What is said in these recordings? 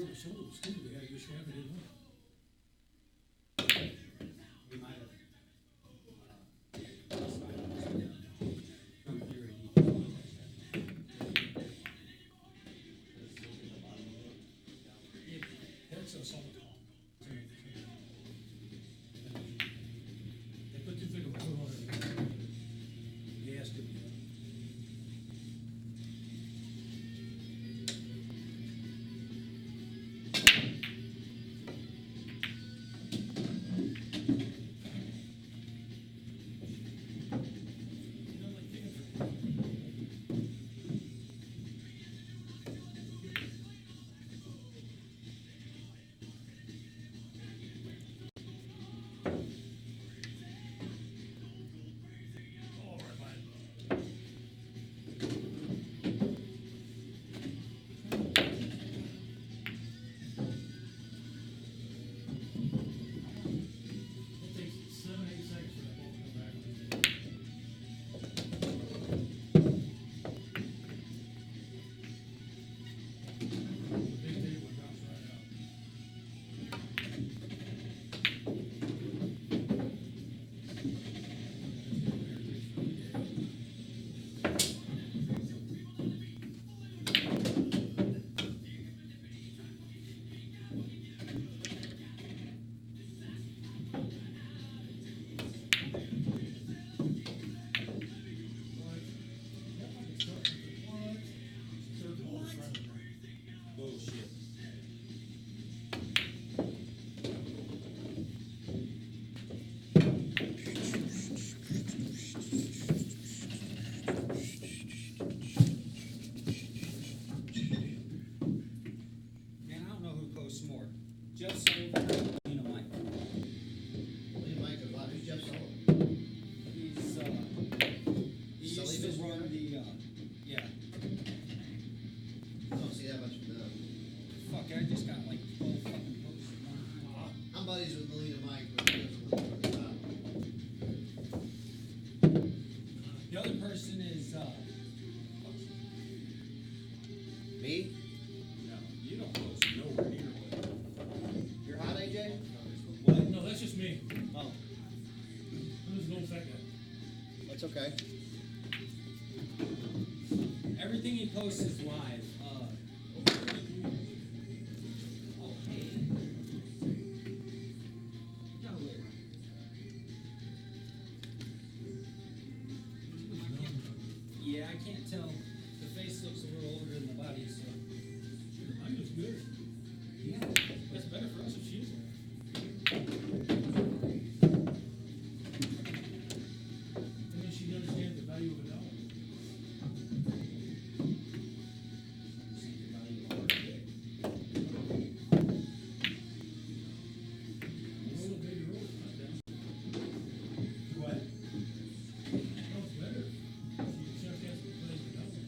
the shoulders too, they had to go strap it in. We might have. That's a salt. They put too thick of a coat on it. Gas could be. Jeff Sullivan, Lena Mike. Lena Mike, who's Jeff Sullivan? He used to run the, yeah. I don't see that much from them. Fuck, I just got like 12 fucking posts. I'm buddies with Lena Mike, but he doesn't live on the top. The other person is, Me? no, you don't post nowhere near what. You're hot, AJ? What? No, that's just me. Oh, There's no fat guy. that's okay. Everything he posts is live. Oh, hey. Go here. Yeah, I can't tell. The face looks a little older than the body, so. Mine looks good. Yeah. That's better for us if she's there. And then she understands the value of a dollar. Roll it, baby, roll it. Not down. What? No, it's better. She just has to play the dollar.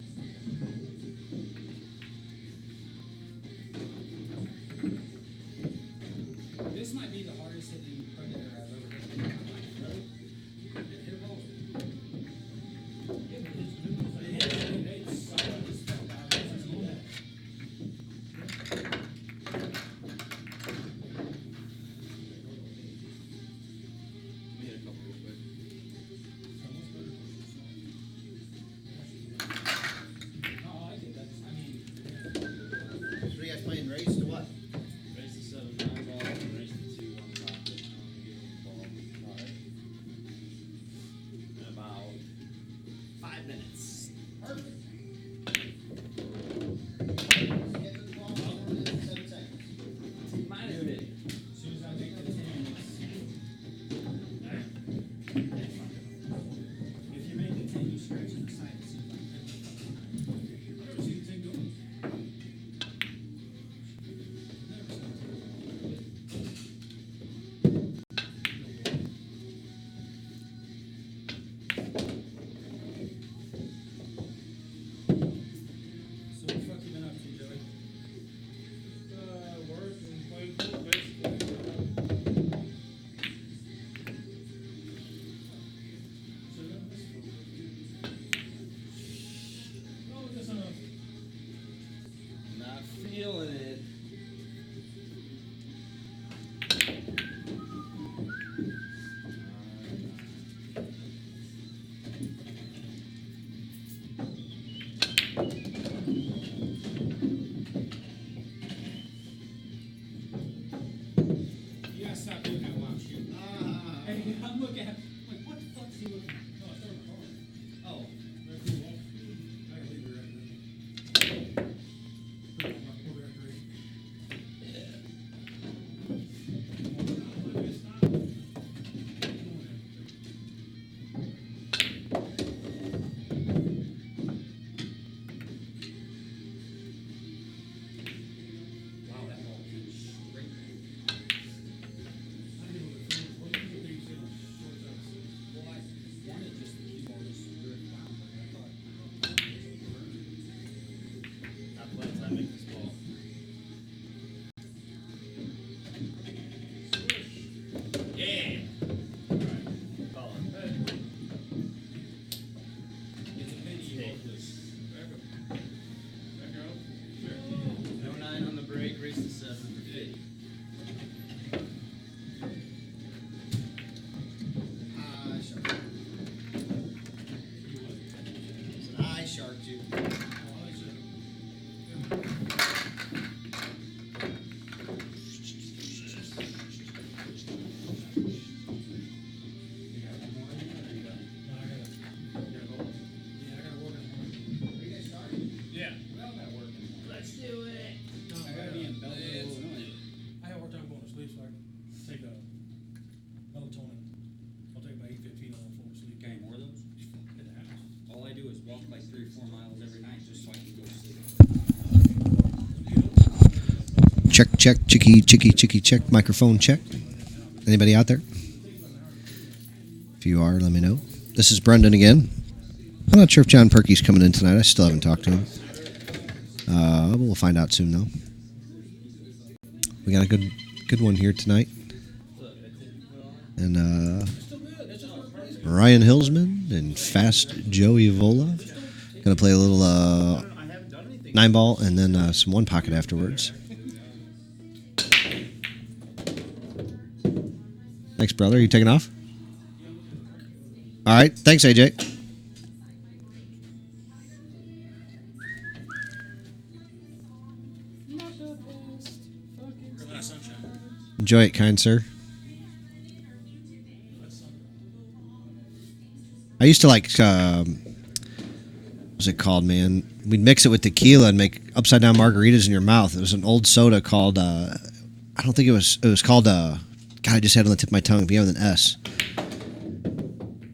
4 miles every night just so I can go to sleep. Check, check, chicky, chicky, chicky, check. Microphone check. Anybody out there? If you are, let me know. This is Brendan again. I'm not sure if John Perky's coming in tonight. I still haven't talked to him. We'll find out soon, though. We got a good one here tonight. And Ryan Hillsman and Fast Joey Vola. Gonna play a little 9-ball and then some 1-pocket afterwards. Thanks, brother. Are you taking off? All right. Thanks, AJ. Enjoy it, kind sir. I used to like, what's it called, man? We'd mix it with tequila and make upside down margaritas in your mouth. It was an old soda called, I don't think it was called, God, I just had it on the tip of my tongue, began with an S.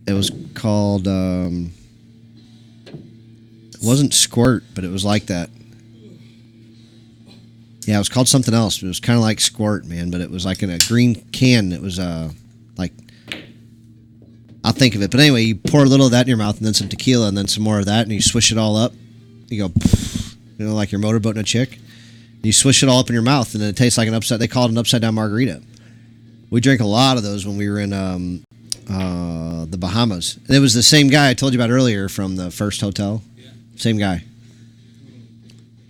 It was called, it wasn't Squirt, but it was like that. Yeah, it was called something else. It was kind of like Squirt, man, but it was like in a green can. It was like, I'll think of it. But anyway, you pour a little of that in your mouth and then some tequila and then some more of that and you swish it all up. You go, like you're motorboating a chick. You swish it all up in your mouth and then it tastes like they call it an upside down margarita. We drank a lot of those when we were in the Bahamas. And it was the same guy I told you about earlier from the first hotel. Yeah. Same guy.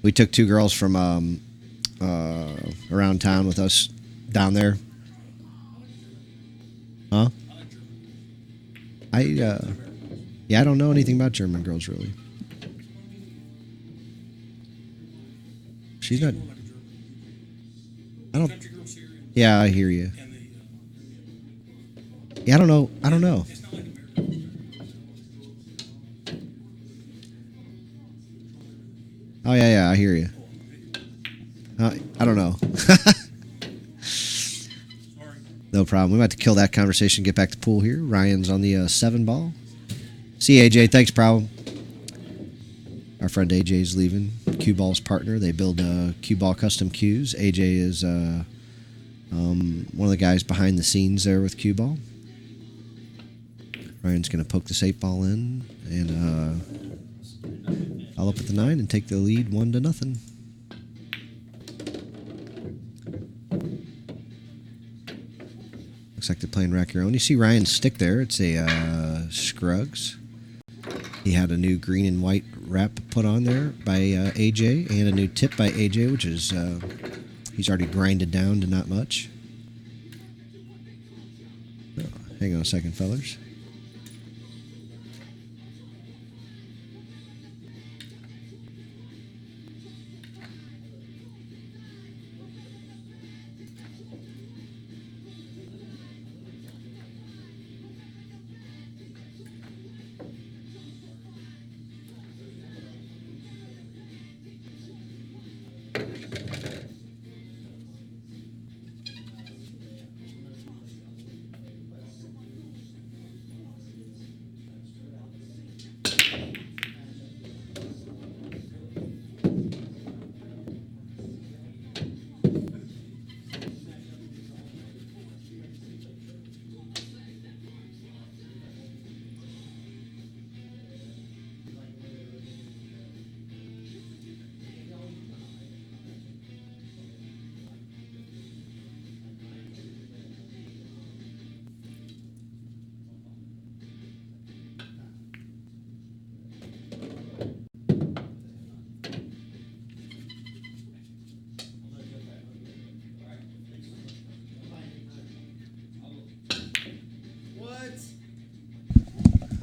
We took 2 girls from around town with us down there. Huh? I don't know anything about German girls really. She's not. I don't. Yeah, I hear you. Yeah, I don't know. Oh yeah, I hear you. I don't know. No problem. We're about to kill that conversation. Get back to pool here. Ryan's on the 7-ball. See AJ. Thanks, problem. Our friend AJ's leaving. Cue Ball's partner. They build cue ball custom cues. AJ is one of the guys behind the scenes there with cue ball. Ryan's going to poke this 8-ball in and follow up with the 9 and take the lead 1-0. Looks like they're playing Rack Your Own. You see Ryan's stick there. It's a Scruggs. He had a new green and white wrap put on there by AJ and a new tip by AJ, which is he's already grinded down to not much. Oh, hang on a second, fellers.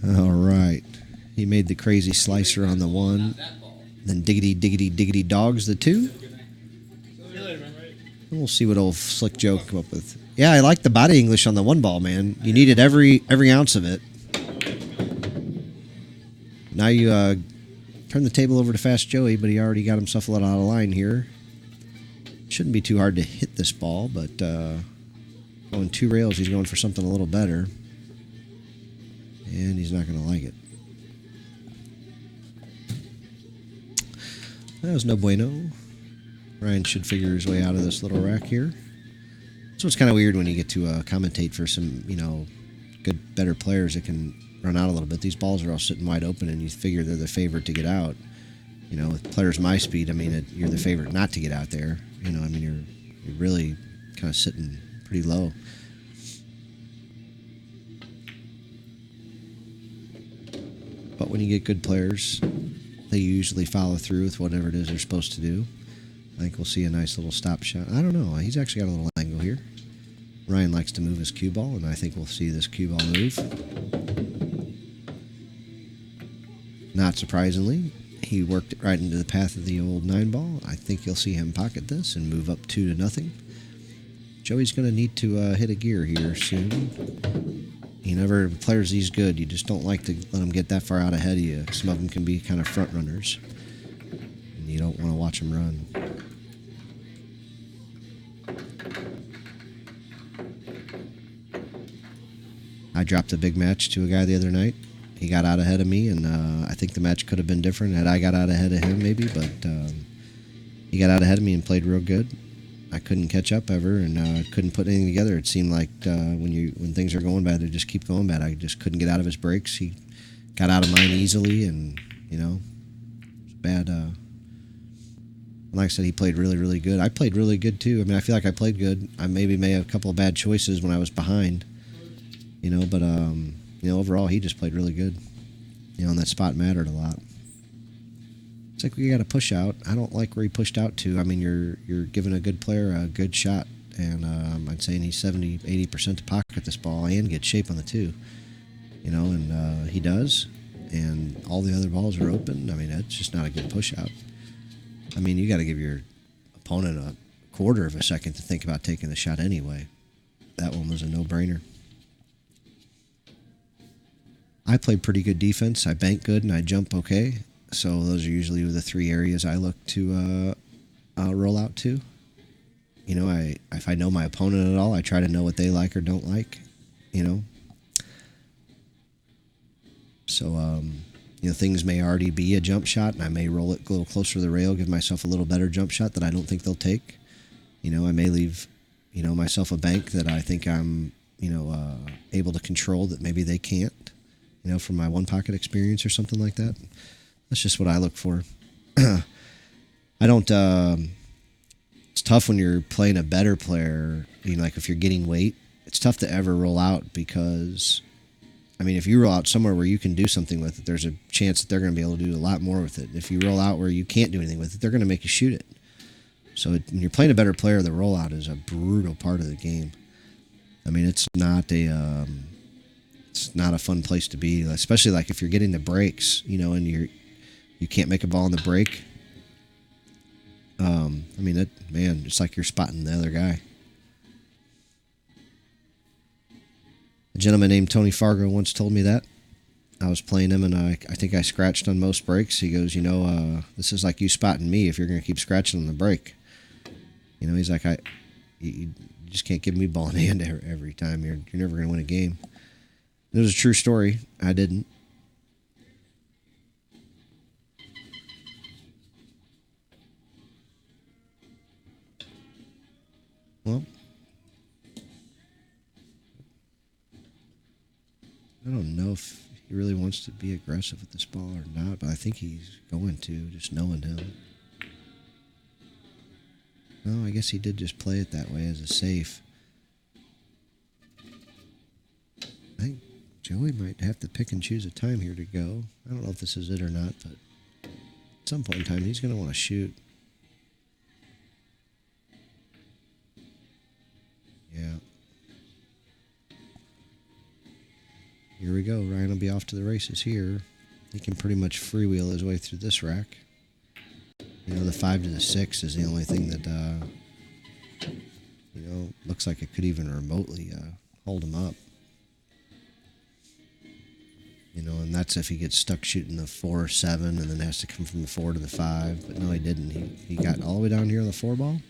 All right. He made the crazy slicer on the 1. Then diggity, diggity, diggity dogs the 2. And we'll see what old Slick Joe come up with. Yeah, I like the body English on the 1-ball, man. You needed every ounce of it. Now you turn the table over to Fast Joey, but he already got himself a little out of line here. Shouldn't be too hard to hit this ball, but going 2 rails, he's going for something a little better. And he's not going to like it. That was no bueno. Ryan should figure his way out of this little rack here. So it's kind of weird when you get to commentate for some, good, better players that can run out a little bit. These balls are all sitting wide open, and you figure they're the favorite to get out. With players my speed, you're the favorite not to get out there. You're really kind of sitting pretty low. But when you get good players, they usually follow through with whatever it is they're supposed to do. I think we'll see a nice little stop shot. I don't know. He's actually got a little angle here. Ryan likes to move his cue ball, and I think we'll see this cue ball move. Not surprisingly, he worked it right into the path of the old 9 ball. I think you'll see him pocket this and move up 2-0. Joey's going to need to hit a gear here soon. Players these good, you just don't like to let them get that far out ahead of you. Some of them can be kind of front runners, and you don't want to watch them run. I dropped a big match to a guy the other night. He got out ahead of me, and I think the match could have been different had I got out ahead of him maybe, but he got out ahead of me and played real good. I couldn't catch up ever, and couldn't put anything together. It seemed like when things are going bad, they just keep going bad. I just couldn't get out of his breaks. He got out of mine easily, and it was bad. Like I said, he played really, really good. I played really good too. I feel like I played good. I maybe made a couple of bad choices when I was behind, but overall he just played really good. And that spot mattered a lot. It's like we got to push out. I don't like where he pushed out to. You're giving a good player a good shot, and I'm saying he's 70-80% to pocket this ball and get shape on the 2. And he does, and all the other balls are open. That's just not a good push out. You got to give your opponent a quarter of a second to think about taking the shot anyway. That one was a no-brainer. I played pretty good defense. I bank good and I jump okay. So those are usually the 3 areas I look to roll out to. If I know my opponent at all, I try to know what they like or don't like. So things may already be a jump shot, and I may roll it a little closer to the rail, give myself a little better jump shot that I don't think they'll take. I may leave myself a bank that I think I'm able to control that maybe they can't. From my one pocket experience or something like that. That's just what I look for. I don't. It's tough when you're playing a better player. Like if you're getting weight, it's tough to ever roll out because, if you roll out somewhere where you can do something with it, there's a chance that they're going to be able to do a lot more with it. If you roll out where you can't do anything with it, they're going to make you shoot it. So when you're playing a better player, the rollout is a brutal part of the game. It's not a. It's not a fun place to be, especially like if you're getting the breaks, and you can't make a ball on the break. It's like you're spotting the other guy. A gentleman named Tony Fargo once told me that. I was playing him, and I think I scratched on most breaks. He goes, this is like you spotting me if you're going to keep scratching on the break. He's like, you just can't give me ball in hand every time. You're never going to win a game. It was a true story. I didn't. Well, I don't know if he really wants to be aggressive with this ball or not, but I think he's going to, just knowing him. No, I guess he did just play it that way as a safe. I think Joey might have to pick and choose a time here to go. I don't know if this is it or not, but at some point in time, he's going to want to shoot. Yeah. Here we go. Ryan will be off to the races here. He can pretty much freewheel his way through this rack. The 5 to the 6 is the only thing that, looks like it could even remotely hold him up. And that's if he gets stuck shooting the 4 or 7 and then has to come from the 4 to the 5. But no, he didn't. He got all the way down here on the 4 ball.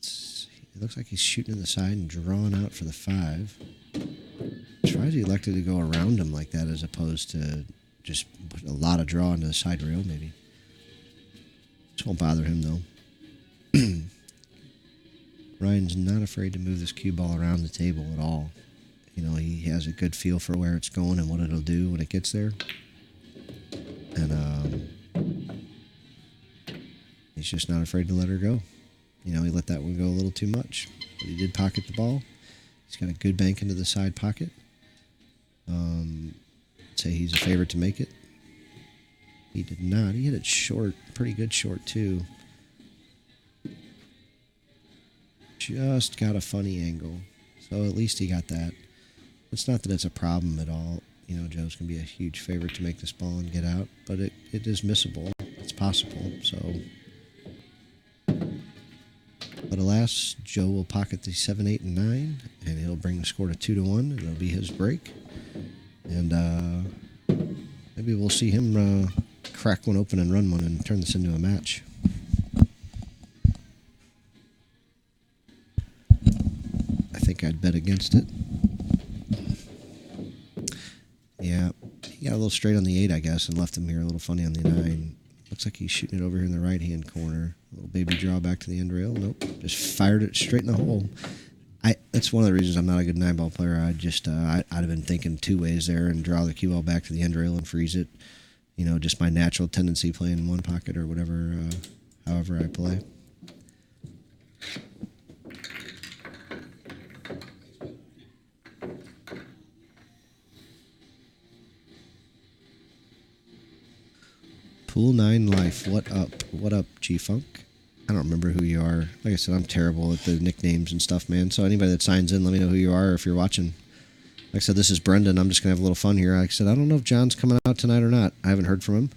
It looks like he's shooting to the side and drawing out for the 5. Tries surprised he elected to go around him like that as opposed to just put a lot of draw into the side rail, maybe. This won't bother him, though. Ryan's not afraid to move this cue ball around the table at all. You know, he has a good feel for where it's going and what it'll do when it gets there. And he's just not afraid to let her go. You know, he let that one go a little too much. But he did pocket the ball. He's got a good bank into the side pocket. I'd say he's a favorite to make it. He did not. He hit it short. Pretty good short, too. Just got a funny angle. So at least he got that. It's not that it's a problem at all. You know, Joe's going to be a huge favorite to make this ball and get out. But it is missable. It's possible. So... But alas, Joe will pocket the 7, 8, and 9, and he'll bring the score to 2-1, and it'll be his break. And maybe we'll see him crack one open and run one and turn this into a match. I think I'd bet against it. Yeah, he got a little straight on the 8, I guess, and left him here a little funny on the 9. Looks like he's shooting it over here in the right-hand corner. A little baby draw back to the end rail. Nope. Just fired it straight in the hole. That's one of the reasons I'm not a good 9-ball player. I'd have been thinking two ways there and draw the cue ball back to the end rail and freeze it. You know, just my natural tendency playing in one pocket or whatever, however I play. Pool 9 Life, what up? What up, G-Funk? I don't remember who you are. Like I said, I'm terrible at the nicknames and stuff, man. So anybody that signs in, let me know who you are if you're watching. Like I said, this is Brendan. I'm just going to have a little fun here. Like I said, I don't know if John's coming out tonight or not. I haven't heard from him.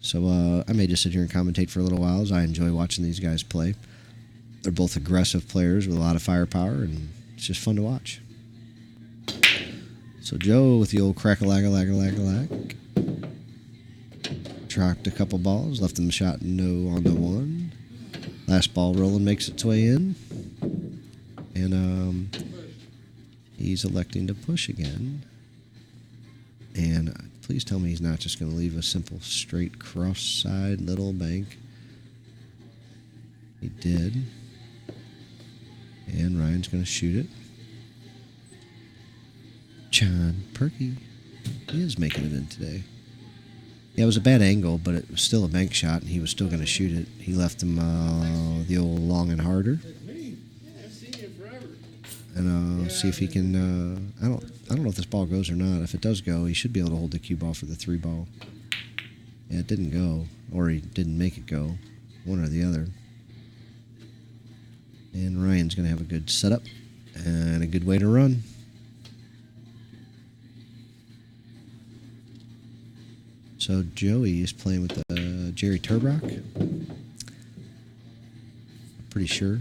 So I may just sit here and commentate for a little while as I enjoy watching these guys play. They're both aggressive players with a lot of firepower, and it's just fun to watch. So Joe with the old crack-a-lag-a-lag-a-lag-a-lag. Dropped a couple balls, left them shot no on the 1. Last ball rolling makes its way in. And he's electing to push again. And please tell me he's not just going to leave a simple straight cross-side little bank. He did. And Ryan's going to shoot it. John Perky. He is making it in today. Yeah, it was a bad angle, but it was still a bank shot, and he was still going to shoot it. He left him the old long and harder. And see if he can. I don't know if this ball goes or not. If it does go, he should be able to hold the cue ball for the 3 ball. Yeah, it didn't go, or he didn't make it go, one or the other. And Ryan's going to have a good setup and a good way to run. So Joey is playing with Jerry Turbach. Pretty sure.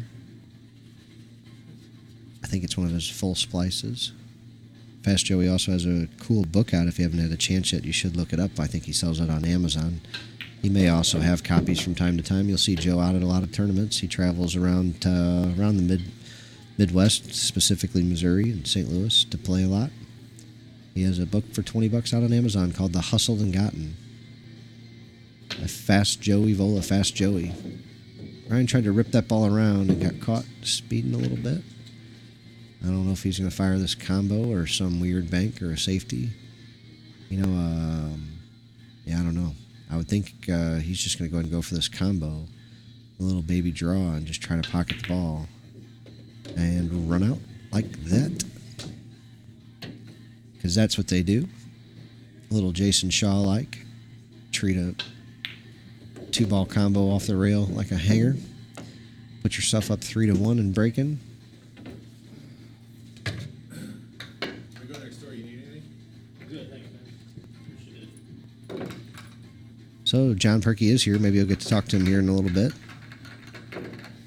I think it's one of his full splices. Fast Joey also has a cool book out. If you haven't had a chance yet, you should look it up. I think he sells it on Amazon. He may also have copies from time to time. You'll see Joe out at a lot of tournaments. He travels around the Midwest, specifically Missouri and St. Louis, to play a lot. He has a book for $20 out on Amazon called The Hustled and Gotten by Fast Joey Vola. Fast Joey. Ryan tried to rip that ball around and got caught speeding a little bit. I don't know if he's going to fire this combo or some weird bank or a safety. You know, yeah, I don't know. I would think he's just going to go ahead and go for this combo. A little baby draw and just try to pocket the ball. And run out like that. Because that's what they do. A little Jason Shaw-like. Treat a 2-ball combo off the rail like a hanger. Put yourself up 3-1 and breaking. Can we go next door? You need anything? Good, thank you, man. Appreciate it. So John Perky is here. Maybe you'll get to talk to him here in a little bit.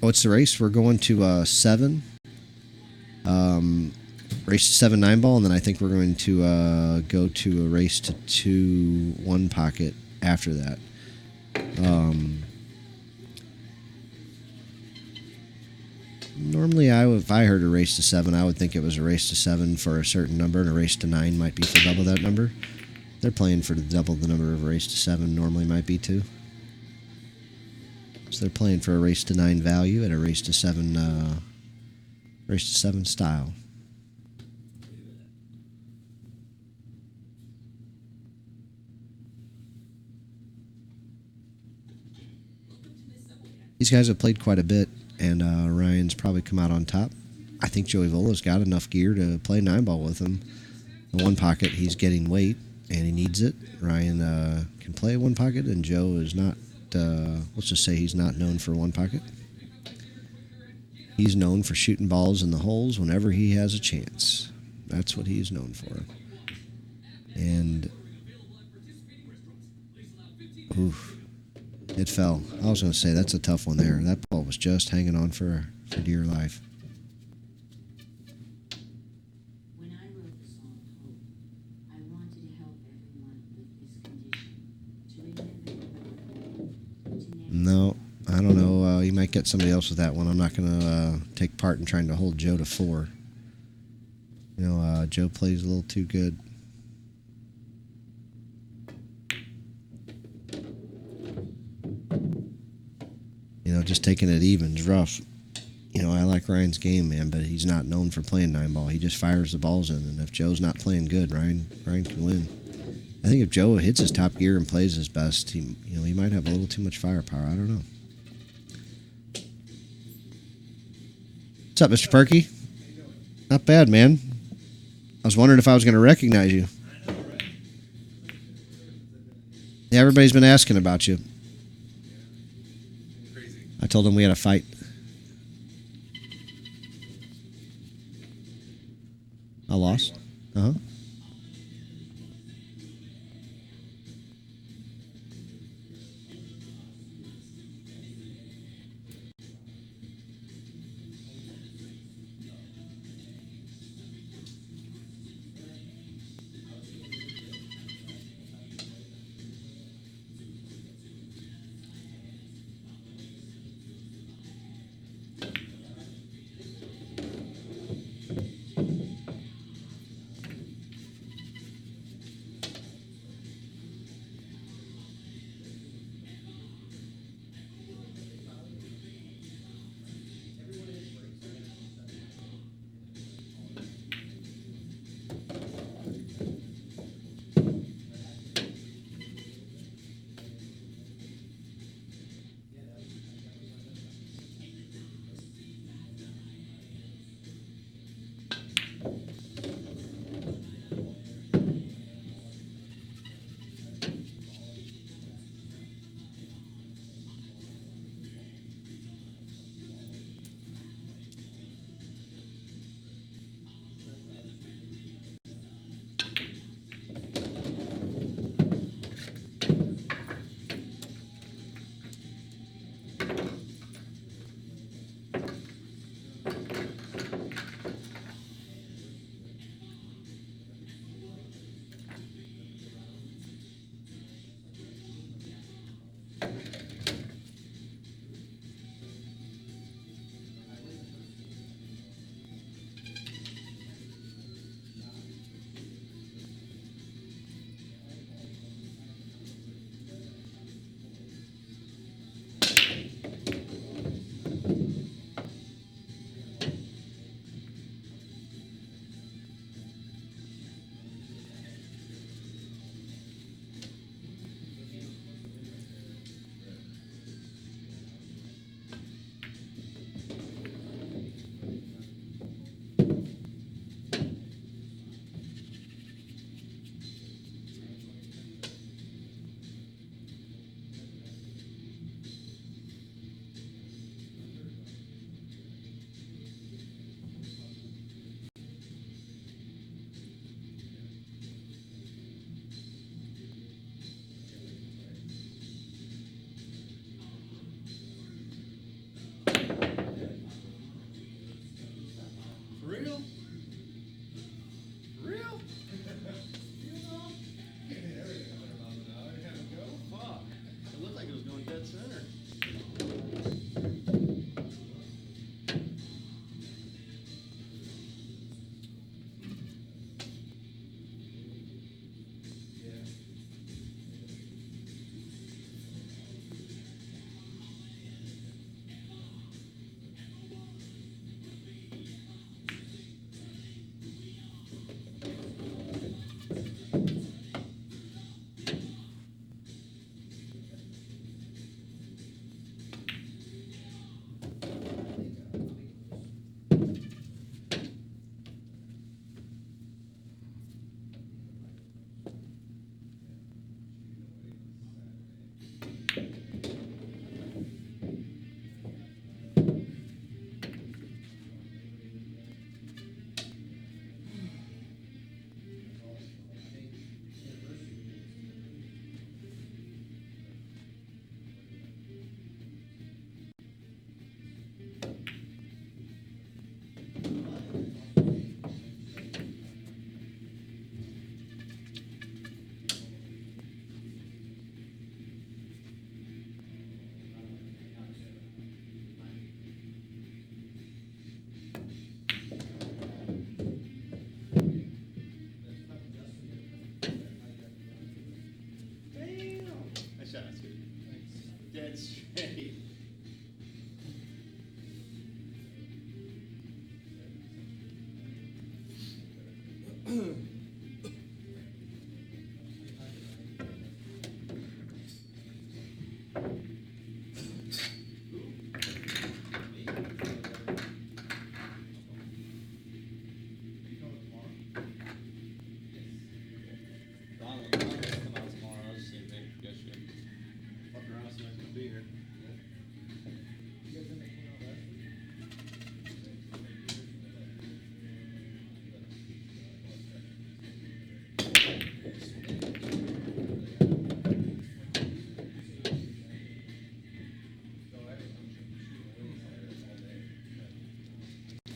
Oh, it's the race. We're going to 7. Race to 7 9-ball, and then I think we're going to go to a race to 2 1 pocket after that. Normally, if I heard a race to 7, I would think it was a race to 7 for a certain number, and a race to 9 might be for double that number. They're playing for double the number of a race to 7 normally might be too. So they're playing for a race to 9 value at a race to 7 style. These guys have played quite a bit, and Ryan's probably come out on top. I think Joey Vola's got enough gear to play 9-ball with him. In one pocket, he's getting weight, and he needs it. Ryan can play one pocket, and Joe is not, let's just say he's not known for one pocket. He's known for shooting balls in the holes whenever he has a chance. That's what he's known for. And, oof. It fell. I was going to say, that's a tough one there. That ball was just hanging on for dear life. When I wrote the song Hope, I wanted to help everyone with this condition. To remember No, I don't know. You might get somebody else with that one. I'm not going to take part in trying to hold Joe to 4. You know, Joe plays a little too good. You know, just taking it even's rough. You know, I like Ryan's game, man, but he's not known for playing 9-ball. He just fires the balls in, and if Joe's not playing good, Ryan can win. I think if Joe hits his top gear and plays his best, he might have a little too much firepower. I don't know. What's up, Mr. Perky? Not bad, man. I was wondering if I was going to recognize you. Yeah, everybody's been asking about you. I told them we had a fight. I lost. Uh-huh.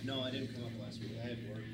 No, I didn't come up last week. I had work.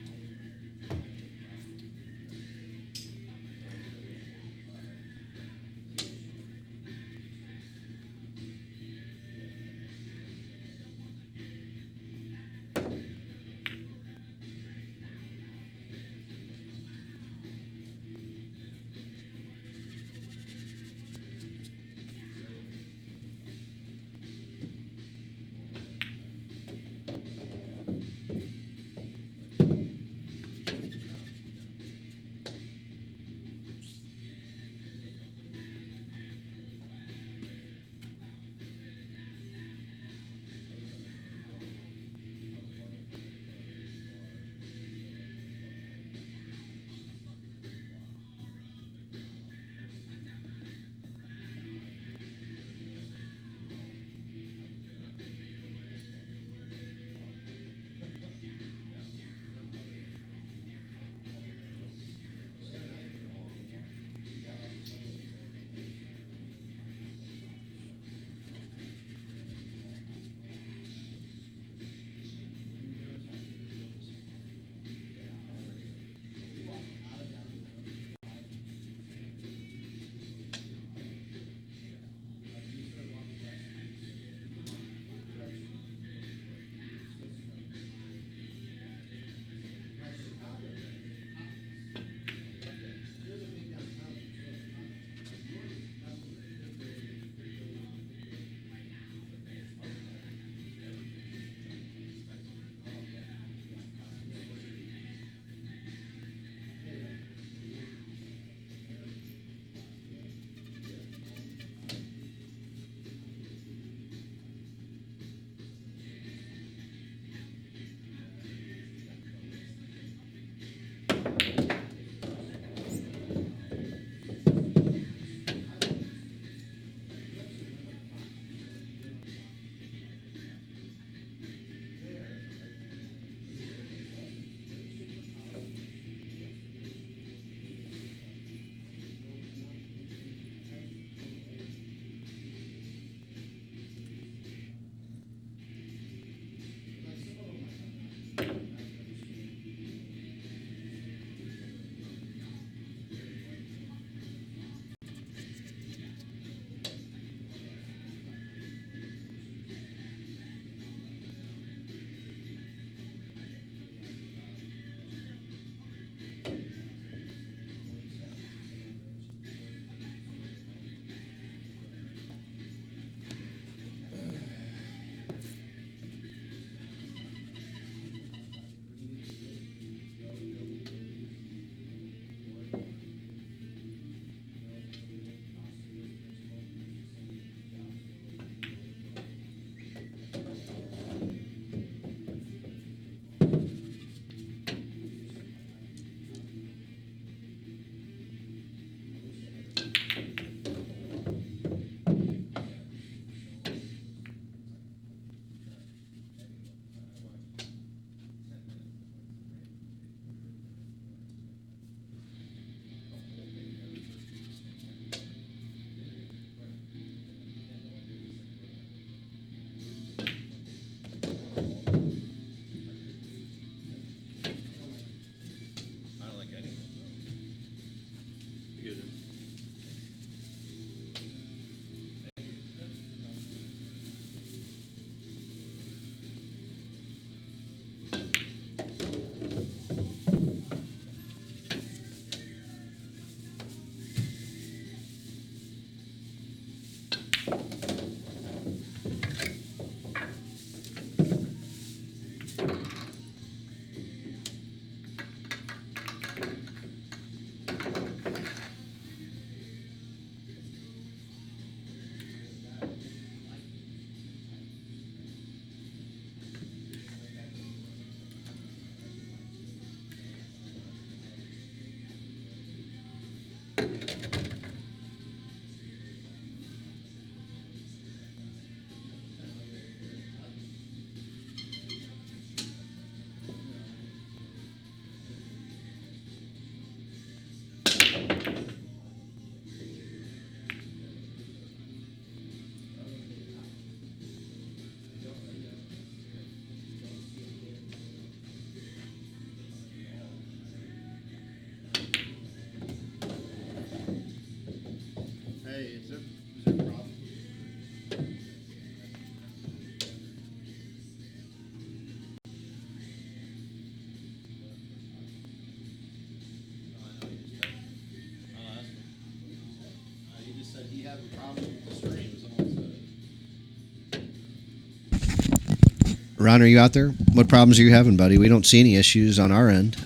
Ron, are you out there? What problems are you having, buddy? We don't see any issues on our end.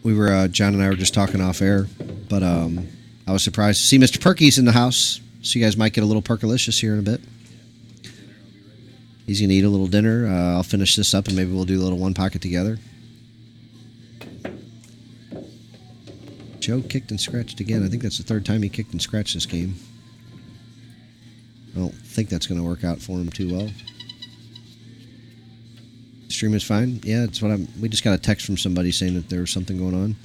We were John and I were just talking off air, but I was surprised to see Mr. Perky's in the house. So you guys might get a little Perkalicious here in a bit. He's gonna eat a little dinner. I'll finish this up and maybe we'll do a little one pocket together. Joe kicked and scratched again. I think that's the third time he kicked and scratched this game. I don't think that's going to work out for him too well. Stream is fine. Yeah, it's what we just got a text from somebody saying that there was something going on.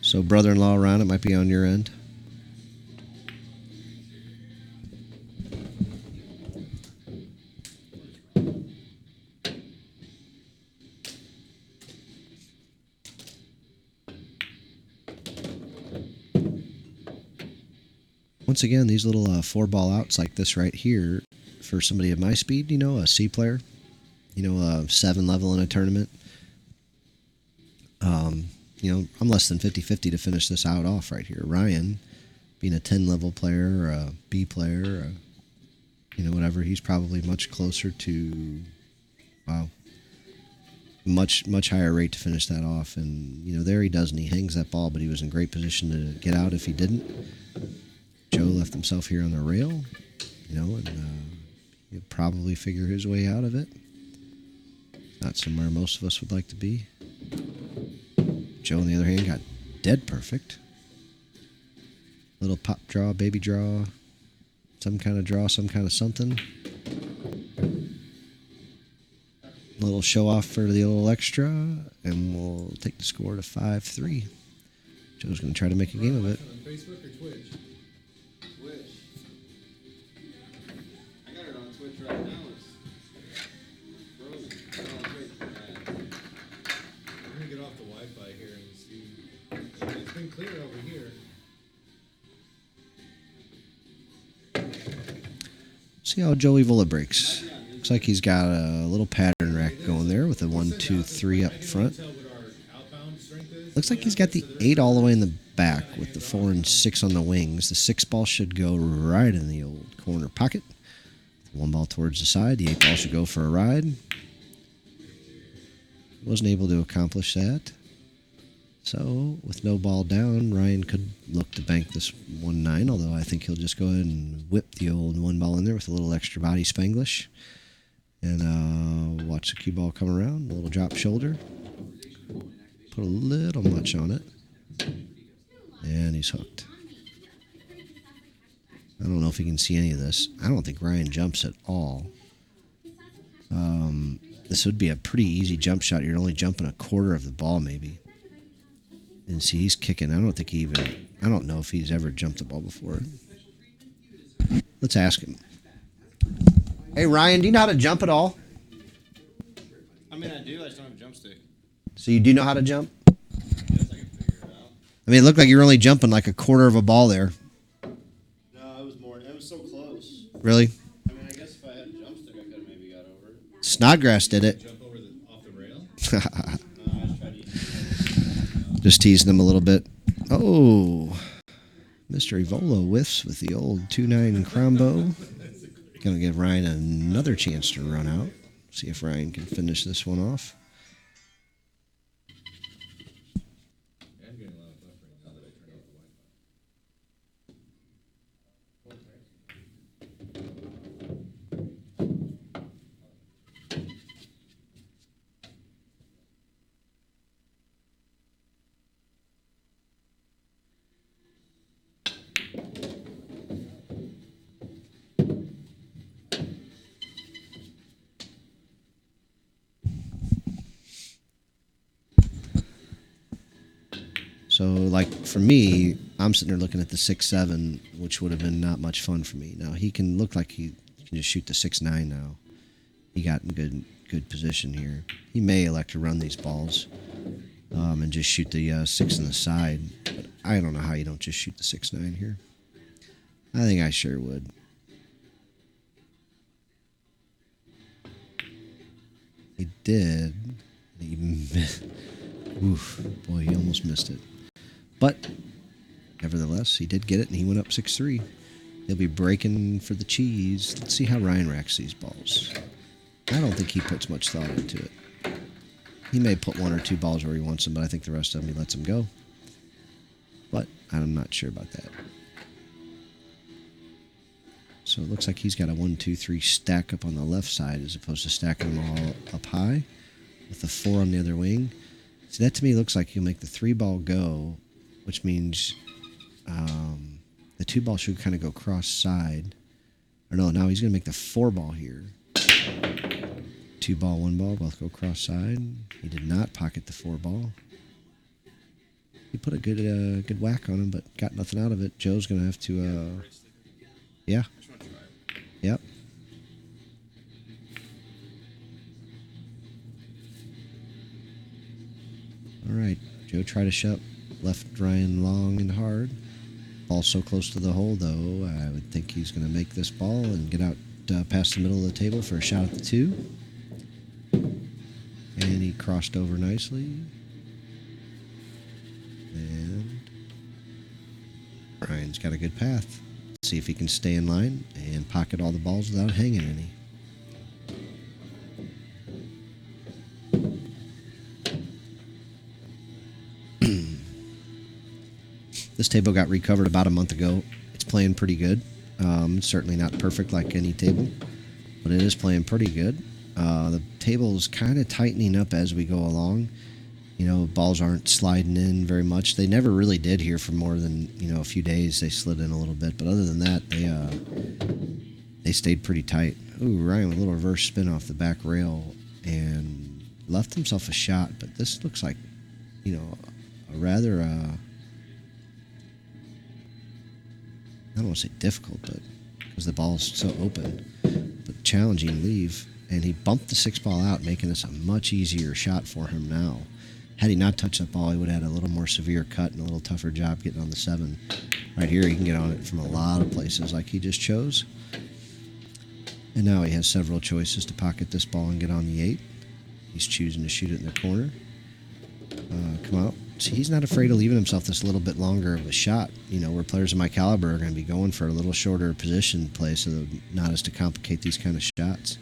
So brother-in-law Ron, it might be on your end. Once again, these little 4-ball outs like this right here, for somebody of my speed, you know, a C player, you know, a 7 level in a tournament. You know, I'm less than 50-50 to finish this out off right here. Ryan, being a 10 level player or a B player, or, you know, whatever, he's probably much closer to, wow, much higher rate to finish that off. And, you know, there he does, and he hangs that ball, but he was in great position to get out if he didn't. Joe left himself here on the rail, you know, and he'll probably figure his way out of it. Not somewhere most of us would like to be. Joe, on the other hand, got dead perfect. Little pop draw, baby draw, some kind of draw, some kind of something. A little show off for the little extra, and we'll take the score to 5-3. Joe's going to try to make a game of it. On Facebook or Twitch? Twitch. I got it on Twitch right now. It's frozen. Oh, wait. I'm gonna get off the Wi-Fi here and see. It's been clear over here. See how Joey Vola breaks. Looks like he's got a little pattern rack going there with a 1, 2, 3 up front. Looks like he's got the 8 all the way in the back with the 4 and 6 on the wings. The 6 ball should go right in the old corner pocket. 1 ball towards the side. The 8 ball should go for a ride. Wasn't able to accomplish that. So, with no ball down, Ryan could look to bank this 1-9, although I think he'll just go ahead and whip the old 1 ball in there with a little extra body Spanglish. And watch the cue ball come around, a little drop shoulder. Put a little much on it. And he's hooked. I don't know if you can see any of this. I don't think Ryan jumps at all. This would be a pretty easy jump shot. You're only jumping a quarter of the ball, maybe. And see, he's kicking. I don't know if he's ever jumped the ball before. Let's ask him. Hey, Ryan, do you know how to jump at all? I mean, I do. I just don't have a jump stick. So you do know how to jump? Yes, I can figure it out. I mean, it looked like you were only jumping like a quarter of a ball there. No, it was more. It was so close. Really? I mean, I guess if I had a jump stick, I could have maybe got over it. Snodgrass did it. Jump over off the rail? No, I just tried to use it. Just teasing him a little bit. Oh, Mr. Evola whiffs with the old 2-9 Crombo. Gonna give Ryan another chance to run out. See if Ryan can finish this one off. Yeah, I'm getting a lot of buffering now that I turned off the Wi-Fi. So, like, for me, I'm sitting there looking at the 6-7, which would have been not much fun for me. Now, he can look like he can just shoot the 6-9 now. He got in good position here. He may elect to run these balls and just shoot the 6 on the side. But I don't know how you don't just shoot the 6-9 here. I think I sure would. He did. He missed. Oof, boy, he almost missed it. But, nevertheless, he did get it, and he went up 6-3. He'll be breaking for the cheese. Let's see how Ryan racks these balls. I don't think he puts much thought into it. He may put 1 or 2 balls where he wants them, but I think the rest of them he lets them go. But I'm not sure about that. So it looks like he's got a 1, 2, 3 stack up on the left side as opposed to stacking them all up high with the 4 on the other wing. So that to me looks like he'll make the 3 ball go, which means the 2 ball should kind of go cross side. Or no, now he's going to make the 4 ball here. 2 ball, 1 ball, both go cross side. He did not pocket the 4 ball. He put a good whack on him, but got nothing out of it. Joe's going to have to, yeah. Yep. All right. Joe tried a shot, left Ryan long and hard. Ball so close to the hole, though. I would think he's going to make this ball and get out past the middle of the table for a shot at the 2. And he crossed over nicely. And Ryan's got a good path. Let's see if he can stay in line and pocket all the balls without hanging any. This table got recovered about a month ago. It's playing pretty good. Certainly not perfect like any table, but it is playing pretty good. The table's kind of tightening up as we go along. You know, balls aren't sliding in very much. They never really did here for more than, a few days. They slid in a little bit, but other than that, they stayed pretty tight. Ooh, Ryan with a little reverse spin off the back rail and left himself a shot, but this looks like, a rather, I don't want to say difficult, but because the ball's so open, but challenging leave. And he bumped the 6 ball out, making this a much easier shot for him now. Had he not touched that ball, he would have had a little more severe cut and a little tougher job getting on the 7. Right here, he can get on it from a lot of places like he just chose. And now he has several choices to pocket this ball and get on the 8. He's choosing to shoot it in the corner. Come out. See, he's not afraid of leaving himself this little bit longer of a shot, where players of my caliber are going to be going for a little shorter position play so that not as to complicate these kind of shots.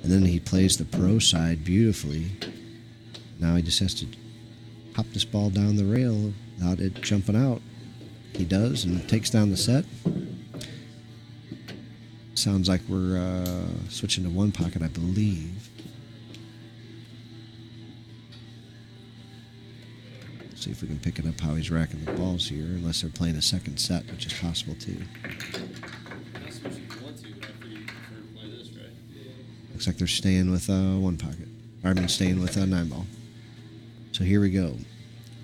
And then he plays the pro side beautifully. Now he just has to pop this ball down the rail without it jumping out. He does and takes down the set. Sounds like we're switching to 1 pocket, I believe. See if we can pick it up how he's racking the balls here, unless they're playing a second set, which is possible too. That's what you want to, but I figured you prefer to play this, right? Looks like they're staying with 1 pocket. Staying with a 9 ball. So here we go.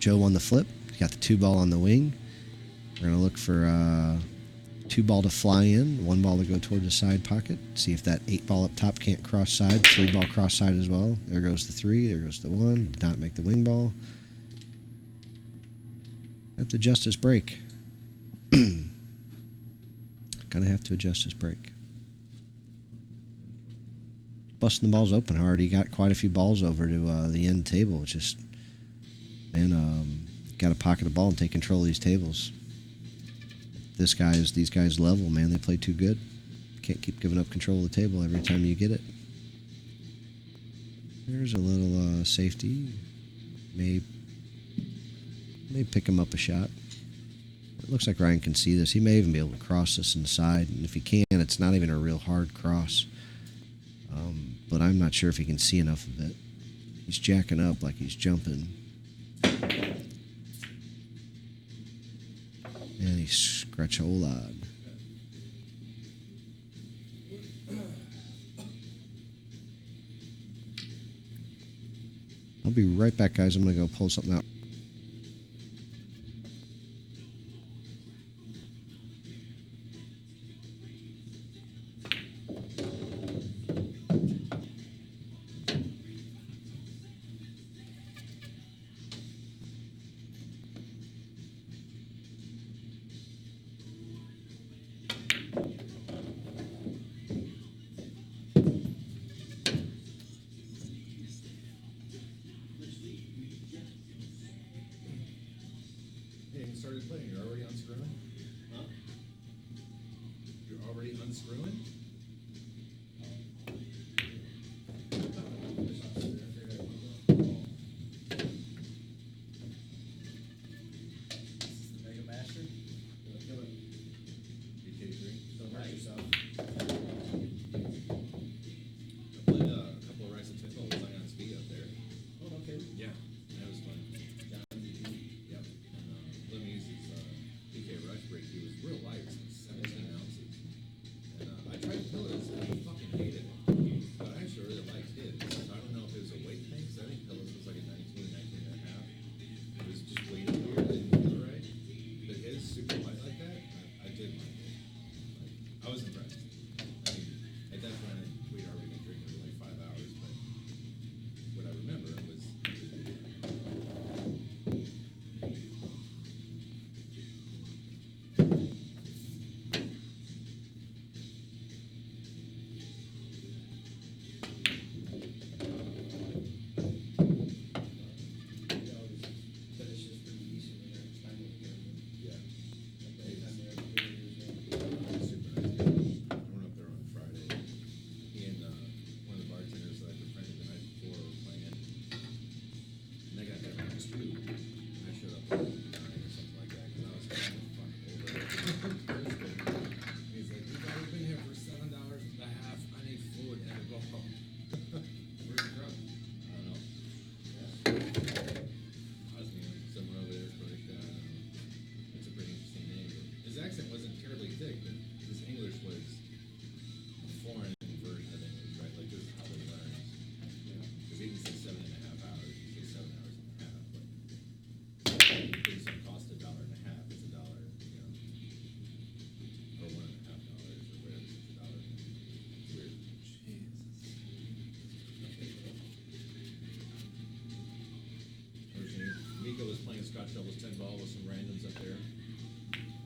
Joe won the flip. He got the 2 ball on the wing. We're going to look for 2 ball to fly in, 1 ball to go toward the side pocket. See if that 8 ball up top can't cross side. 3 ball cross side as well. There goes the 3. There goes the 1. Did not make the wing ball. Have to adjust his break. Gonna have to adjust his break. Busting the balls open hard. He got quite a few balls over to the end table. It's just, man, got to pocket the ball and take control of these tables. These guys level, man. They play too good. Can't keep giving up control of the table every time you get it. There's a little safety. May pick him up a shot. It looks like Ryan can see this. He may even be able to cross this inside, and if he can, it's not even a real hard cross. But I'm not sure if he can see enough of it. He's jacking up like he's jumping. And he's scratch-o-lad. I'll be right back, guys. I'm going to go pull something out. Mega Master. DK3. Don't hurt yourself. I played a couple of Rice and Tickle was like on speed up there. Oh, okay. Yeah, that was fun. Yep. And let me use his DK Rush break. He was real light, it was like 17 ounces. And I tried to pill it, and I fucking hated it. But I actually really liked his. I don't know if it was a weight thing, because I think Pillows was like a 19, 19 and a half. It was just weighted weird, I didn't feel right. But his super light like that, I did like it. Like, I was impressed. I mean, at that point, we'd already been drinking for like 5 hours, but what I remember was. Finishes pretty decent in there. Time with him. Yeah. Anytime they have beers, Super nice guy. I went up there on Friday. He and one of the bartenders that I befriended the night before were playing. And they got there around 2. And I showed up at 9 or something like that because I was kind of fucking over it. He's like, you guys have been here for $7.50. I need food and a go home. Where's the crowd? I don't know. Osmium, somewhere over there, Croatia. I don't know. It's a pretty interesting name. His accent wasn't terribly thick, but his English was a foreign version of English, right? Like this is how they learn. Because he didn't say 7.5 hours, he said 7 hours and a half. But based on cost $1.50, it's $1, you know, or $1.50 or whatever. It's $1. It's weird. Miko was playing Scotch Doubles 10 ball with some randoms up there.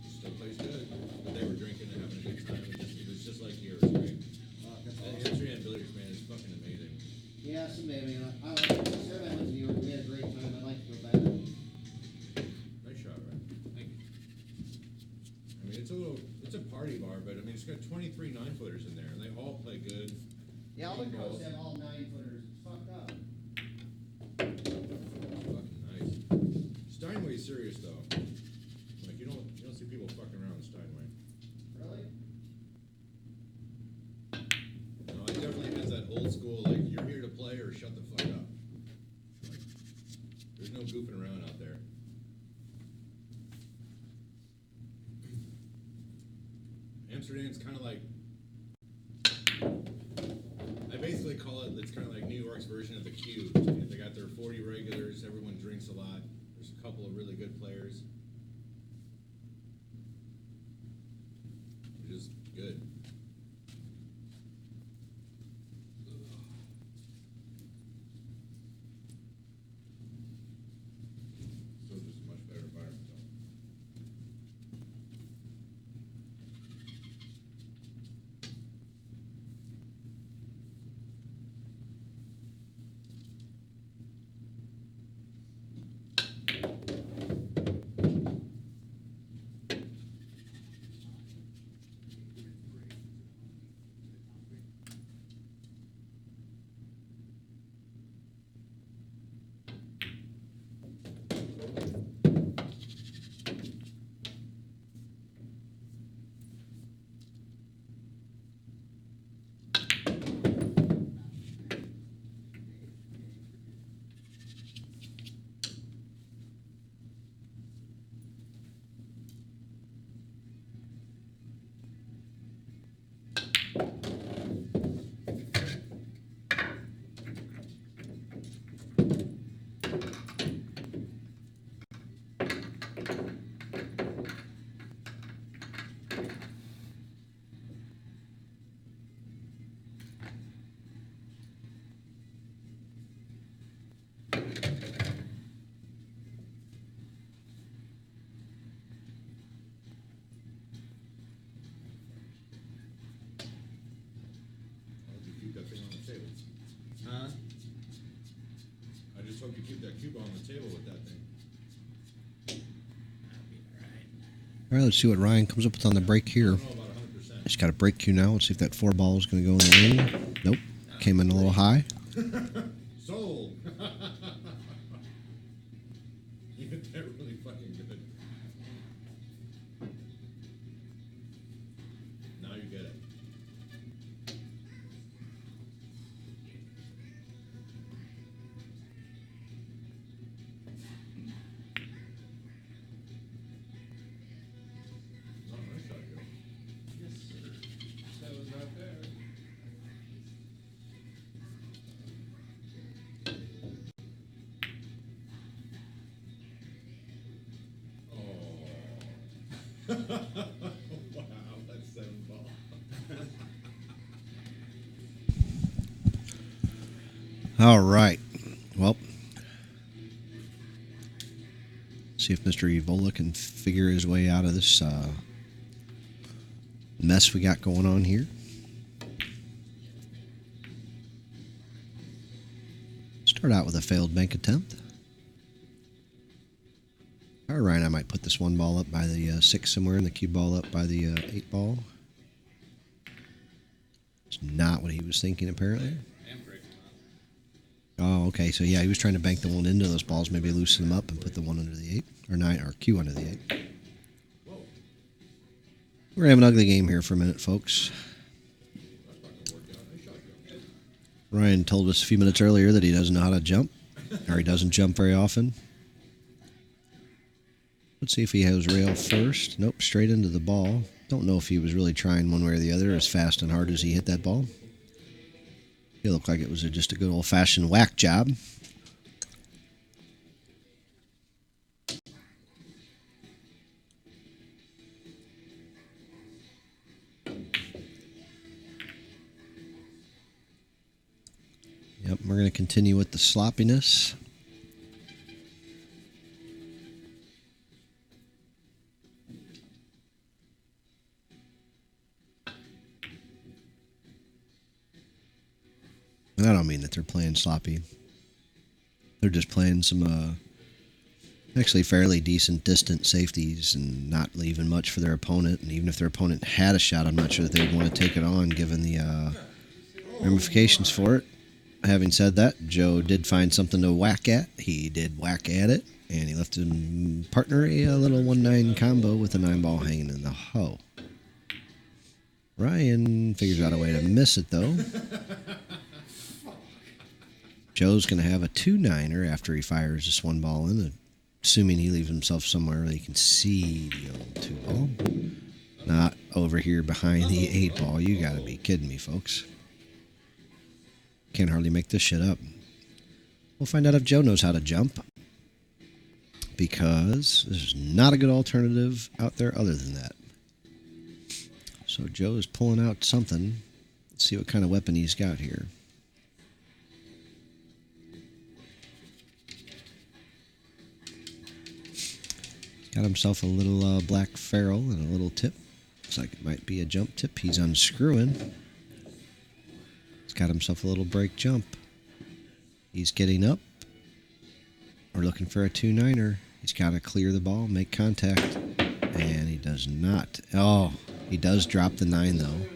Still plays good, but they were drinking and having a good time. It was just like yours, right? that's That awesome. Amsterdam Billiards, man, is fucking amazing. Yeah, someday, man. I like it. Said I went to New York. We had a great time. I'd like to go back. Nice shot, right? Thank you. I mean, it's a party bar, but I mean, it's got 23 9-footers in there, and they all play good. Yeah, all the girls have all 9-footers. It's fucked up. Fucking nice. Steinway's serious though. Like you don't see people fucking around with Steinway. Really? No, it definitely has that old school like you're here to play or shut the fuck up. Like, there's no goofing around out there. Amsterdam's kind of like I basically call it. It's kind of like New York's version of the Cube. They got their 40 regulars. Everyone drinks a lot. There's a couple of really good players. Which is good. Still just a much better environment though. Huh? I just hope you keep that cube on the table with that thing. All right, let's see what Ryan comes up with on the break I here. don't know about 100%. He's got a break cue now. Let's see if that 4 ball is going to go in the ring. Nope. Came in a little high. Sold. You hit that really fucking good. Now you get it. Oh, nice shot, Joe. Yes, sir. That was right there. Oh. Wow, that's 7 ball. All right. Well, see if Mr. Evola can figure his way out of this mess we got going on here. Start out with a failed bank attempt. All right, I might put this 1 ball up by the 6 somewhere and the cue ball up by the 8 ball. It's not what he was thinking, apparently. And break them up. Oh, okay. So, yeah, he was trying to bank the 1 into those balls, maybe loosen them up and put the 1 under the 8. Or 9, or cue under the 8. Whoa. We're going to have an ugly game here for a minute, folks. That's not gonna work out. Nice shot, Joe. Ryan told us a few minutes earlier that he doesn't know how to jump, or he doesn't jump very often. Let's see if he has rail first. Nope, straight into the ball. Don't know if he was really trying one way or the other as fast and hard as he hit that ball. It looked like it was just a good old-fashioned whack job. Yep, we're going to continue with the sloppiness. And I don't mean that they're playing sloppy. They're just playing some actually fairly decent distant safeties and not leaving much for their opponent. And even if their opponent had a shot, I'm not sure that they would want to take it on given the ramifications for it. Having said that, Joe did find something to whack at. He did whack at it, and he left his partner a little 1-9 combo with a 9 ball hanging in the hoe. Ryan figures out a way to miss it, though. Joe's going to have a 2-9er after he fires this 1 ball in, assuming he leaves himself somewhere where he can see the old 2 ball. Not over here behind the 8 ball. You got to be kidding me, folks. Can't hardly make this shit up. We'll find out if Joe knows how to jump, because there's not a good alternative out there other than that. So Joe is pulling out something. Let's see what kind of weapon he's got here. Got himself a little black ferrule and a little tip. Looks like it might be a jump tip. He's unscrewing. He's got himself a little break jump. He's getting up. We're looking for a 2-9er. He's got to clear the ball, make contact, and he does not. Oh, he does drop the 9, though.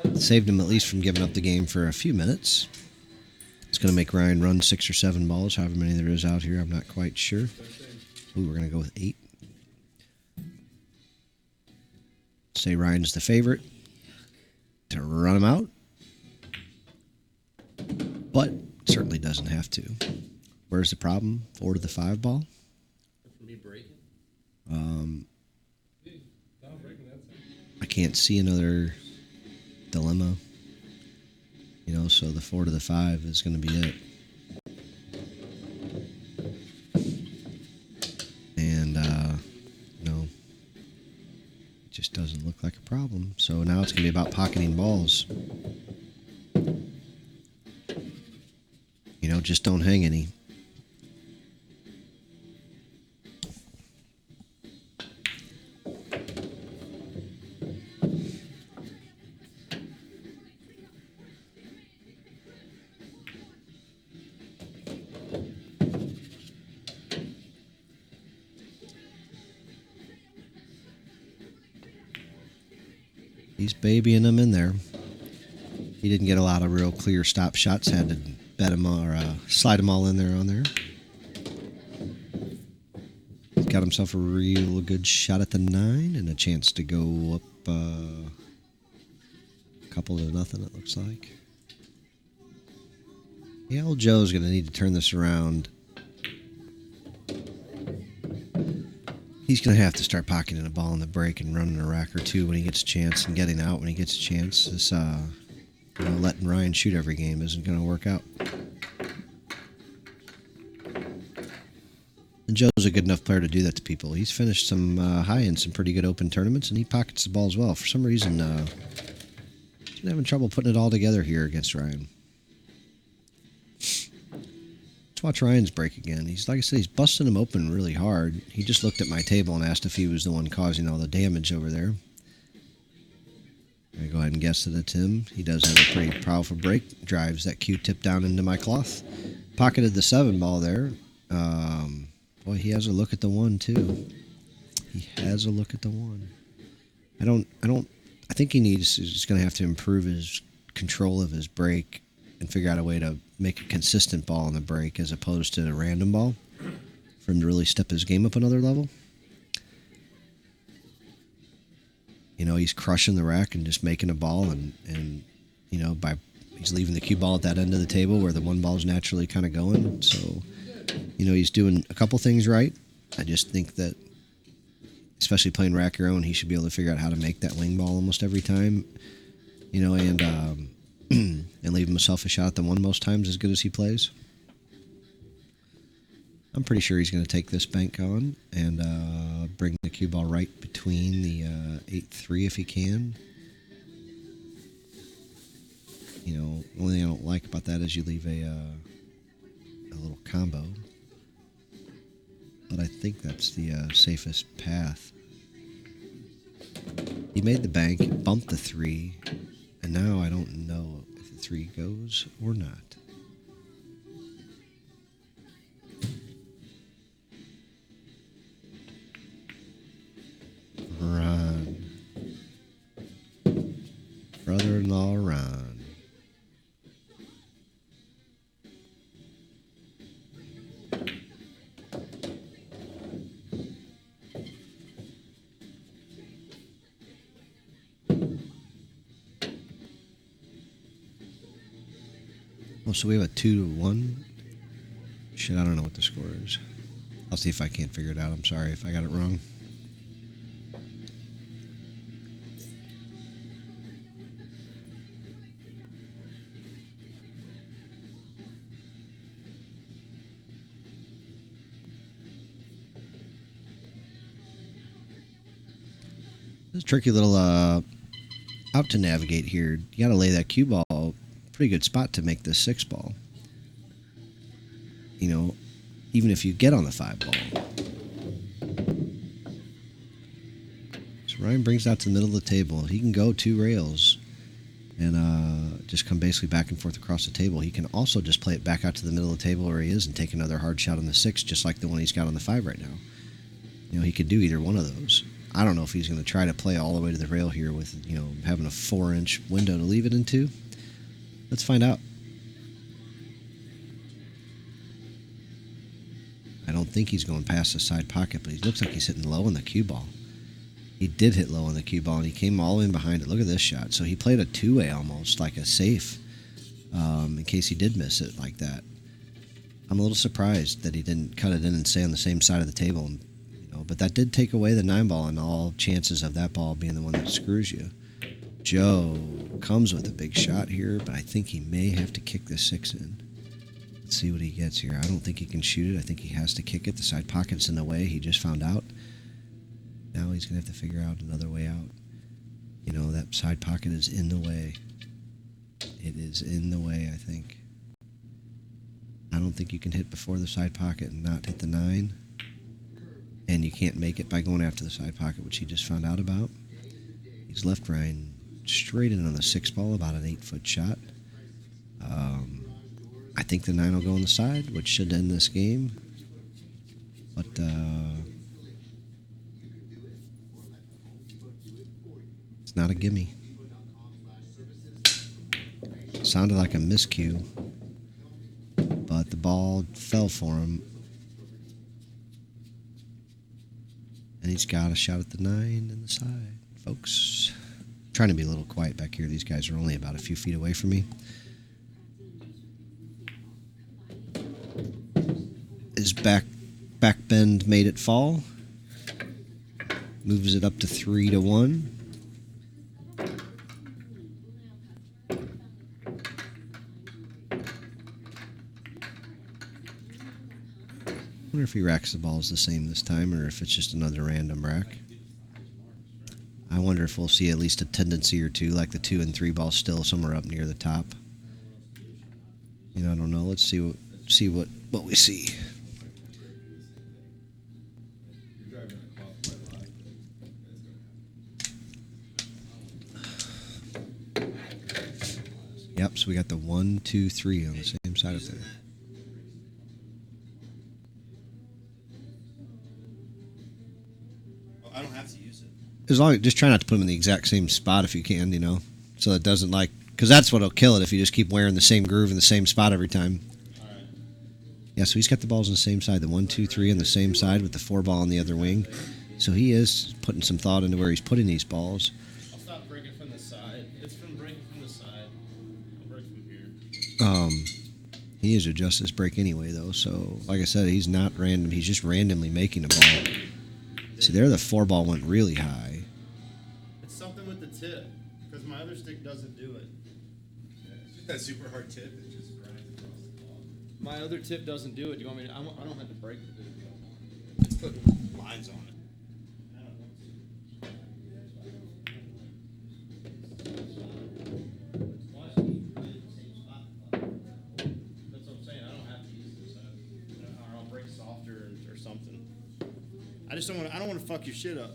It saved him at least from giving up the game for a few minutes. It's going to make Ryan run 6 or 7 balls, however many there is out here. I'm not quite sure. Ooh, we're going to go with 8. Say Ryan's the favorite to run him out, but certainly doesn't have to. Where's the problem? 4 to the 5 ball. For me breaking? Stop breaking that thing. I can't see another dilemma. You know, so the 4 to the 5 is going to be it. And, no. It just doesn't look like a problem. So now it's going to be about pocketing balls. You know, just don't hang any. He's babying them in there. He didn't get a lot of real clear stop shots. Had to bet them all, or slide them all in there on there. He's got himself a real good shot at the 9 and a chance to go up a couple to nothing, it looks like. Yeah, old Joe's going to need to turn this around. He's going to have to start pocketing a ball in the break and running a rack or two when he gets a chance and getting out when he gets a chance. This, letting Ryan shoot every game isn't going to work out. And Joe's a good enough player to do that to people. He's finished some high in some pretty good open tournaments, and he pockets the ball as well. For some reason, he's been having trouble putting it all together here against Ryan. Let's watch Ryan's break again. He's, like I said, he's busting him open really hard. He just looked at my table and asked if he was the one causing all the damage over there. I go ahead and guess that it's him. He does have a pretty powerful break. Drives that Q-tip down into my cloth. Pocketed the 7 ball there. Boy, he has a look at the 1 too. He has a look at the 1. I think he's just going to have to improve his control of his break and figure out a way to make a consistent ball on the break as opposed to a random ball for him to really step his game up another level. You know, he's crushing the rack and just making a ball and you know, he's leaving the cue ball at that end of the table where the 1 ball is naturally kind of going. So, you know, he's doing a couple things right. I just think that, especially playing rack your own, he should be able to figure out how to make that wing ball almost every time. You know, and and leave himself a shot at the 1 most times as good as he plays. I'm pretty sure he's going to take this bank on and bring the cue ball right between the 8-3 if he can. You know, the only thing I don't like about that is you leave a little combo. But I think that's the safest path. He made the bank, bumped the 3, and now I don't know if the 3 goes or not. Ron. Brother-in-law Ron. Oh, so we have a 2-1. Shit, I don't know what the score is. I'll see if I can't figure it out. I'm sorry if I got it wrong. It's a tricky little out to navigate here. You got to lay that cue ball pretty good spot to make this 6 ball. You know, even if you get on the 5 ball. So Ryan brings that to the middle of the table. He can go 2 rails and just come basically back and forth across the table. He can also just play it back out to the middle of the table where he is and take another hard shot on the 6, just like the one he's got on the 5 right now. You know, he could do either one of those. I don't know if he's going to try to play all the way to the rail here with, you know, having a 4-inch window to leave it into. Let's find out. I don't think he's going past the side pocket, but he looks like he's hitting low on the cue ball. He did hit low on the cue ball, and he came all in behind it. Look at this shot. So he played a 2-way almost, like a safe, in case he did miss it like that. I'm a little surprised that he didn't cut it in and stay on the same side of the table. But that did take away the 9 ball and all chances of that ball being the one that screws you. Joe comes with a big shot here, but I think he may have to kick the 6 in. Let's see what he gets here. I don't think he can shoot it. I think he has to kick it. The side pocket's in the way. He just found out. Now he's going to have to figure out another way out. You know, that side pocket is in the way. It is in the way, I think. I don't think you can hit before the side pocket and not hit the 9. And you can't make it by going after the side pocket, which he just found out about. He's left Ryan straight in on the 6 ball, about an 8-foot shot. I think the 9 will go on the side, which should end this game. But it's not a gimme. Sounded like a miscue. but the ball fell for him. And he's got a shot at the 9 in the side, folks. Trying to be a little quiet back here. These guys are only about a few feet away from me. His back bend made it fall. Moves it up to 3-1. I wonder if he racks the balls the same this time or if it's just another random rack. I wonder if we'll see at least a tendency or two, like the 2 and 3 balls still somewhere up near the top. I don't know. Let's see what we see. Yep, so we got the 1, 2, 3 on the same side of it. I don't have to use it. As long as just try not to put them in the exact same spot if you can, so it doesn't because that's what'll kill it if you just keep wearing the same groove in the same spot every time. All right. Yeah, so he's got the balls on the same side, the 1, 2, 3 on the same side with the 4 ball on the other wing. So he is putting some thought into where he's putting these balls. I'll stop breaking from the side. It's from breaking from the side. I'll break from here. He is a justice break anyway, though. So, like I said, he's not random. He's just randomly making a ball. See, there the 4 ball went really high. It's something with the tip, because my other stick doesn't do it. It's just that super hard tip that just grinds across the ball. My other tip doesn't do it. You want me to? I don't have to break it. It's putting lines on it. That's what I'm saying. I don't have to use this. Or I'll break softer or something. I just don't want. I don't want to fuck your shit up.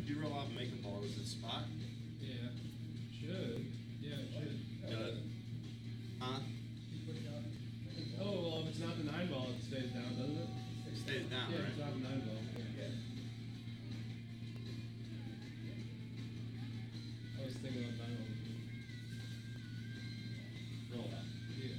If you roll off and make a ball, does it spot? Yeah. Should. Yeah, it should. Does. Huh? Oh, well, if it's not the 9 ball, it stays down, doesn't it? It stays down, Yeah, right? it's not the 9 ball. Yeah. I was thinking of 9 ball. Roll that. Yeah.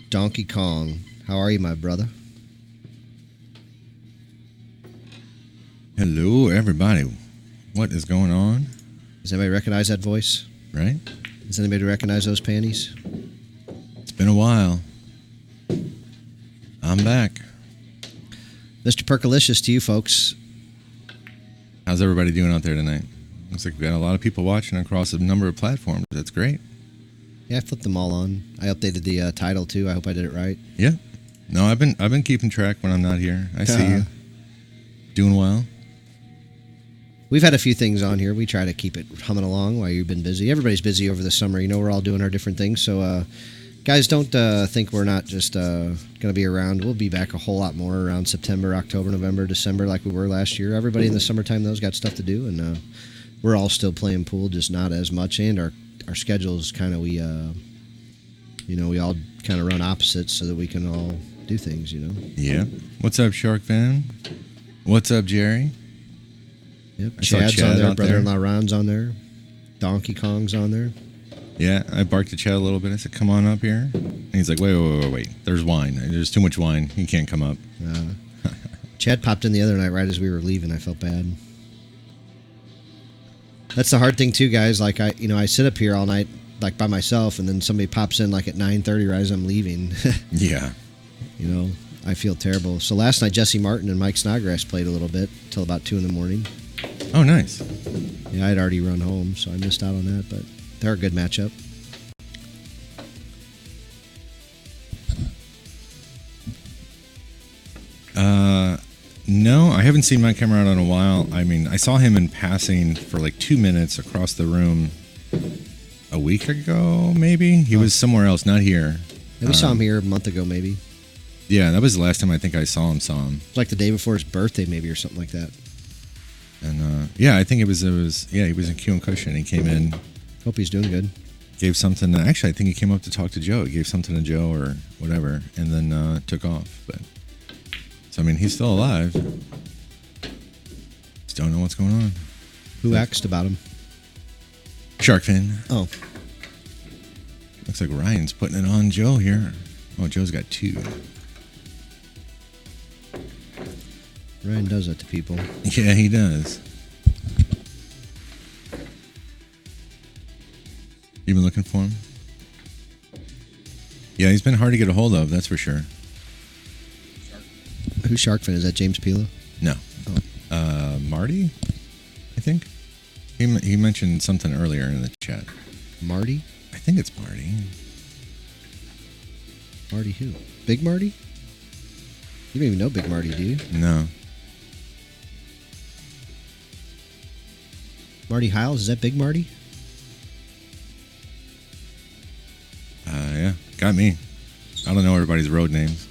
Donkey Kong, how are you, my brother? Hello, everybody. What is going on? Does anybody recognize that voice? Right? Does anybody recognize those panties? It's been a while. I'm back. Mr. Perkalicious to you folks. How's everybody doing out there tonight? Looks like we got a lot of people watching across a number of platforms. That's great. Yeah, I flipped them all on. I updated the title too. I hope I did it right. Yeah. No, I've been keeping track when I'm not here. I see you. Doing well. We've had a few things on here. We try to keep it humming along while you've been busy. Everybody's busy over the summer. You know, we're all doing our different things. So, guys, don't think we're not just going to be around. We'll be back a whole lot more around September, October, November, December like we were last year. Everybody in the summertime, those got stuff to do. And we're all still playing pool, just not as much. And our schedules kind of, we all kind of run opposites so that we can all do things, you know. Yeah. What's up, Shark Fan? What's up, Jerry? Yep. I saw Chad's Chad on there. out there. Brother-in-law Ron's on there. Donkey Kong's on there. Yeah, I barked at Chad a little bit. I said, come on up here. And he's like, wait. There's wine. There's too much wine. He can't come up. Chad popped in the other night right as we were leaving. I felt bad. That's the hard thing too, guys. Like I sit up here all night, like by myself, and then somebody pops in like at 9:30 right as I'm leaving. Yeah. You know, I feel terrible. So last night, Jesse Martin and Mike Snodgrass played a little bit till about 2 a.m. Oh, nice. Yeah, I'd already run home, so I missed out on that. But they're a good matchup. No, I haven't seen Mike come out in a while. I mean, I saw him in passing for like 2 minutes across the room a week ago, maybe. He was somewhere else, not here. Yeah, we saw him here a month ago, maybe. Yeah, that was the last time I think I saw him. It's like the day before his birthday, maybe, or something like that. And yeah, I think it was yeah, he was in Q and Cushion. He came in, Hope he's doing good. gave something. Actually, I think he came up to talk to Joe. He gave something to Joe or whatever, and then took off. But so I mean, he's still alive. Just don't know what's going on. Who asked about him? Shark Fin. Oh, Looks like Ryan's putting it on Joe here. Oh, Joe's got 2. Ryan does that to people. Yeah, he does. You been looking for him? Yeah, he's been hard to get a hold of, that's for sure. Who's Sharkfin? Is that James Pila? No. Marty, I think. He mentioned something earlier in the chat. Marty? I think it's Marty. Marty who? Big Marty? You don't even know Big Marty, do you? No. Marty Hiles? Is that Big Marty? Yeah, got me. I don't know everybody's road names.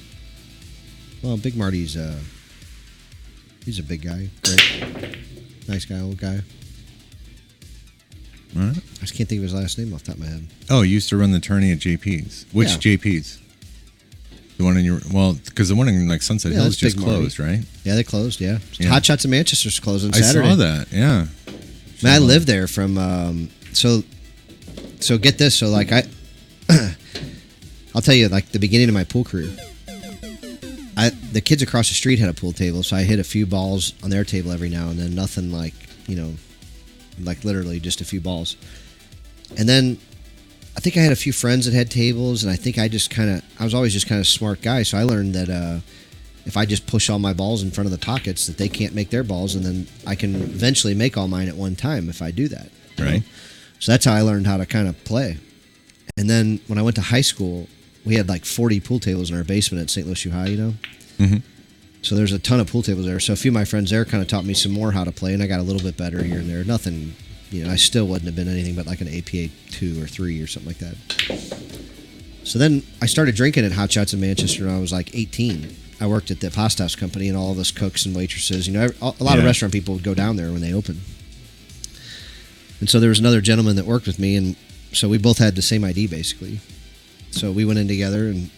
Well, Big Marty's he's a big guy. Great. Nice guy, old guy. All right. just can't think of his last name off the top of my head. Oh, you used to run the tourney at JP's. Which Yeah. JP's? The one in your because the one in like Sunset Yeah, Hills that's just Big Marty. closed, right? Yeah, they closed. Yeah, Yeah. Hot Shots in Manchester's closing Saturday. I saw that. Yeah. Man, I lived there from so get this. So like I'll tell you like the beginning of my pool career. The kids across the street had a pool table, so I hit a few balls on their table every now and then. Nothing like like literally just a few balls. And then I think I had a few friends that had tables, and I think I was always just kind of a smart guy, so I learned that if I just push all my balls in front of the pockets, that they can't make their balls, and then I can eventually make all mine at one time if I do that. Right. So that's how I learned how to kind of play. And then when I went to high school, we had like 40 pool tables in our basement at St. Louis U High, Mm-hmm. So there's a ton of pool tables there. So a few of my friends there kind of taught me some more how to play, and I got a little bit better here and there. Nothing, I still wouldn't have been anything but like an APA 2 or 3 or something like that. So then I started drinking at Hot Shots in Manchester when I was like 18. I worked at the pasta house company, and all of us cooks and waitresses, a lot of restaurant people would go down there when they opened. And so there was another gentleman that worked with me, and so we both had the same ID basically. So we went in together, and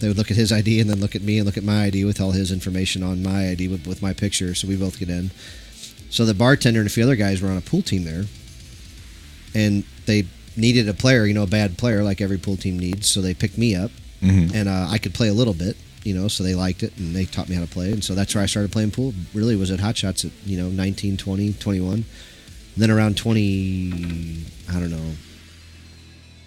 they would look at his ID and then look at me and look at my ID with all his information on my ID with my picture, so we both get in. So the bartender and a few other guys were on a pool team there, and they needed a player, a bad player like every pool team needs, so they picked me up, and I could play a little bit, so they liked it, and they taught me how to play, and so that's where I started playing pool. Really was at Hot Shots at, 19, 20, 21. And then around 20, I don't know,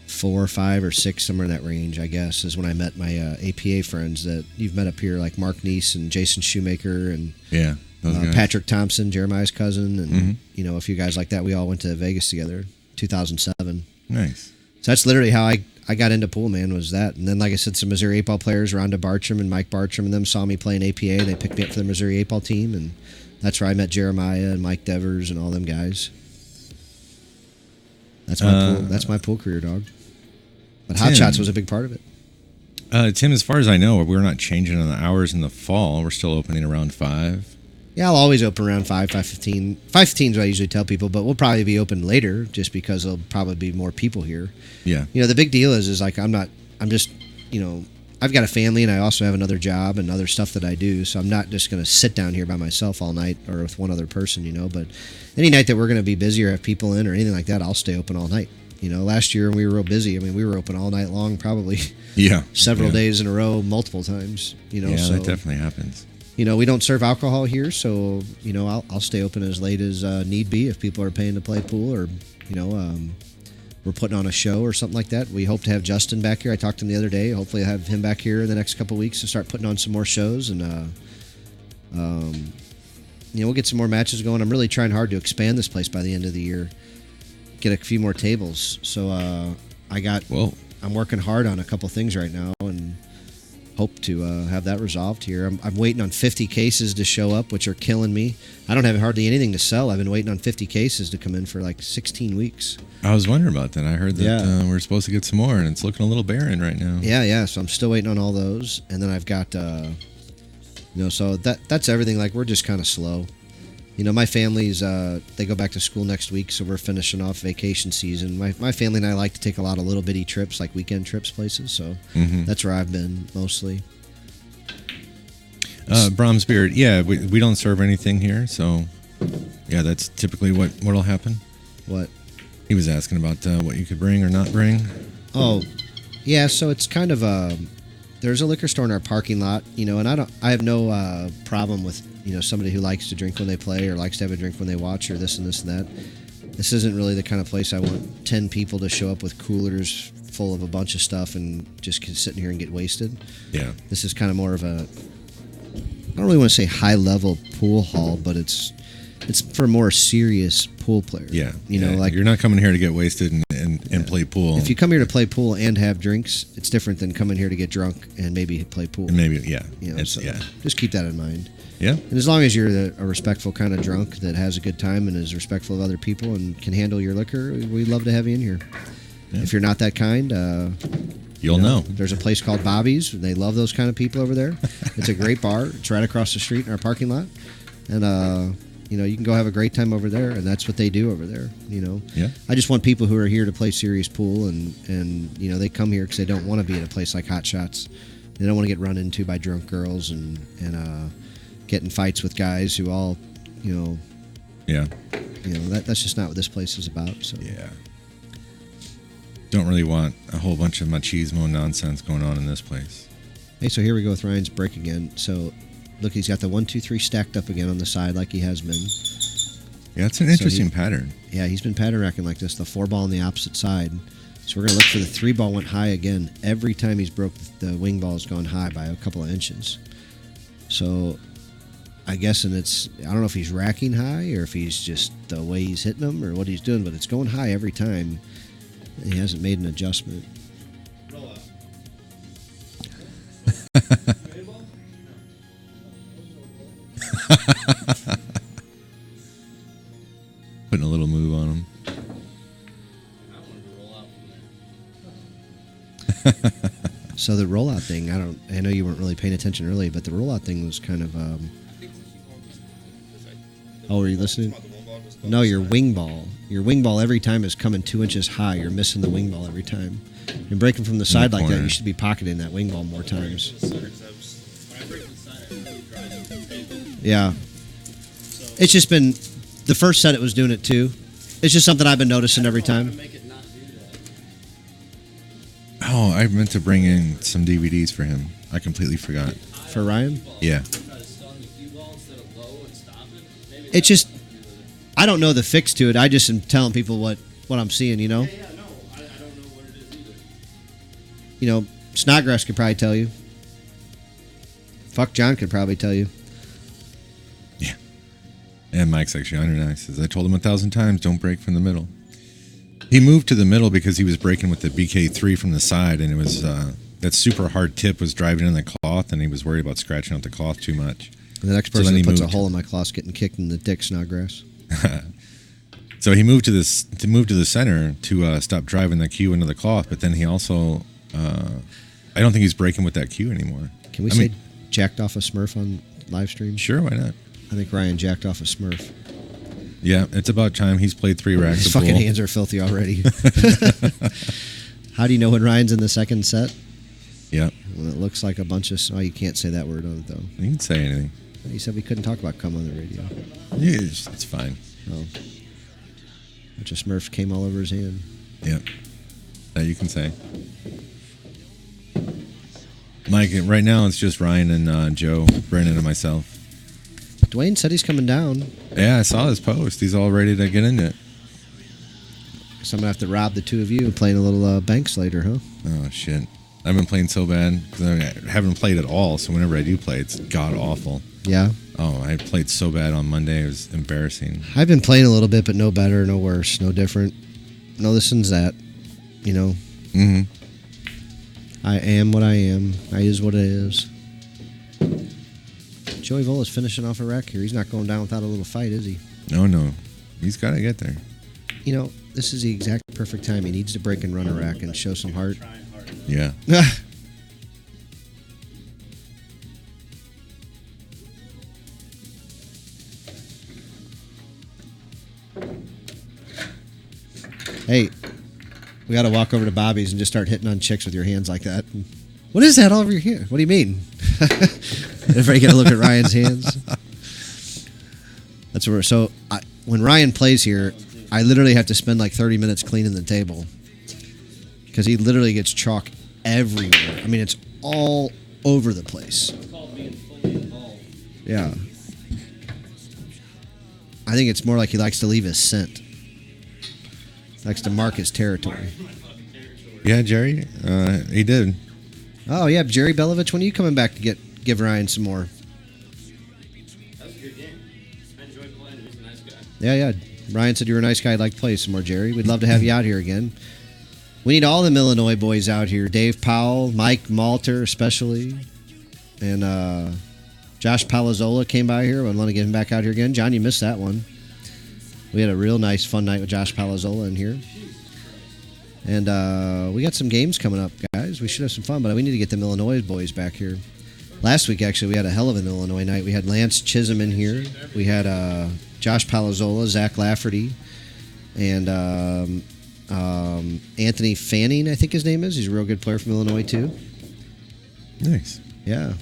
4 or 5 or 6, somewhere in that range, I guess, is when I met my APA friends that you've met up here, like Mark Neese and Jason Shoemaker and Yeah. Those guys. Patrick Thompson, Jeremiah's cousin, and a few guys like that. We all went to Vegas together, 2007. Nice. So that's literally how I got into pool, man, was that. And then, like I said, some Missouri 8-ball players, Rhonda Bartram and Mike Bartram, and them saw me playing APA, and they picked me up for the Missouri 8-ball team, and that's where I met Jeremiah and Mike Devers and all them guys. That's my pool career, dog. But Hot Tim. Shots was a big part of it. Tim, as far as I know, we're not changing on the hours in the fall. We're still opening around 5. Yeah, I'll always open around 5, 5:15. 5:15 is what I usually tell people, but we'll probably be open later just because there'll probably be more people here. Yeah. The big deal is like I'm just, I've got a family, and I also have another job and other stuff that I do, so I'm not just going to sit down here by myself all night or with one other person, but any night that we're going to be busy or have people in or anything like that, I'll stay open all night. Last year when we were real busy, we were open all night long, probably Yeah. several Yeah. days in a row, multiple times, Yeah, so, that definitely happens. we don't serve alcohol here, so, I'll stay open as late as need be if people are paying to play pool or, we're putting on a show or something like that. We hope to have Justin back here. I talked to him the other day. Hopefully I'll have him back here in the next couple of weeks to start putting on some more shows, and we'll get some more matches going. I'm really trying hard to expand this place by the end of the year, get a few more tables. So I'm working hard on a couple things right now, and hope to have that resolved here. I'm waiting on 50 cases to show up, which are killing me. I don't have hardly anything to sell. I've been waiting on 50 cases to come in for like 16 weeks. I was wondering about that. I heard that Yeah. we're supposed to get some more, and it's looking a little barren right now. Yeah. So I'm still waiting on all those, and then I've got, so that's everything. Like we're just kind of slow. My family's they go back to school next week, so we're finishing off vacation season. My family and I like to take a lot of little bitty trips, like weekend trips places. So that's where I've been mostly. Brahms Beard. Yeah, we don't serve anything here, so yeah, that's typically what'll happen. What? He was asking about what you could bring or not bring. Oh, yeah. So it's kind of there's a liquor store in our parking lot, and I have no problem with somebody who likes to drink when they play or likes to have a drink when they watch or this and this and that. This isn't really the kind of place I want 10 people to show up with coolers full of a bunch of stuff and just sit in here and get wasted. Yeah. This is kind of more of a, I don't really want to say high level pool hall, but it's for more serious pool players. Yeah. Like you're not coming here to get wasted and play pool. if you come here to play pool and have drinks, it's different than coming here to get drunk and maybe play pool. And maybe, yeah. So yeah. just keep that in mind. Yeah. And as long as you're a respectful kind of drunk that has a good time and is respectful of other people and can handle your liquor, we'd love to have you in here. Yeah. If you're not that kind, You'll know. There's a place called Bobby's. They love those kind of people over there. It's a great bar. It's right across the street in our parking lot. And, You know, you can go have a great time over there, and that's what they do over there. You know, Yeah. I just want people who are here to play serious pool, and you know, they come here because they don't want to be at a place like Hot Shots. They don't want to get run into by drunk girls and get in fights with guys who all, Yeah. That's just not what this place is about. So Yeah. Don't really want a whole bunch of machismo nonsense going on in this place. Hey, so here we go with Ryan's break again. So look, he's got the 1, 2, 3 stacked up again on the side like he has been. Yeah, it's an interesting pattern. Yeah, he's been pattern racking like this. The 4 ball on the opposite side. So we're going to look for the 3 ball went high again. Every time he's broke, the wing ball has gone high by a couple of inches. So I guess, and I don't know if he's racking high or if he's just the way he's hitting them or what he's doing, but it's going high every time. He hasn't made an adjustment. Roll out. Putting a little move on him. I wanted to roll out from there. So the rollout thing, I know you weren't really paying attention early, but the rollout thing was kind of, oh, were you listening? No, your wing ball. Your wing ball every time is coming 2 inches high. You're missing the wing ball every time. You're breaking from the side like that. corner. You should be pocketing that wing ball more times. When I break the side, I really drive it. Yeah. It's just been, the first set it was doing it too. It's just something I've been noticing every time. Make it not do that. Oh, I meant to bring in some DVDs for him. I completely forgot. For Ryan? Yeah. Try to stun the cue ball instead of low and stop it. Maybe It's just, I don't know the fix to it. I just am telling people what I'm seeing, Yeah, no, I don't know what it is either. Snodgrass could probably tell you. Fuck John could probably tell you. Yeah. And Mike's actually under nice. As I told him 1,000 times, don't break from the middle. He moved to the middle because he was breaking with the BK3 from the side, and it was that super hard tip was driving in the cloth, and he was worried about scratching out the cloth too much. The next So person then that he puts a moved. hole in my cloth getting kicked in the dick, Snodgrass. So he moved to the center to stop driving the cue into the cloth, but then he also, I don't think he's breaking with that cue anymore. Can we I say mean, jacked off a Smurf on live stream? sure, why not? I think Ryan jacked off a Smurf. Yeah, it's about time. He's played 3 racks His of fucking pool. hands are filthy already. How do you know when Ryan's in the second set? Yeah, When it looks like a bunch of... Oh, you can't say that word on it, though. you can say anything. You said we couldn't talk about cum on the radio. Yeah, it's fine. Oh. A bunch of Smurfs came all over his hand. Yeah, that you can say. Mike, right now it's just Ryan and Joe, Brennan, and myself. Dwayne said he's coming down. Yeah, I saw his post. He's all ready to get into it. So I'm going to have to rob the two of you playing a little Banks later, huh? Oh, shit. I've been playing so bad because I haven't played at all, so whenever I do play, it's god-awful. Yeah. Oh, I played so bad on Monday. It was embarrassing. I've been playing a little bit, but no better, no worse, no different. No this and that. You know, Mm-hmm. I am what I am. I is what it is. Joey Vola's finishing off a rack here. He's not going down without a little fight, is he? No. He's got to get there. You know, this is the exact perfect time. He needs to break and run a rack and show some heart. Trying hard. Yeah. Hey, we got to walk over to Bobby's and just start hitting on chicks with your hands like that. What is that all over your hand? What do you mean? Everybody get a look at Ryan's hands. That's where. So when Ryan plays here, I literally have to spend like 30 minutes cleaning the table because he literally gets chalk everywhere. I mean, it's all over the place. It's called being fully involved. Yeah. I think it's more like he likes to leave his scent. Likes to mark his territory. Yeah, Jerry, he did. Oh yeah, Jerry Belovich, when are you coming back to give Ryan some more? That was a good game. I enjoyed playing him. He's a nice guy. Yeah. Ryan said you were a nice guy. I'd like to play some more, Jerry. We'd love to have you out here again. We need all the Illinois boys out here. Dave Powell, Mike Malter especially, and Josh Palazzola came by here. I'd want to get him back out here again. John, you missed that one. We had a real nice, fun night with Josh Palazzola in here. And we got some games coming up, guys. We should have some fun, but we need to get them Illinois boys back here. Last week, actually, we had a hell of an Illinois night. We had Lance Chisholm in here. We had Josh Palazzola, Zach Lafferty, and Anthony Fanning, I think his name is. He's a real good player from Illinois, too. Nice. Yeah.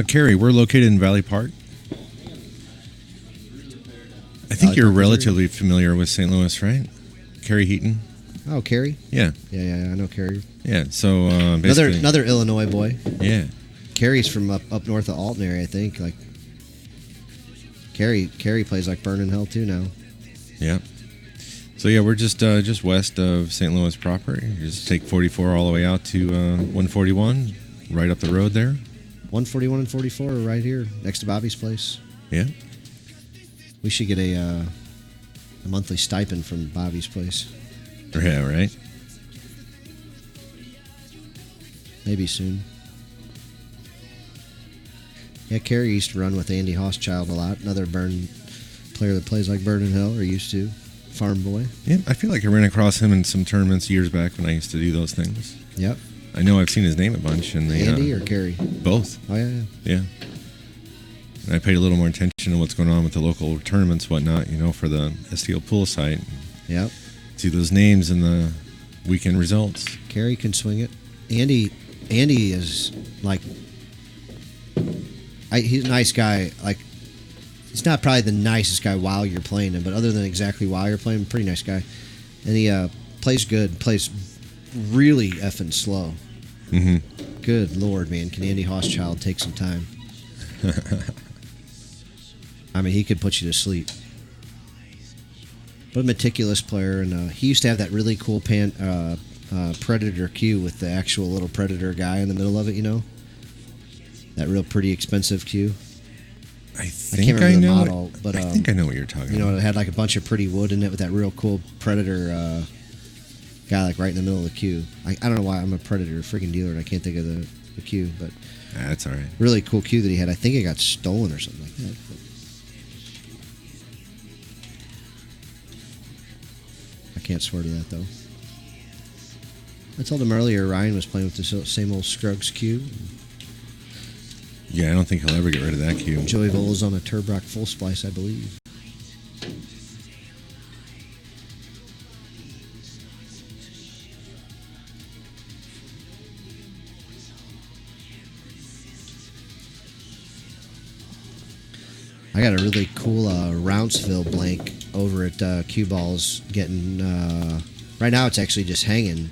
Carrie, we're located in Valley Park. I think Valley you're Park, Missouri. relatively familiar with St. Louis, right? Carrie Heaton. Oh, Kerry? Yeah. Yeah, I know Kerry. Yeah. So basically, Another Illinois boy. yeah. Kerry's from up north of Alton area, I think. Like Kerry plays like burning hell too now. Yeah. So yeah, we're just west of St. Louis proper. You just take 44 all the way out to 141, right up the road there. 141 and 44 are right here next to Bobby's place. Yeah. We should get a monthly stipend from Bobby's place. Yeah. Right. Maybe soon. Yeah, Kerry used to run with Andy Hochschild a lot. Another Burn player that plays like Burn in Hell, or used to. Farm boy. Yeah. I feel like I ran across him in some tournaments years back when I used to do those things. Yep. I know I've seen his name a bunch. And Andy or Kerry? both. Oh, yeah. Yeah. And I paid a little more attention to what's going on with the local tournaments, whatnot, for the STL pool site. Yep. See those names in the weekend results. Kerry can swing it. Andy is like, he's a nice guy. Like, he's not probably the nicest guy while you're playing him, but other than exactly while you're playing him, pretty nice guy. And he plays good, plays really effing slow. Mm-hmm. Good Lord, man. Can Andy Hochschild take some time? I mean, he could put you to sleep. But a meticulous player, and he used to have that really cool Predator cue with the actual little Predator guy in the middle of it, That real pretty expensive cue. I I think can't I, remember the know. model, but I think I know what you're talking about. it had like a bunch of pretty wood in it with that real cool Predator guy like right in the middle of the queue. I don't know why I'm a Predator freaking dealer and I can't think of the queue, but That's all right. really cool queue that he had. I think it got stolen or something like that. But I can't swear to that though. I told him earlier Ryan was playing with the same old Scruggs queue. Yeah, I don't think he'll ever get rid of that cue. Joey Vola's on a Turbrock full splice, I believe. I got a really cool Roundsville blank over at Cue Balls getting... right now it's actually just hanging,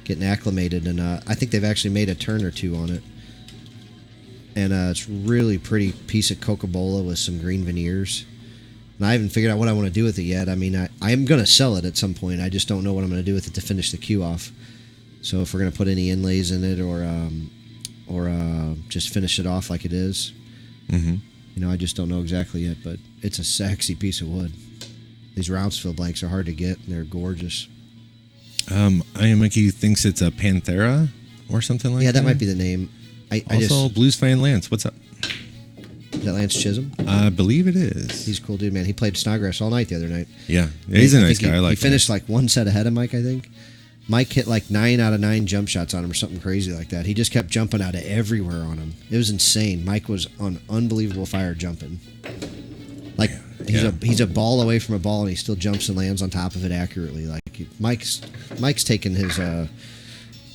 getting acclimated, and I think they've actually made a turn or two on it. And it's really pretty piece of Coca-Cola with some green veneers. And I haven't figured out what I want to do with it yet. I mean, I'm going to sell it at some point. I just don't know what I'm going to do with it to finish the queue off. So if we're going to put any inlays in it or just finish it off like it is. Mm-hmm. I just don't know exactly yet, but it's a sexy piece of wood. These Roundsville blanks are hard to get, and they're gorgeous. Mickey thinks it's a Panthera or something like that. Yeah, that might be the name. Also, Blues fan Lance, what's up? Is that Lance Chisholm? I believe it is. He's a cool dude, man. He played Snodgrass all night the other night. Yeah, he's a nice think guy. I like he finished him. like one set ahead of Mike, I think. Mike hit like 9 out of 9 jump shots on him or something crazy like that. He just kept jumping out of everywhere on him. It was insane. Mike was on unbelievable fire jumping. Like he's a ball away from a ball and he still jumps and lands on top of it accurately. Like Mike's taken his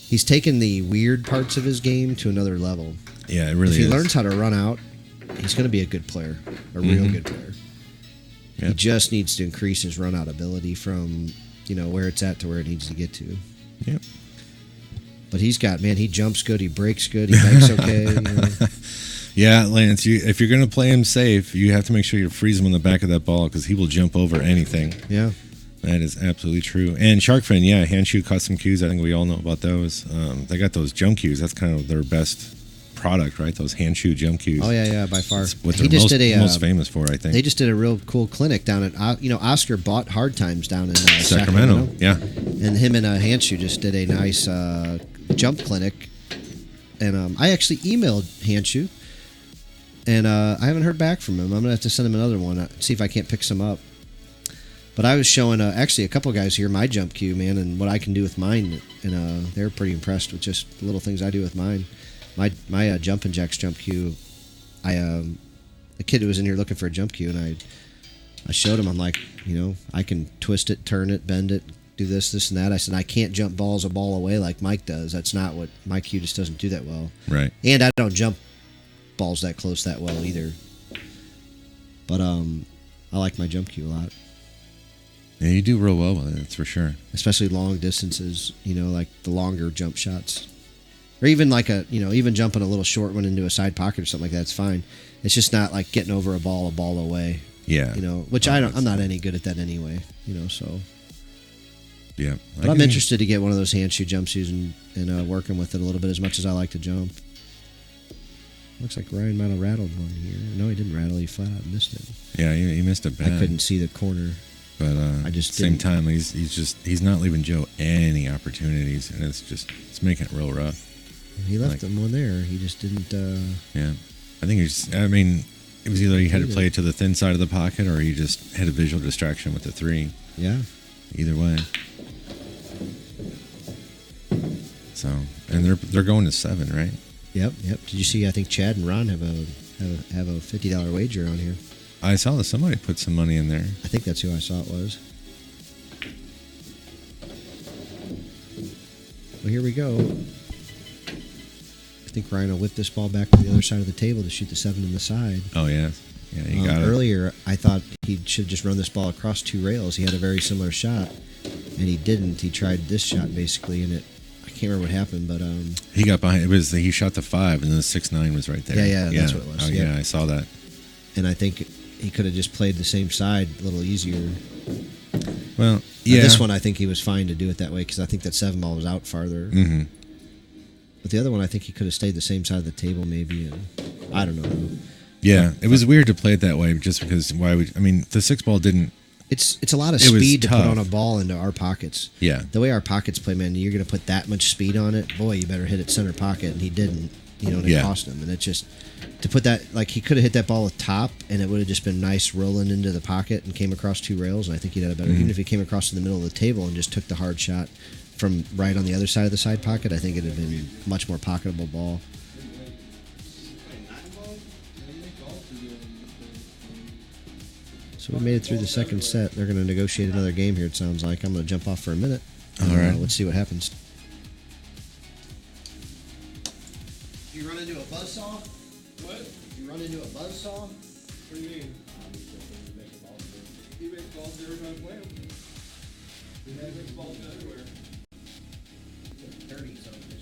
he's taken the weird parts of his game to another level. Yeah, it really If he is. learns how to run out, he's going to be a good player, a real good player. Yeah. He just needs to increase his run out ability from where it's at to where it needs to get to. Yep. But he jumps good, he breaks good, he makes okay. Yeah, Lance, if you're going to play him safe, you have to make sure you freeze him on the back of that ball because he will jump over anything. Yeah. That is absolutely true. And Sharkfin, yeah, Handshoe custom cues. I think we all know about those. They got those jump cues. That's kind of their best product, right? Those Handshoe jump cues. Oh yeah, by far. That's what He they're just did a most famous for, I think. They just did a real cool clinic down at Oscar bought Hard Times down in Sacramento. Yeah. And him and Handshoe just did a nice jump clinic. And I actually emailed Handshoe, and I haven't heard back from him. I'm gonna have to send him another one, see if I can't pick some up. But I was showing actually a couple guys here my jump cue, man, and what I can do with mine, and they're pretty impressed with just the little things I do with mine. My jumping jacks jump cue. The kid who was in here looking for a jump cue, and I showed him. I'm like, I can twist it, turn it, bend it, do this, and that. I said I can't jump balls a ball away like Mike does. That's not what my cue just doesn't do that well. Right. And I don't jump balls that close that well either. But I like my jump cue a lot. Yeah, you do real well with it, that's for sure. Especially long distances, like the longer jump shots. Or even like even jumping a little short one into a side pocket or something like that's fine. It's just not like getting over a ball away. Yeah. Which I'm not any good at that anyway, so. Yeah. But I'm interested to get one of those hand shoe jump shoes and working with it a little bit as much as I like to jump. Looks like Ryan might have rattled one here. No, he didn't rattle. He flat out missed it. Yeah, he missed it bad. I couldn't see the corner. But I just same didn't. time, he's not leaving Joe any opportunities, and it's making it real rough. He left him one there. He just didn't. Yeah, I think it was either he had to play it to the thin side of the pocket, or he just had a visual distraction with the 3. Yeah. Either way. So, and they're going to 7, right? Yep. Did you see? I think Chad and Ron have a $50 wager on here. I saw that somebody put some money in there. I think that's who I saw it was. Well, here we go. I think Ryan will whip this ball back to the other side of the table to shoot the 7 in the side. Oh, yeah. Yeah, he got it. Earlier, I thought he should just run this ball across 2 rails. He had a very similar shot, and he didn't. He tried this shot, basically, and I can't remember what happened, but... he got behind. He shot the 5, and then the 6-9 was right there. Yeah, that's what it was. Oh, yeah, I saw that. And I think he could have just played the same side a little easier. Well, yeah. Now, this one, I think he was fine to do it that way because I think that 7 ball was out farther. Mm-hmm. But the other one, I think he could have stayed the same side of the table, maybe. And I don't know. Yeah, it was weird to play it that way, just because the 6 ball didn't. It's a lot of It was speed to put tough. on a ball into our pockets. Yeah. The way our pockets play, man, you're going to put that much speed on it. Boy, you better hit it center pocket, and he didn't. And it cost him. And it just to put that, like, he could have hit that ball with top, and it would have just been nice rolling into the pocket and came across 2 rails. And I think he'd had a better. Mm-hmm. Even if he came across to the middle of the table and just took the hard shot from right on the other side of the side pocket, I think it'd have been a much more pocketable ball. So we made it through the second set. They're going to negotiate another game here, it sounds like. I'm going to jump off for a minute. All right. Let's see what happens. You run into a buzzsaw? What? You run into a buzzsaw? What do you mean? He makes balls every time I play him. He makes balls everywhere. Dirty son of a bitch.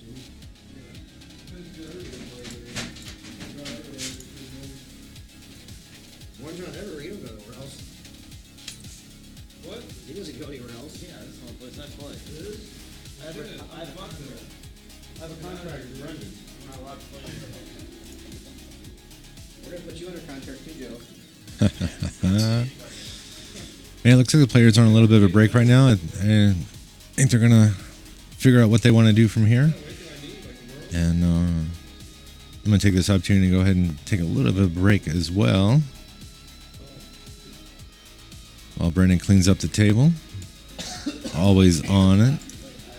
One's not ever, he don't go nowhere else. What? He doesn't go anywhere else. Yeah, that's the only place I play. I have a contract with Brendan. I'm not allowed to play anywhere else. We're gonna put you under contract too, Joe. Man, it looks like the players are on a little bit of a break right now. I think they're going to figure out what they want to do from here. And I'm going to take this opportunity to go ahead and take a little bit of a break as well. While Brendan cleans up the table. Always on it.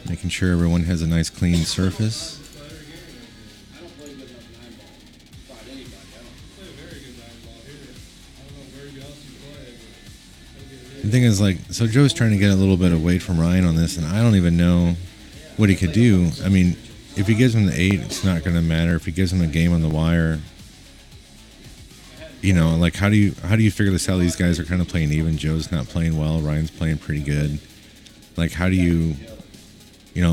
Making sure everyone has a nice clean surface. I don't play good enough 9 ball. Fight anybody. I don't. Play a very good 9 ball here. I don't know where else you play. The thing is, so Joe's trying to get a little bit of weight from Ryan on this, and I don't even know what he could do. I mean, if he gives him the 8, it's not going to matter. If he gives him a game on the wire, how do you figure this out? These guys are kind of playing even. Joe's not playing well. Ryan's playing pretty good. Like, how do you,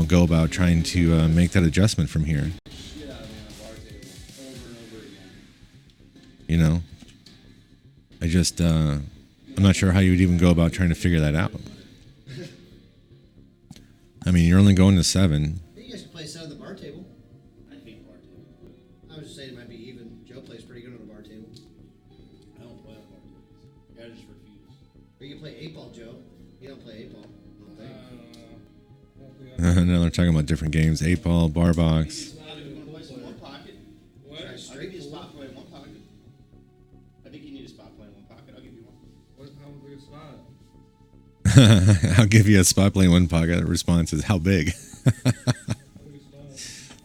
go about trying to make that adjustment from here? I'm not sure how you would even go about trying to figure that out. I mean, you're only going to 7. You guys can play set on the bar table. I hate bar table. I was just saying it might be even. Joe plays pretty good on the bar table. I don't play on bar tables. I just refuse. Or you can play 8 ball, Joe. You don't play 8 ball. I don't think. No, they're talking about different games. 8 ball, bar box. One pocket. What? Try straight pull. Spot play in one pocket. I think you need a spot play in one pocket. I'll give you one. How big a spot? I'll give you a spot play in one pocket. The response is, how big?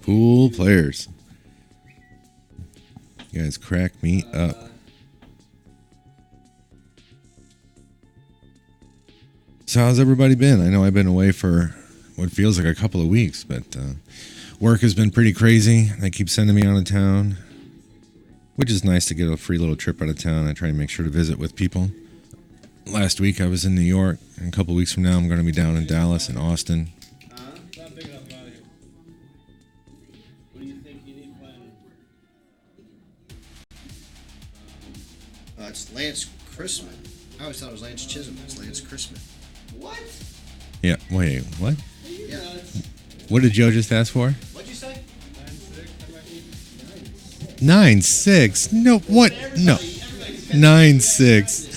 Pool players. You guys crack me up. So how's everybody been? I know I've been away for what feels like a couple of weeks, but work has been pretty crazy. They keep sending me out of town, which is nice to get a free little trip out of town. I try to make sure to visit with people. Last week I was in New York, and a couple of weeks from now I'm going to be down in Dallas and Austin. Not big enough out here. What do you think you need planning? It's Lance Chrisman. I always thought it was Lance Chisholm. It's Lance Chrisman. What? Yeah, wait, what? Yeah. What did Joe just ask for? What'd you say? 9-6. No, what? No. 9-6.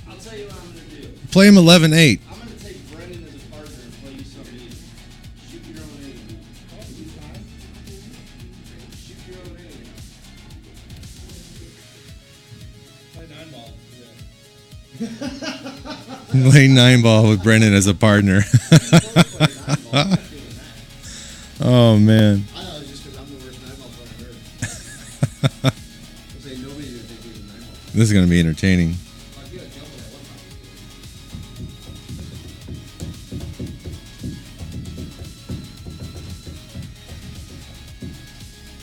I'll tell you what I'm gonna do. Play him 11-8. I'm gonna take Brendan as a partner and play you something easy. Shoot your own enemy. Shoot your own enemy. Play 9 ball. Play 9-ball with Brendan as a partner. Oh, man. I know, it's just because I'm the worst 9-ball player I've heard. I'll say nobody's going to think he's a 9-ball. This is going to be entertaining. Like, you gotta jump on that one time.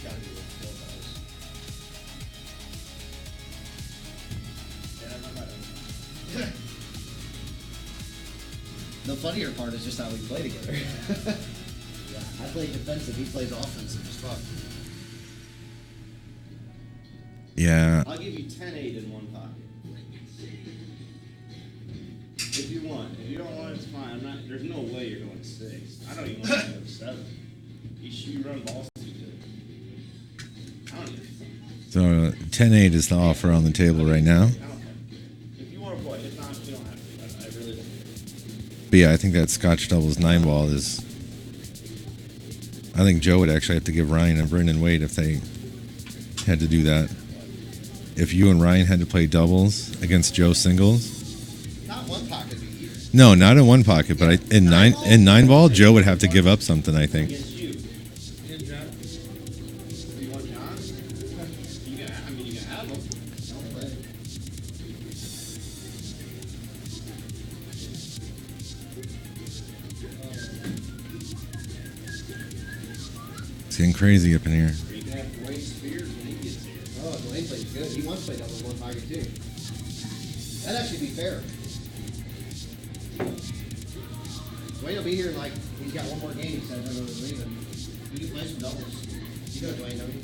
Gotta do what Phil does. Yeah, I'm not The funnier part is just how we play together. Yeah, I play defensive, he plays offensive as fuck. Yeah. I'll give you 10-8 in one pocket. If you want. If you don't want, it's fine. I'm not. There's no way you're going 6. I don't even want to go 7. You run balls too good. I don't even. So 10-8 is the offer on the table right now. I don't care. If you want to play, if not, you don't have to. I really don't. But yeah, I think that Scotch doubles 9-ball is. I think Joe would actually have to give Ryan and Brendan Wade if they had to do that. If you and Ryan had to play doubles against Joe singles. Not one pocket be either. No, not in one pocket, but in 9-ball, Joe would have to give up something, I think. Against you. You want John? You can have him. Don't play. It's getting crazy up in here. Or you can have Dwayne Spears when he gets here. Oh, Dwayne plays good. He wants to play double in one pocket too. That'd actually be fair. Dwayne will be here in like, he's got one more game, he said, I don't know he's leaving. You can play some doubles. You know Dwayne, don't you?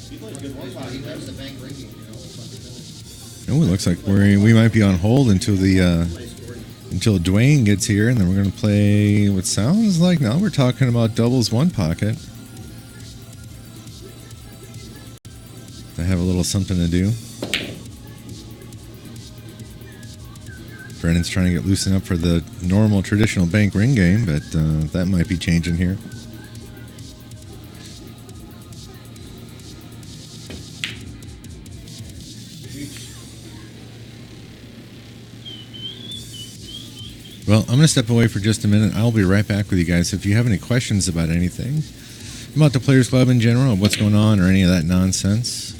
He plays good One one pocket, he pocket. loves the bank ringing, you know, it's like the Oh, it looks like we might be on hold until plays scoring. until Dwayne gets here, and then we're going to play what sounds like now we're talking about doubles one pocket. I have a little something to do. Brennan's trying to get loosened up for the normal traditional bank ring game, but that might be changing here. Well, I'm going to step away for just a minute. I'll be right back with you guys. If you have any questions about anything, about the Players Club in general, or what's going on, or any of that nonsense,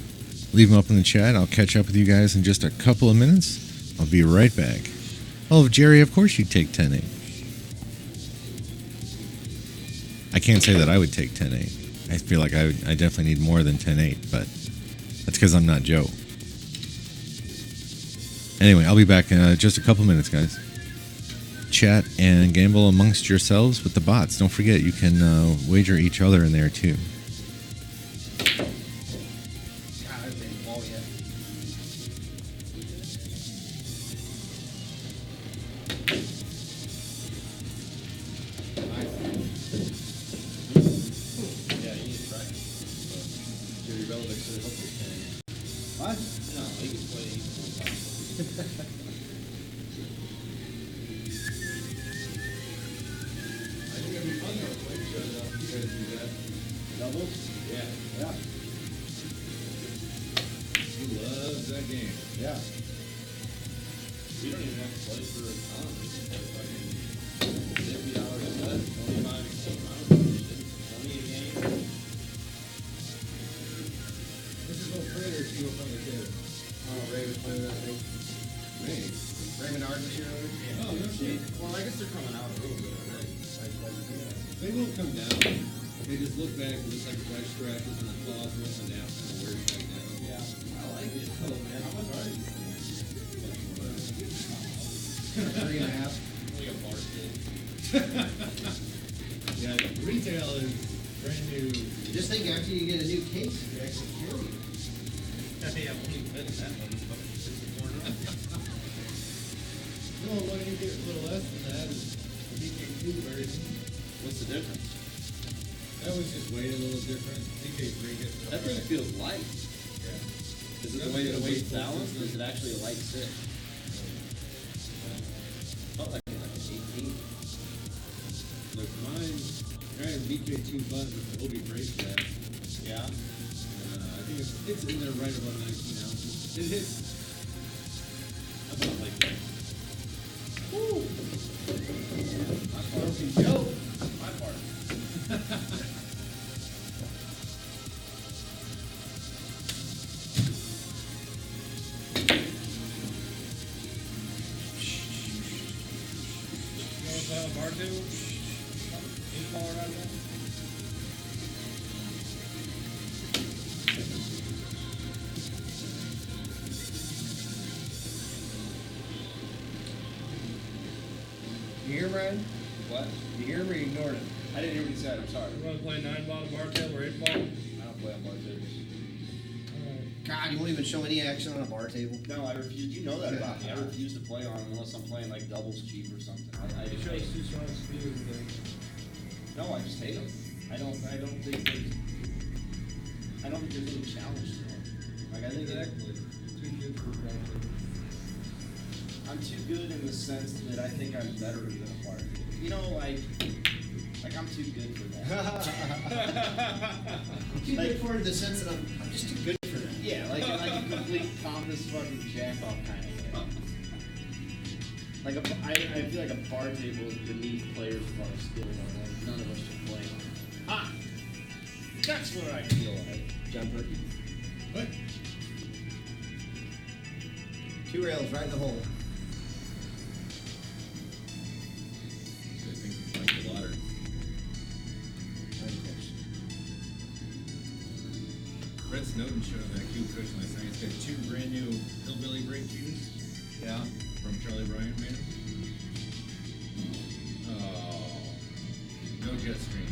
leave them up in the chat. I'll catch up with you guys in just a couple of minutes. I'll be right back. Oh, Jerry, of course you'd take 10-8. I can't say that I would take 10-8. I feel like I definitely need more than 10-8, but that's because I'm not Joe. Anyway, I'll be back in just a couple minutes, guys. Chat and gamble amongst yourselves with the bots. Don't forget, you can wager each other in there, too. God, I haven't made a ball yet. Yeah, you need to practice. Jerry Belichick should have helped you. What? No, he can play one pocket. I think it'd be fun though, if Wayne shows up, you guys do that. Doubles? Yeah. Yeah. He loves that game. Yeah. We don't even have to play for a ton. We can play fucking $50 a set, 25 a game. I don't know, 20 a game. guess they're coming out a little bit already. They won't come down. They just look back and just like the right scratches and the claws and the nap kind of wears back down. Yeah, I like it. Oh man, how much are these? 3.5. Only a bar stick. Yeah, retail is brand new. Just think after you get a new case, you can actually carry it. Yeah, only fit that one. No, why don't you get a little less than that? The DK2 version. What's the difference? That was just weighed a little different. DK3 gets. That thing feels light. Yeah. Is it the way the weight's balanced, or is it actually a light stick? Felt like an 18. Look, mine, I have DK2 buttons with the Obi brake pad. Yeah. I think it's in there right about 19 ounces. It hits. I felt like that. Woo! My part. Joe. My part. You want to play on bar table? Any forward out there? You hear, Brian? What? You hear me or ignored it? I didn't hear what you said. I'm sorry. You want to play 9-ball on bar table or 8-ball? I don't play on bar tables. God, you won't even show any action on a bar table. No, I refuse. You know that about me. I refuse to play on them unless I'm playing like doubles cheap or something. I It just shows too strong speed. no, I just hate them. I don't think there's any challenge to them. Like I think Exactly. Too good for bar table. I'm too good in the sense that I think I'm better than a bar table. You know, like I'm too good for that. Too good for it in the sense that I'm just too good for that. Yeah, like a complete pompous fucking jack off kind of thing. Like I feel like a bar table is beneath players of our skill level. None of us can play on it. Ah, that's what I feel like. John Perky. What? 2 rails right in the hole. I think it's like the lottery. Brett Snowden showed up that cute cushion last night. It's got 2 brand new hillbilly brake shoes. Yeah. From Charlie Bryan made 'em. Oh, no jet stream.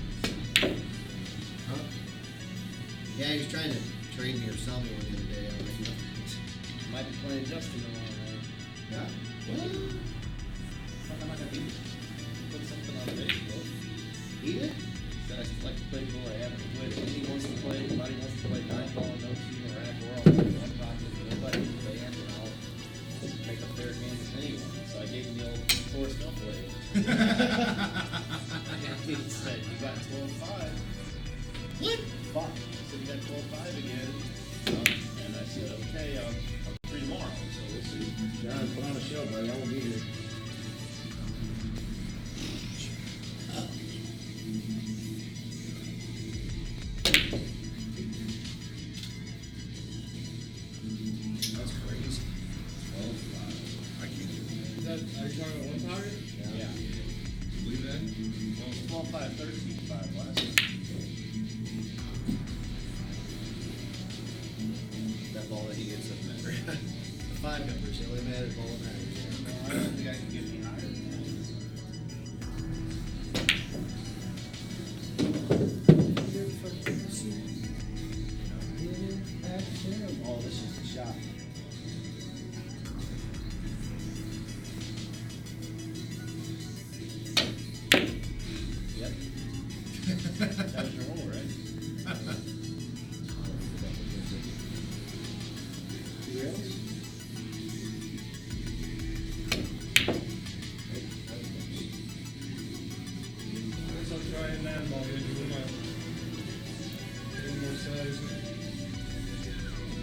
Huh? Yeah, he was trying to trade me or sell me one the other day. I was like, Might be playing Justin tomorrow night. yeah. Fuck, I'm not gonna beat it. Put something on Facebook. Eat it? That I like to play before I haven't played it. He wants to play, everybody wants to play 9-ball, no team or rag. We're all playing one pocket. Nobody can play it, and I'll make a fair game with anyone. So I gave him the old Forrest Gump play. And he said, you got 12-5. What? Fuck. He said, you got 12-5 again. And I said, okay, I'm free tomorrow, so we'll see. John, put on a show, buddy. I won't be here. That's crazy. 12-5. I can't do that. Is that, are you talking about one pocket? Yeah. Believe that? 12-5, 13-5 last year. That ball that he gets doesn't matter. The 5 numbers, the only matters ball that matters. I don't think I can get any higher than that. Oh, this is the shot. Yep. That was your hole, right? Guess I'll try a 9-ball. Maybe we might. Any more size?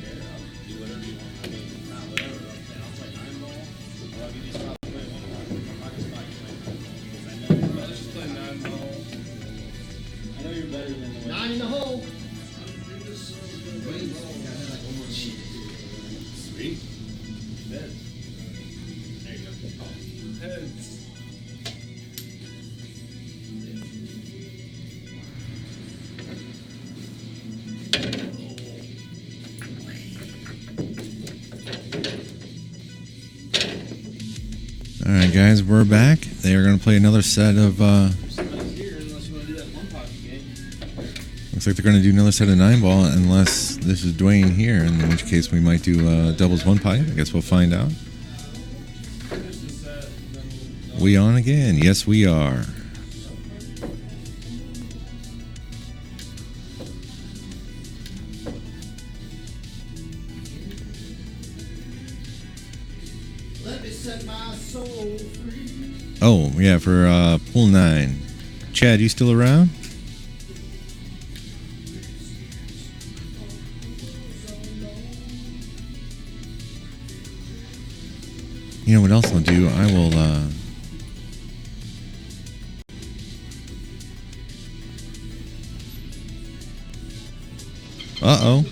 Yeah, I'll do whatever you want. I mean, not whatever, but I'm saying I'll play 9-ball. Or I'll give you a spot to play 1-1. I'm not gonna spot you playing 9-ball. Because I know you're Let's just play 9-ball. I know you're better than the way. 9 in the hole. Sweet. Heads. There you go. Heads. guys, we're back. They are going to play another set of. Somebody's here unless you want to do that one pocket game. Looks like they're going to do another set of 9-ball, unless this is Dwayne here, in which case we might do doubles 1 pocket. I guess we'll find out. We on again? Yes, we are. Let me set my soul free. Oh, yeah, for pool 9. Chad, you still around? You know what else I'll do? I will, Uh-oh.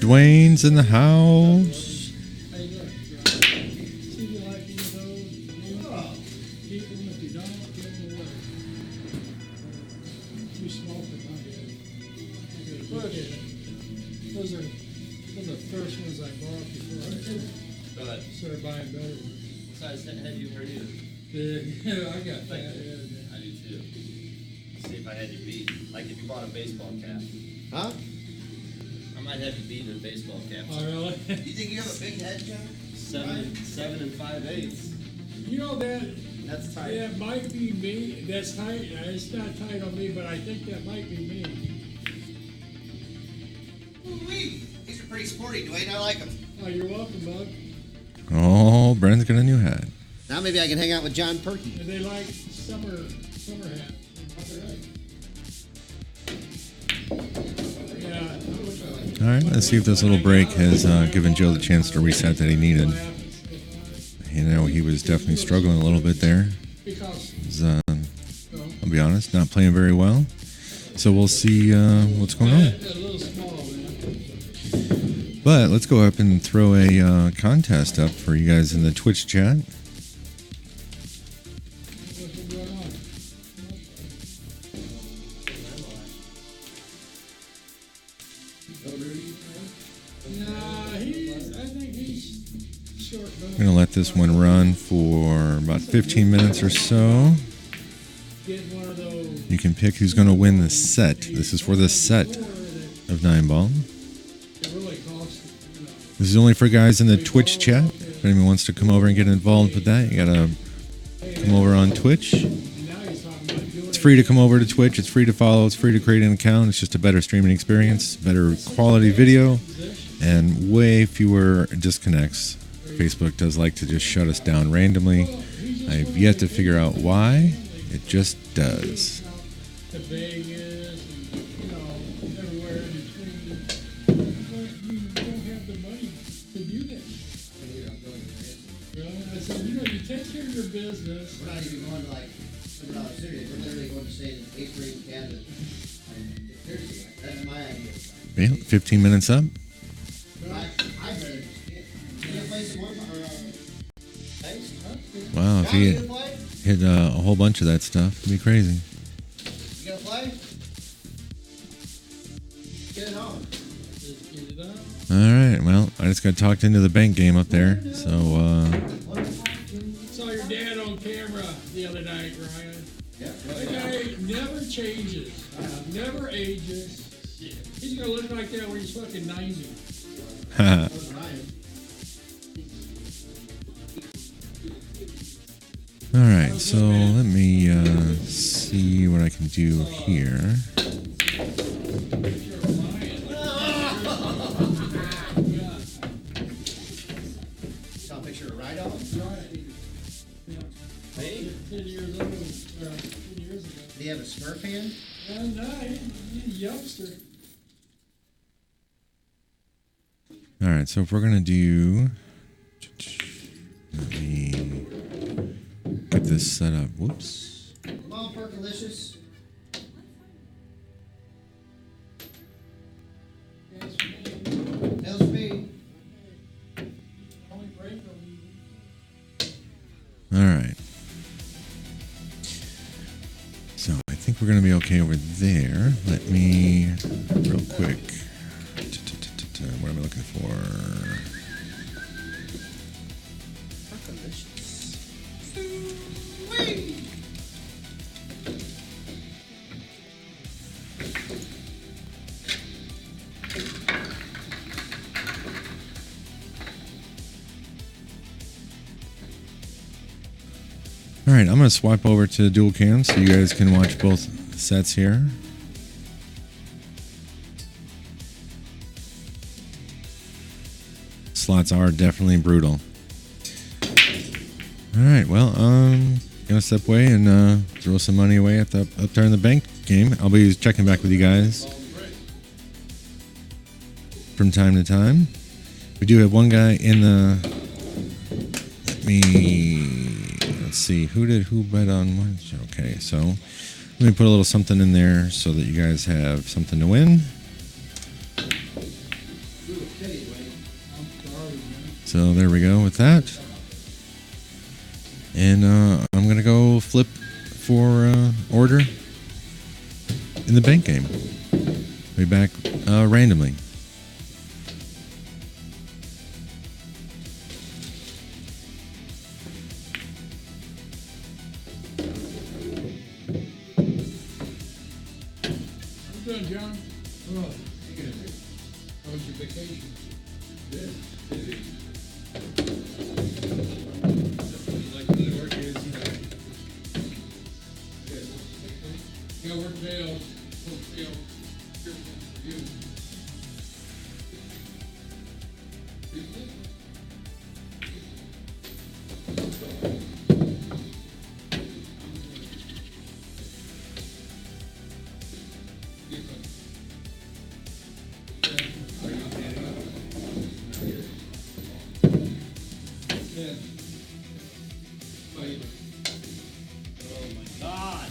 Dwayne's in the house. How you doing? See if you like any of those. Keep them if you don't, give them away. Too small for my head. Those are first ones I bought before I started buying better ones. What size head you heard you? Yeah, I got that. I do too. See if I had you beat. Like if you bought a baseball cap. Huh? I might have you beat in a baseball cap. Oh, really? You think you have a big head, John? 7 and 5/8. You know that, That's tight. that might be me. That's tight. It's not tight on me, but I think that might be me. Ooh-wee. These are pretty sporty, Dwayne. I like them. Oh, you're welcome, bud. Oh, Brandon's got a new hat. Now maybe I can hang out with John Perky. And they like summer hat. Yeah. All right, let's see if this little break has given Joe the chance to reset that he needed. You know, he was definitely struggling a little bit there. Because He's, I'll be honest, not playing very well. So we'll see what's going on. a little small, man. But let's go up and throw a contest up for you guys in the Twitch chat. What's been going on? Nah, I think he's short. I'm going to let this one run for about 15 minutes or so. Get one of those. You can pick who's going to win the set. This is for the set of 9-ball. It really costs, you know. This is only for guys in the Twitch chat. If anyone wants to come over and get involved with that, you got to come over on Twitch. Now he's talking about doing It's free to come over to Twitch. It's free to follow. It's free to create an account. It's just a better streaming experience, better quality video, and way fewer disconnects. Facebook does like to just shut us down randomly. I've yet to figure out why. It just does. to Vegas and, you know, everywhere in between. But you don't have the money to do that. Well, I said, you know, you take care of your business. We're not even going to like $7 serious. We're literally going to stay in the 8th grade cabin. Seriously, that's my idea. Yeah, 15 minutes up. I'd rather just get. Can you play some more? Thanks. Wow, if John, you he gonna play? hit a whole bunch of that stuff, it'd be crazy. You gonna play? Get it on. Just get it up. All right, well, I just got talked into the bank game up there, so Saw your dad on camera the other night, Ryan. That guy never changes, never ages. He's gonna look like that when he's fucking 90. all right, so let me see what I can do here. Saw a picture of Ride On. 10 years old, 10 years ago. Did he have a Smurf hand? No, he's a youngster. All right, so if we're gonna do, let me get this set up. Whoops. Come on, Perkalicious. Tell me. Only break on All right. So I think we're gonna be okay over there. Let me, real quick. What am I looking for? All right, I'm gonna swap over to dual cam so you guys can watch both sets here. Slots are definitely brutal. All right, well, gonna step away and throw some money away at the up there in the bank game. I'll be checking back with you guys from time to time. We do have one guy in the. Let's see, who bet on what? Okay, so let me put a little something in there so that you guys have something to win. So there we go with that. And I'm gonna go flip for order in the bank game. Be back randomly. How you doing, John? Oh, how was your vacation? Yeah, work fails. Work fails. Here's one for you. Oh my god.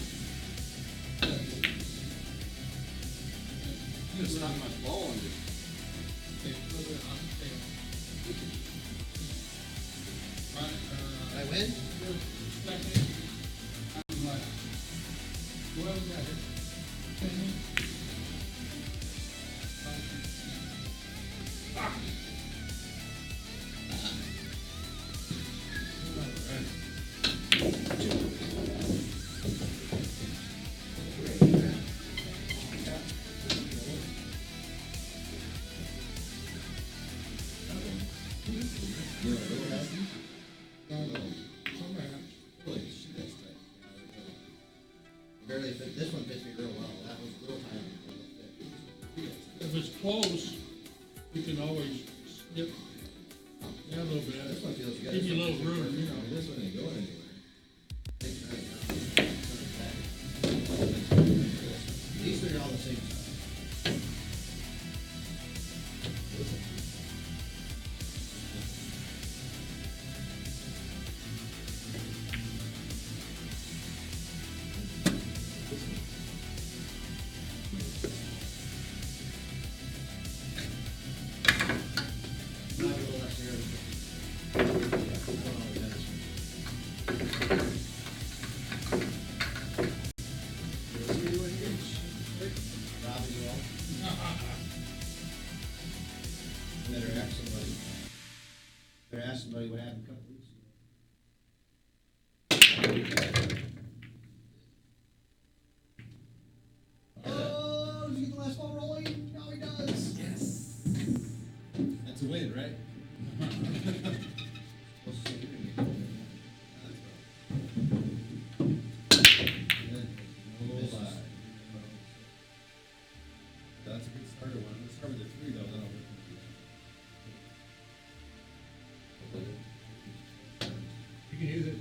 It's not my ball. Did I win? Barely fit. This one fits me real well. That one's a little tight. If it's close, you can always skip. Yeah, a little bit. This one feels good. Give you a little room, you know. This one ain't going anywhere. These three are all the same size. Might be a little less nervous. I don't know what that is. Robbing you all. Better ask somebody. Better ask somebody what happened a couple weeks ago. Oh, did you get the last ball rolling? No, he does. Yes. That's a win, right? That's a good starter one. Let's start with the three, though. Then I'll work with You can use it.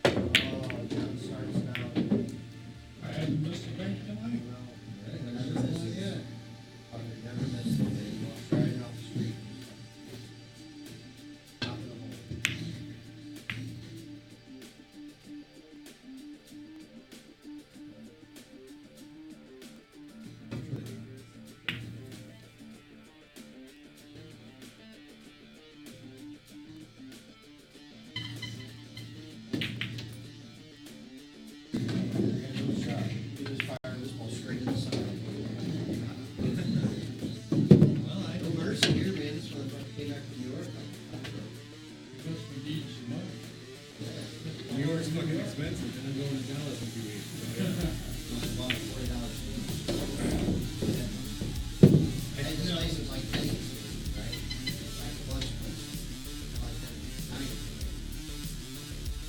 Oh, John starts now. I hadn't missed a bank tonight. Never missed it. Never missed it. Driving off the street. Top of the hole. He was firing this ball straight in the sun. No mercy here, man. This motherfucker came back from New York. Because we need some fucking expensive, and I'm going to Dallas in 2 weeks. So, yeah. Bought $40. And this place was like pennies, right? Like a lunch place. Like that.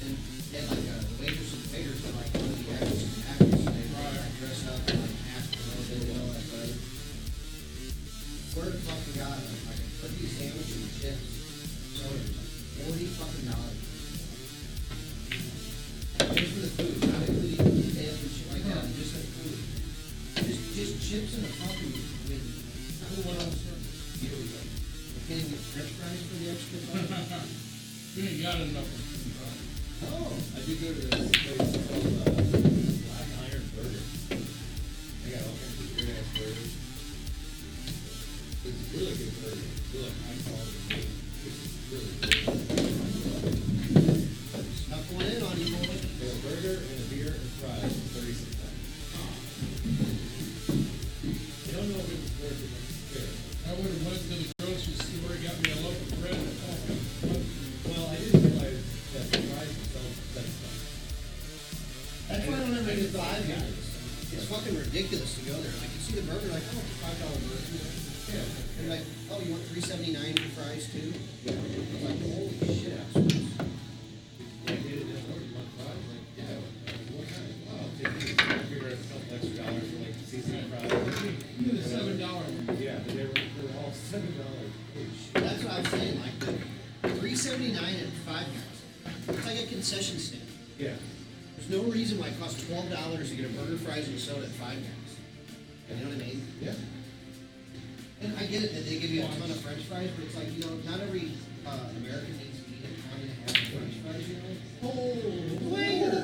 And they had like the waiters and waiters were like one of the actors and actors. And they were like dressed up and like act a little bit and all that stuff. Word fucking got like a turkey sandwich and chips. So it was like $40 fucking. Just for the food, not including details and shit like that, just the food. Just chips and a fucking with I don't know what else. Here we go. We can't even get French fries for the extra buck. We ain't got enough. Oh, I did go to this place called Black Iron Burger. They got all kinds of weird ass burgers. It's a really good burger. It's really high quality meat. It's really good. Snuck one in on you, boy. For a burger and a beer and fries for $36. I don't know if it was worth it. Fair. I would have went to the grocery store, got me a loaf of bread and a coffee. Well, I didn't realize that the fries themselves that stuff. That's why I don't ever get Five Guys. It's fucking ridiculous to go there. Like, you see the burger, like, oh, it's a $5 burger. Yeah. And like, oh, you want $3.79 for fries too? Yeah. It's like, holy shit. Yeah, get it just ordered my fries. Like, yeah, what kind? Oh, I'll take these. I figure out a couple extra dollars for like seasoned fries. Even the $7 one. Yeah, but they were all $7. Holy shit. That's what I was saying, like, the $3.79 at Five Guys. It's like a concession stand. Yeah. There's no reason why it costs $12 to get a burger, fries, and a soda at Five Guys. You know what I mean? Yeah. And I get it that they give you a ton of French fries, but it's like, you know, not every American needs to eat a pound and a half of French fries, you know? Oh, waiter!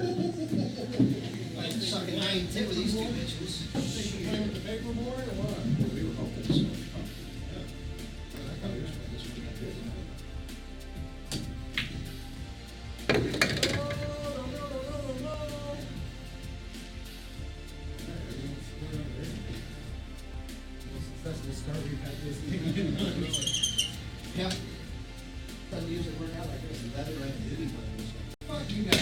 Like, sucking 9-10 with these two bitches. Playing with the paperboard or what? We were hoping so. Successful start we've had this thing. Yeah. Doesn't usually work out like this. Better than a duty plan. Fuck you guys.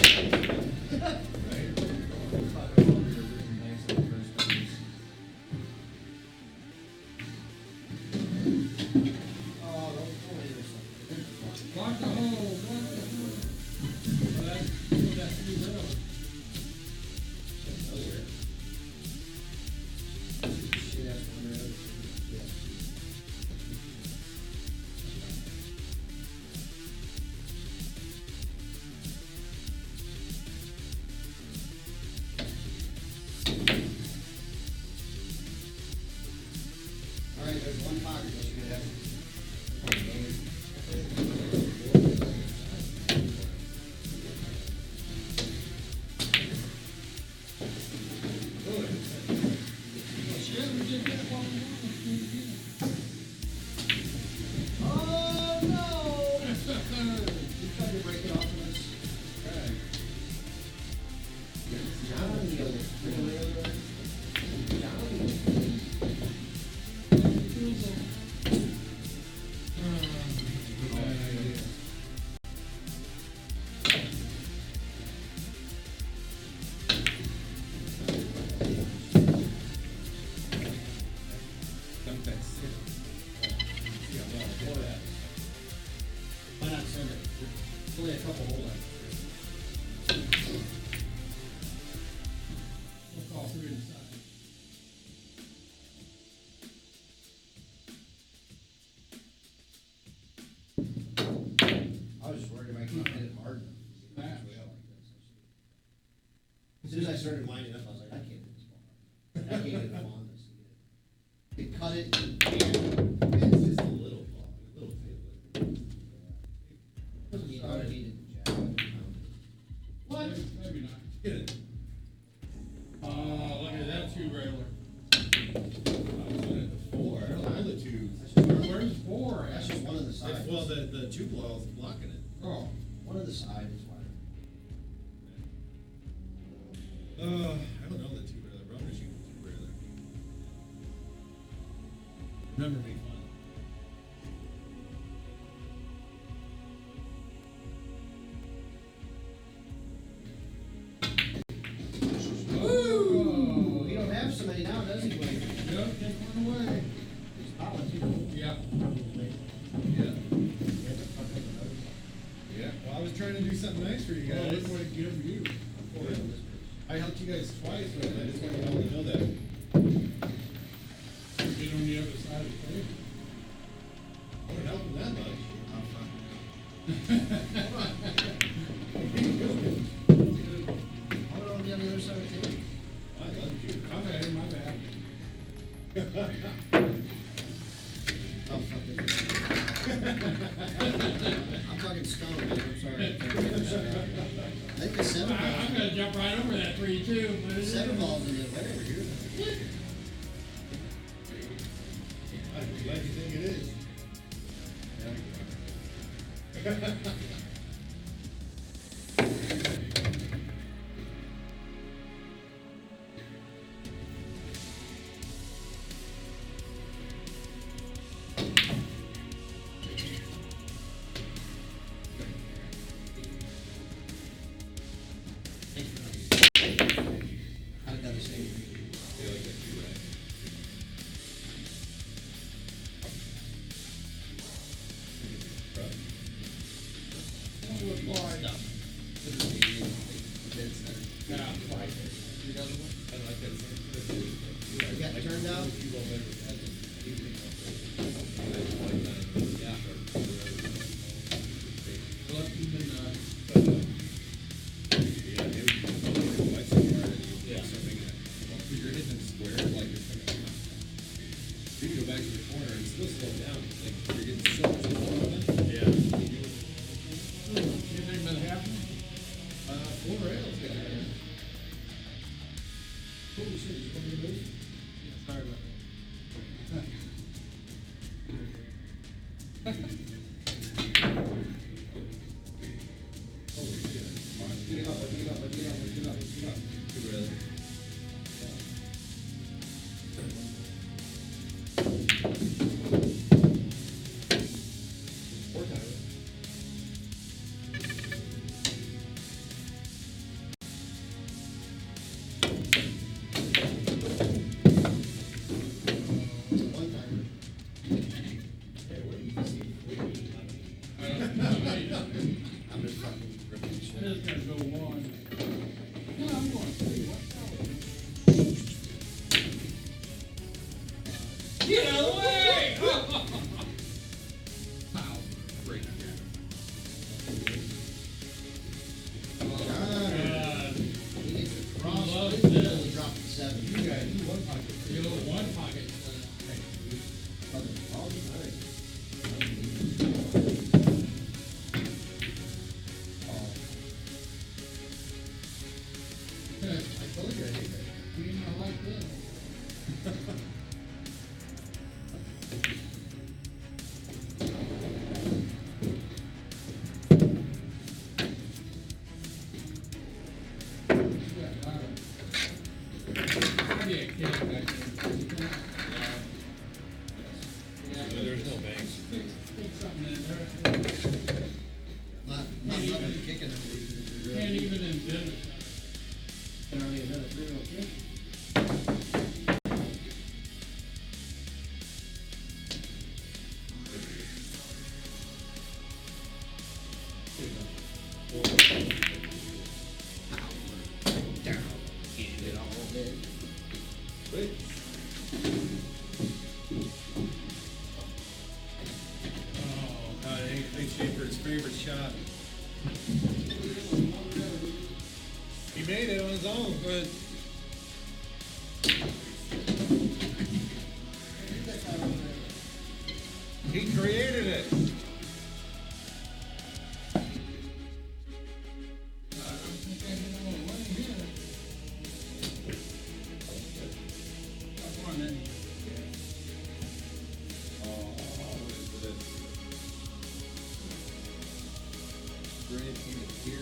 Oh, don't pull it or something. Block the hole, block the hole. Well, that's too early. Shit ass one road. Yeah. All right, there's one pocket that you could have. Oh no! You tried to break it off of us. Why not send it? There's only a couple holdouts. We'll call through inside. I was just worried about getting hit it hard enough. As soon as I started winding up, I was like, I can't do this ball. I can't get it on this. They cut it and It's just a little ball, a little table. you know, I needed the jack. What? Maybe not. Get it. Oh, look at that two-railer. I was in it before. I don't know the two. Where's the four That's at? just one of the sides. Well, the tube wall's blocking it. Oh, One of the sides is why. I don't know the two trailer. But I'm gonna shoot the two trailer. Remember me fun. was trying to do something nice for you Well, guys. look what it gives you. I helped you guys twice with it. I just want you all to know that. Get on the other side of the table. I wouldn't help them that much. Hold on the other side of the table. I love you. Okay, my bad. Oh, fuck it. I'm fucking stoned, man. I'm sorry. I think the seven I'm balls. gonna jump right over that 3-2, but it is. Seven balls in the way over here. I'm glad you think it is. I've done the same. Yeah, right. You got turned out? Look, even, You're hitting them square, like you're thinking. You can go back to the corner and still slow down. Like you're getting so much more of it. Yeah. anything been happening? 4 rails, guys. Holy shit, you coming to move? Sorry about Holy shit. Get up, get up, get up, get up, get up. Good rail. Four times. One timer. Hey, what do you see? I'm just fucking ripping I'm shit. just gonna go one. No, I'm going 3. What's that? Get out of the way! Pow. Great. God. He gets the cross. Love He this. only dropped the seven. You guys, you one pocket. You know, one pocket. All the time. I told you I hate that. You know, like this. There's no banks. Not loving kicking them. Can't even in business. Can only another 3-0 kick. Wait. Oh, I think Schaefer's favorite shot. He made it on his own, but he created it. Here.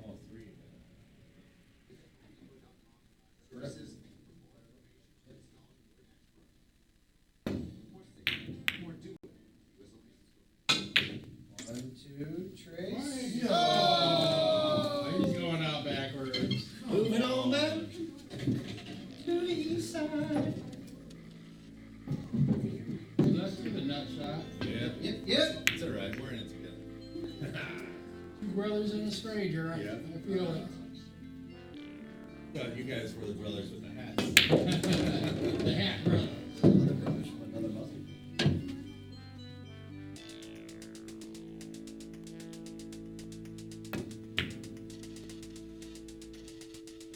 All three. One, two, trace. Oh, he's going But you guys were the brothers with the hats. The hat, brother. Another brothers from another mother.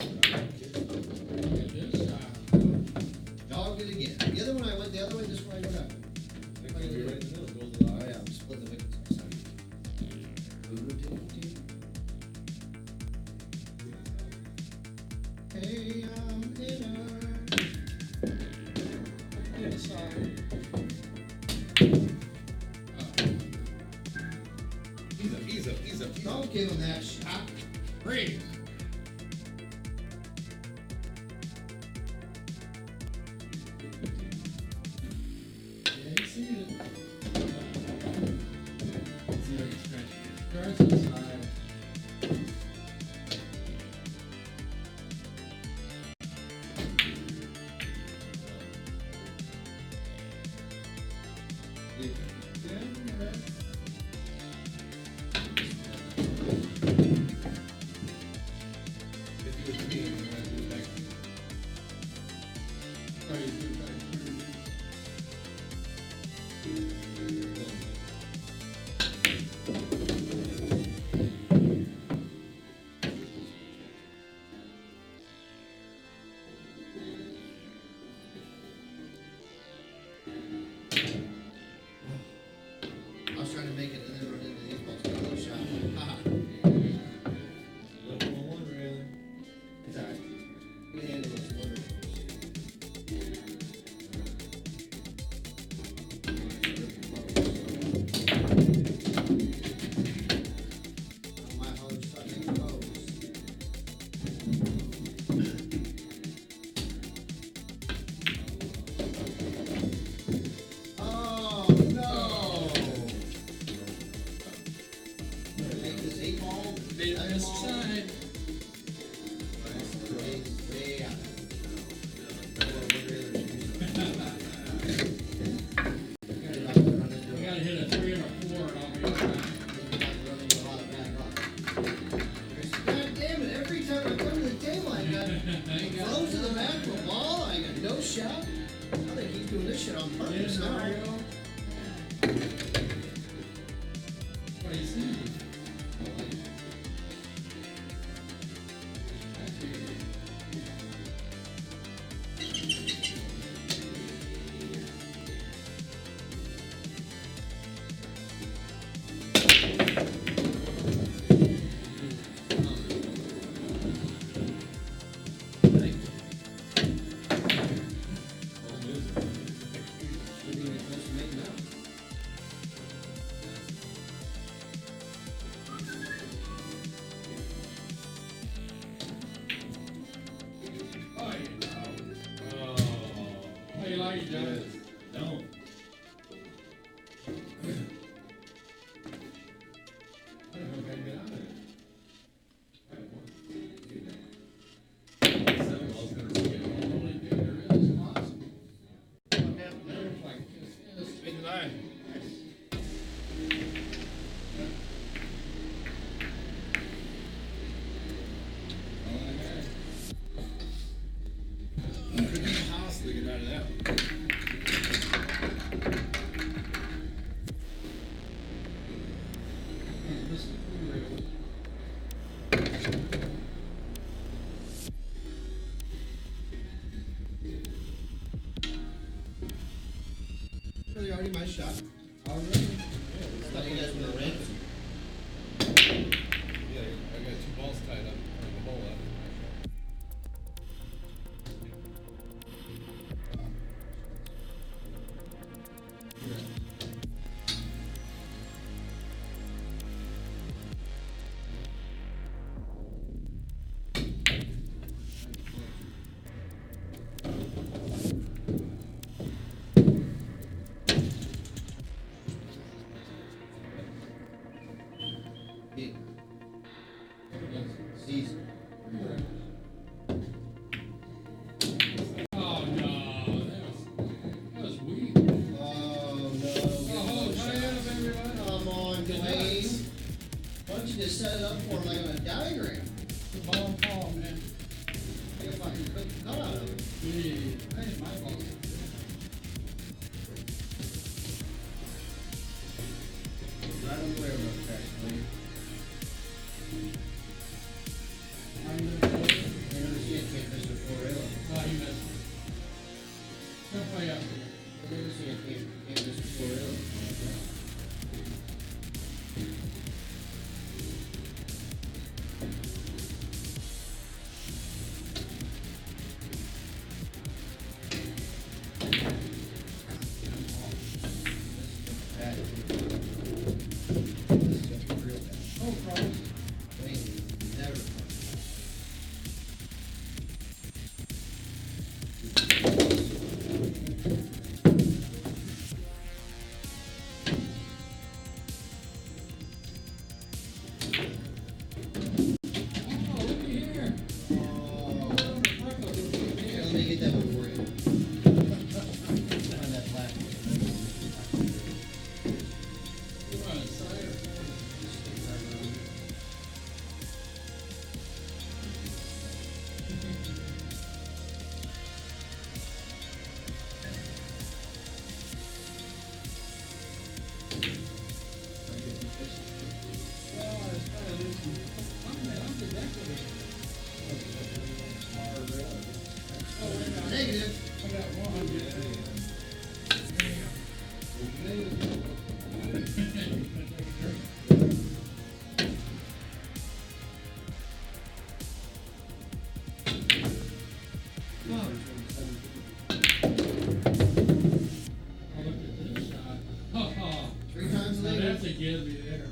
Look at this. Dog it again. The other one I went the other way, this one I go that way. Next time you're right in the middle, goes to the Oh eye. yeah, I'm splitting the wickets next time. Hey, I'm in Inside. He's up. Don't give him that shot. Breathe. Yeah, you see it. See how you stretch it. Starts inside. If you was me, I'm gonna do it back. Oh, you do that. I was trying to make it and then run into these balls. Get a little shot. Haha. Little one, really. It's alright. We can handle this one. My hose fucking hose. Oh no! Make this 8-ball. Bait on this side. Way out. We gotta hit a 3 and a 4 and I'll be fine. God damn it, every time I come to the table, I got close to the mat for a ball, I got no shot. I think he's doing this shit on purpose Yes, now. Mario. What do you see? Oh, yeah. How you like it, John? Don't. I don't know if I can get out of it. Seven ball's gonna roll you. Only thing there is awesome. There's like this. Big line. Could be a house to get out of that. Really already my shot. Already? Thought you guys were gonna rank. Yeah, I got two balls tied up in the hole up. put the cut out of it. Hey, my fault. Right on the railroad tracks, please. I'm gonna go. I never see a can't miss before railroad. Oh, you missed it. Don't play up there. I never see a can't miss before railroad. Oh, problem. Never. Oh, look here. Oh, here, let me get that one for you. Find that black one. You want a cider? Well, I was kind of losing. I'm the decorator. Oh, wait a minute. Negative. I got one. I looked at this shot. Oh, 3 times now negative. that's a give me there.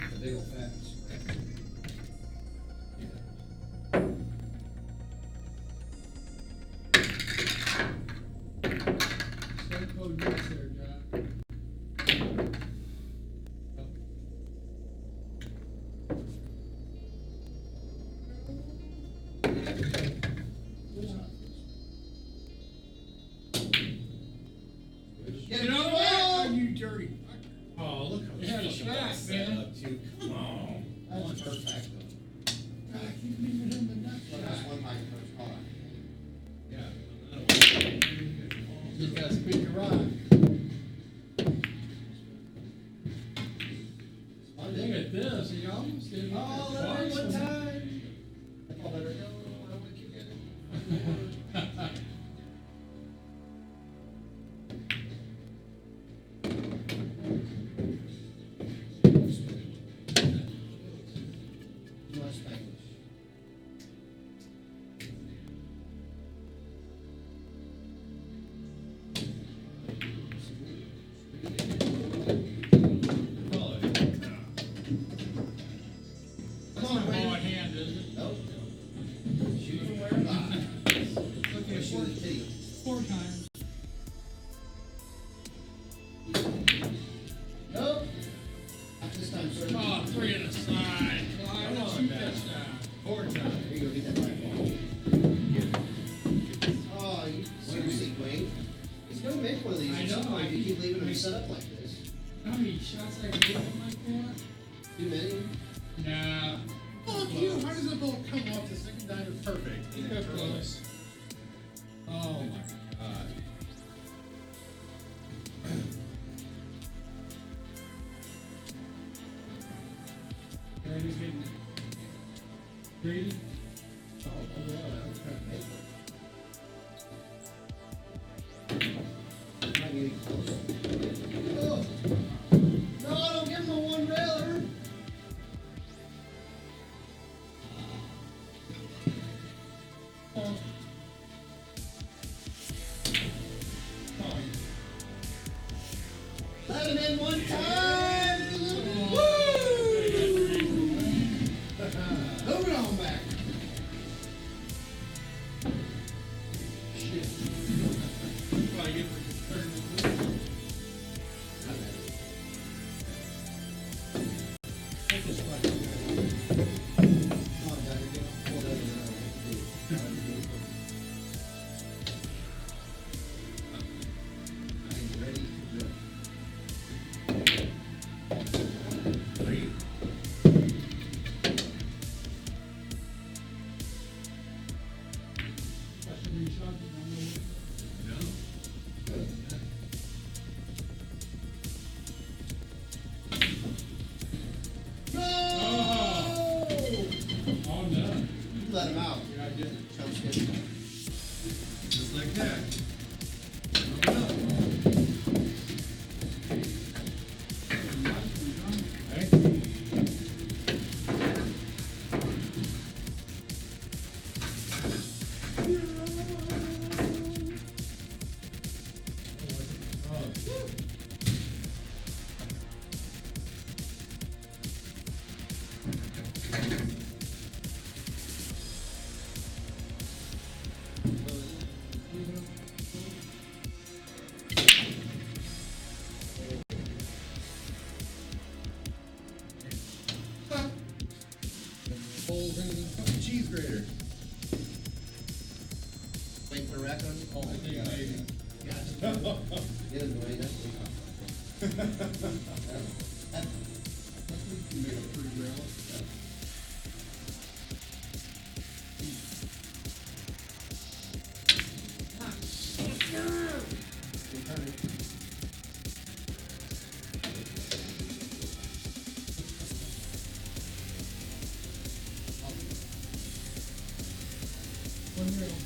It's a big old fat spread. Stay code this there, John. Get You know it. what? Oh, You dirty fucker. Oh, look how You had a special shot, that's set man. up to. Come on. That's a first back though. God, I keep leaving him the nut Well, that's shot. one my first call. Yeah. Just gotta spin your rod. Look at this, he almost did. Oh, let me one time. I thought better go. I don't want to keep getting. US Spanglish. Come on, Ball Wayne. hand, is it? Nope. Shoot from where it lies. Okay, Or shoot it to you. 4 times. Nope. Not this time, sir. Oh, 3 in the side. Why Come don't on, you man. catch that? 4 times. Here you go, get that black ball. Oh, you seriously, Wayne? He's gonna make one of these. I at some know, point I if you keep keep- leaving him set up like this. How many shots I gave him like that? Too many? Nah. Fuck you. How does the ball come off the second time? It's perfect. He got close. Oh my god. Ready to get greedy? Oh, yeah, that was kind of painful. Might get close. Oh. No, don't give him a one railer. Oh. Let him in one time. Woo! Moving on back. Shit. What I get for turning the them out. Yeah, I did. Sounds good. Just like that. Holes in the fucking Cheese grater. Wait for a wreck on you? I think maybe. Get him, Dwayne. You made a pretty gravel. One real.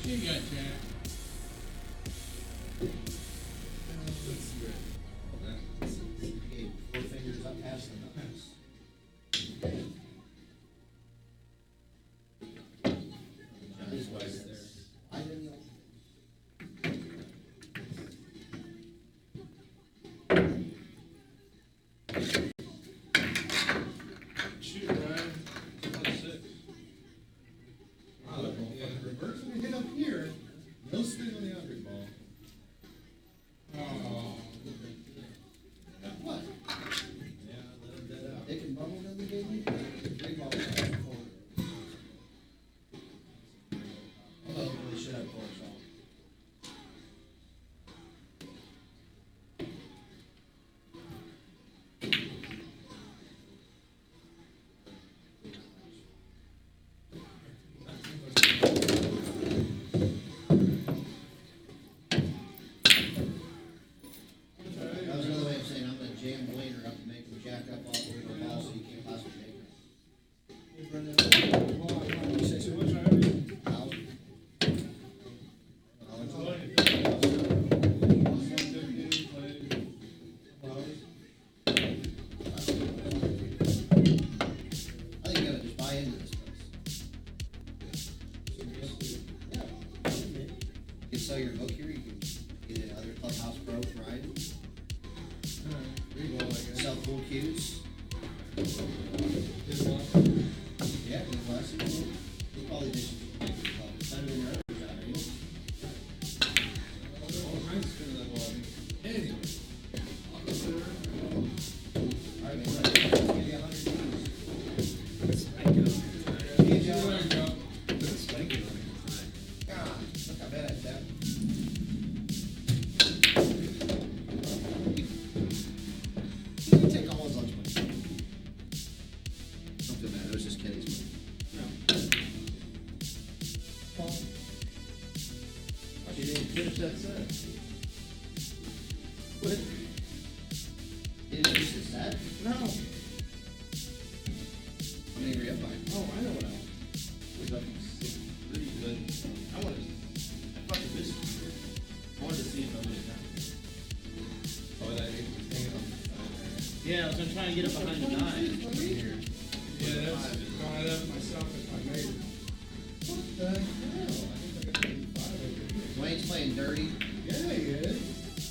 She got Jack. Okay, 4 fingers up past the nose. Johnny's wife's there. I didn't know. Shoot, Ryan. That's it. Wow, that motherfucker reversed and hit up here. No spin on the object ball. Oh. What? Yeah, let him dead out. They can bubble in the game? 3 balls out of the corner. Although, they should have 4 shots. That was another way of saying I'm gonna jam Blainer up and make him jack up all over the ball so you can't possibly make it. You say so much, Thousand. I think you gotta just buy into this place. Yeah. You can sell your book here, you can get it other clubhouse pro for riding. Sell pool cues. Yeah, good lessons. You probably just send them in your other job, ain't it? Anyway. All right, man, let's give you 100 keys. There you go. God, look how bad I did that. You can take all his lunch money. Don't feel bad, it was just Kenny's money. She didn't finish that set. What? You didn't finish the set? No. How many were you up by? Oh, I know what else. Was up 6-3, but I fucking missed it. I wanted to see if I would have done it. Oh, that is hanging on. Yeah, I was gonna try and get up behind the 9. Here. Yeah, that's going up myself as my neighbor. What the hell? I think I got 85 over here. Dwayne's playing dirty. Yeah, he is.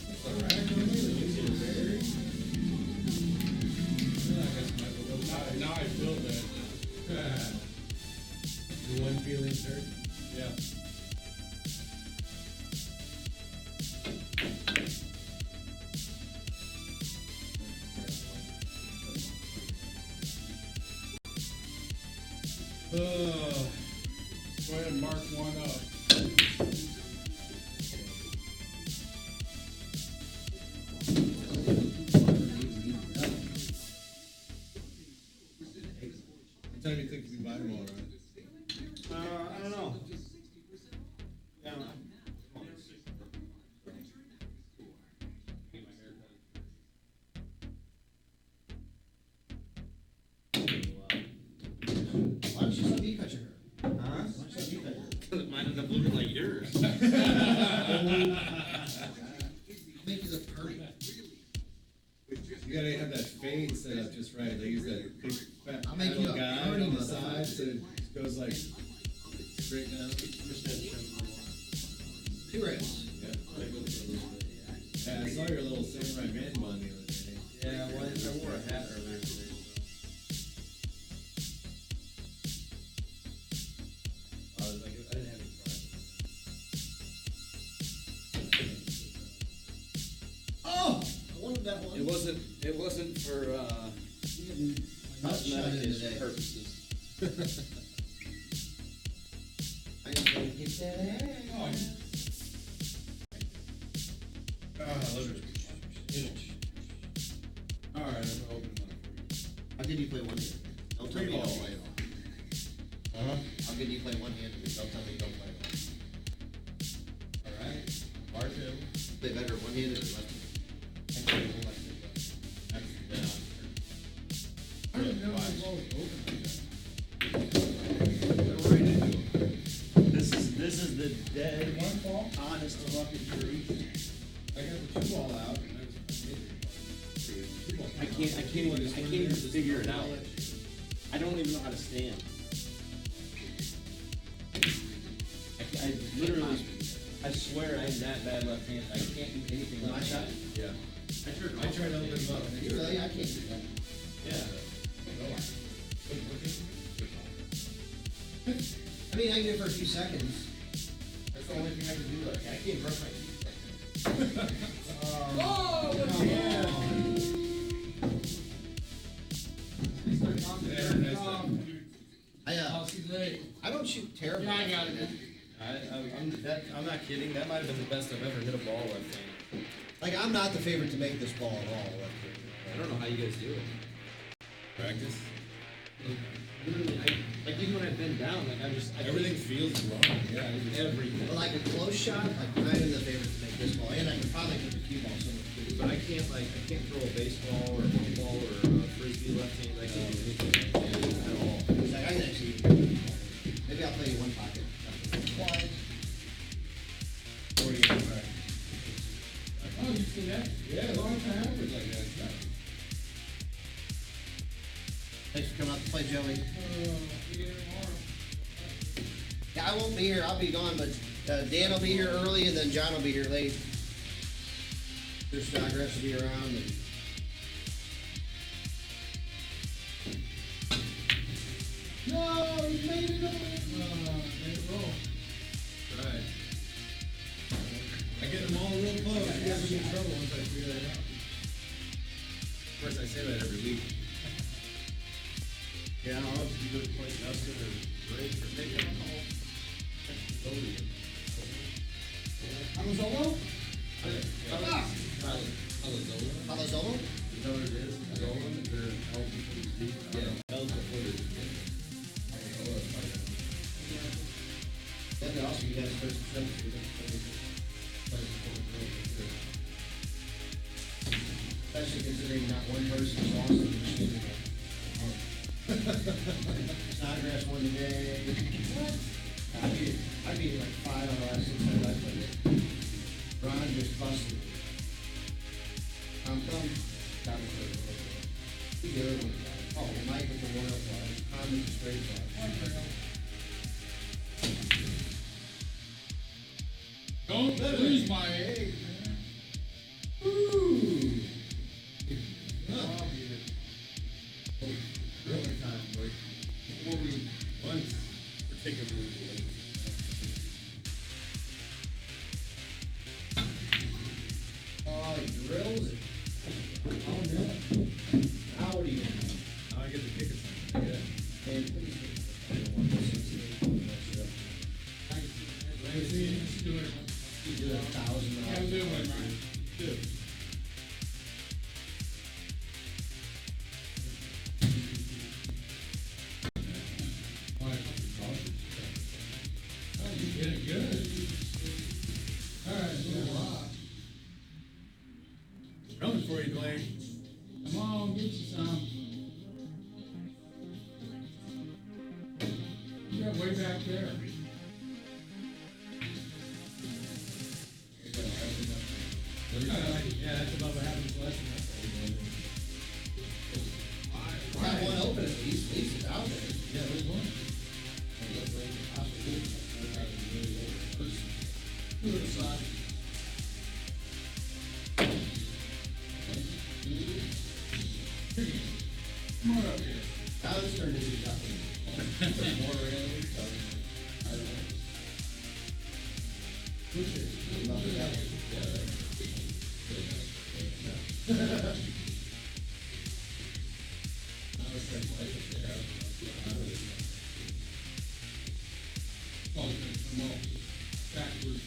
That's a radical move. Now I feel bad. The one feeling, sir. Yeah. Go ahead and mark one up. What time do you think you can buy them all, right? I don't know. Yeah, Make you look pretty. You gotta have that fade set up just right. They use that big fat I'll make paddle you a guide party on the motherfucker. side so it goes like straight down. Two rails. Yeah, I saw your little samurai man bun the other day. Yeah, well, I wore a hat earlier today. I was like, I didn't have any fun. Oh! I wanted that one. It wasn't for Cosmetic cosmetic purposes. I just want to get that ass. All right, I'm opening up. How can you play one hand? Don't tell me you don't play it all. How can you play one hand and don't tell me you don't play it all? All right, bar two. Play better one-handed or left-handed? I didn't know they both open This is the dead, like that. One fall? honest fucking truth. I got the two ball out. And I can't even figure it out. I don't even know how to stand. I literally, I swear I'm that bad left-handed. I can't do anything My like shot? that. Yeah. I tried to open them up. You really? I can't do that. Yeah. I mean, I can do it for a few seconds. That's the only thing I can do. Like, I can't brush my teeth. Oh, look at I don't shoot terrible. Yeah, I got it. I'm not kidding. That might have been the best I've ever hit a ball left-handed. Like, I'm not the favorite to make this ball at all. I don't know how you guys do it. Practice. Literally, like even when I bend down, like Everything feels wrong. Yeah. everything. But like a close shot, like I'm the favorite to make this ball, and I can probably hit the cue ball so much too. But I can't throw a baseball or a football or a frisbee left-handed. I can't do anything at all. It's like I can actually, maybe I'll play you one pocket. One. Or you can practice. Oh, you see that? Yeah, long time average like that. Thanks for coming out to play, Joey. You get it tomorrow. Yeah, I won't be here. I'll be gone, but Dan will be here early, and then John will be here late. There's Snodgrass will be around. And... No, you made it over. Made it roll. Right. I get them all real close. You guys will get in trouble once I figure that out. Of course, I say that every week. Yeah, I don't know if you go to play Justin or Drake or maybe I'll call Palazzolo? Palazzolo. Palazzolo? You know what it is? Zola, they're healthy for the deep. Yeah, healthy for the That'd be awesome. You guys first trip. Especially considering not one person's lost in the machine. Snodgrass won today. I beat like 5 out of the last 6 times I played it. Ron just busted. Tom. The other one. Oh, Mike with the royal flag. Tom with the straight flag. Don't lose my egg, man. Ooh. Really time, like, before we once particularly late. Oh, he drills it. Oh, no. Howdy. Now I get to kick it something. Yeah. And I don't want this 68. Let's see, let's do it. You do $1,000. Have a good one, man. Good. All right. Oh, you're getting good. All right, yeah. Coming for you, Dwayne. Come on, get you some. You got way back there. Yeah, that's above a half inch less than that. Got one open at least it's out there. Yeah, there's one. To the side. Come on up here. Now this turned into nothing. More railing, so, I don't know. Which is? Nothing else. Oh, okay, come on. Backwards.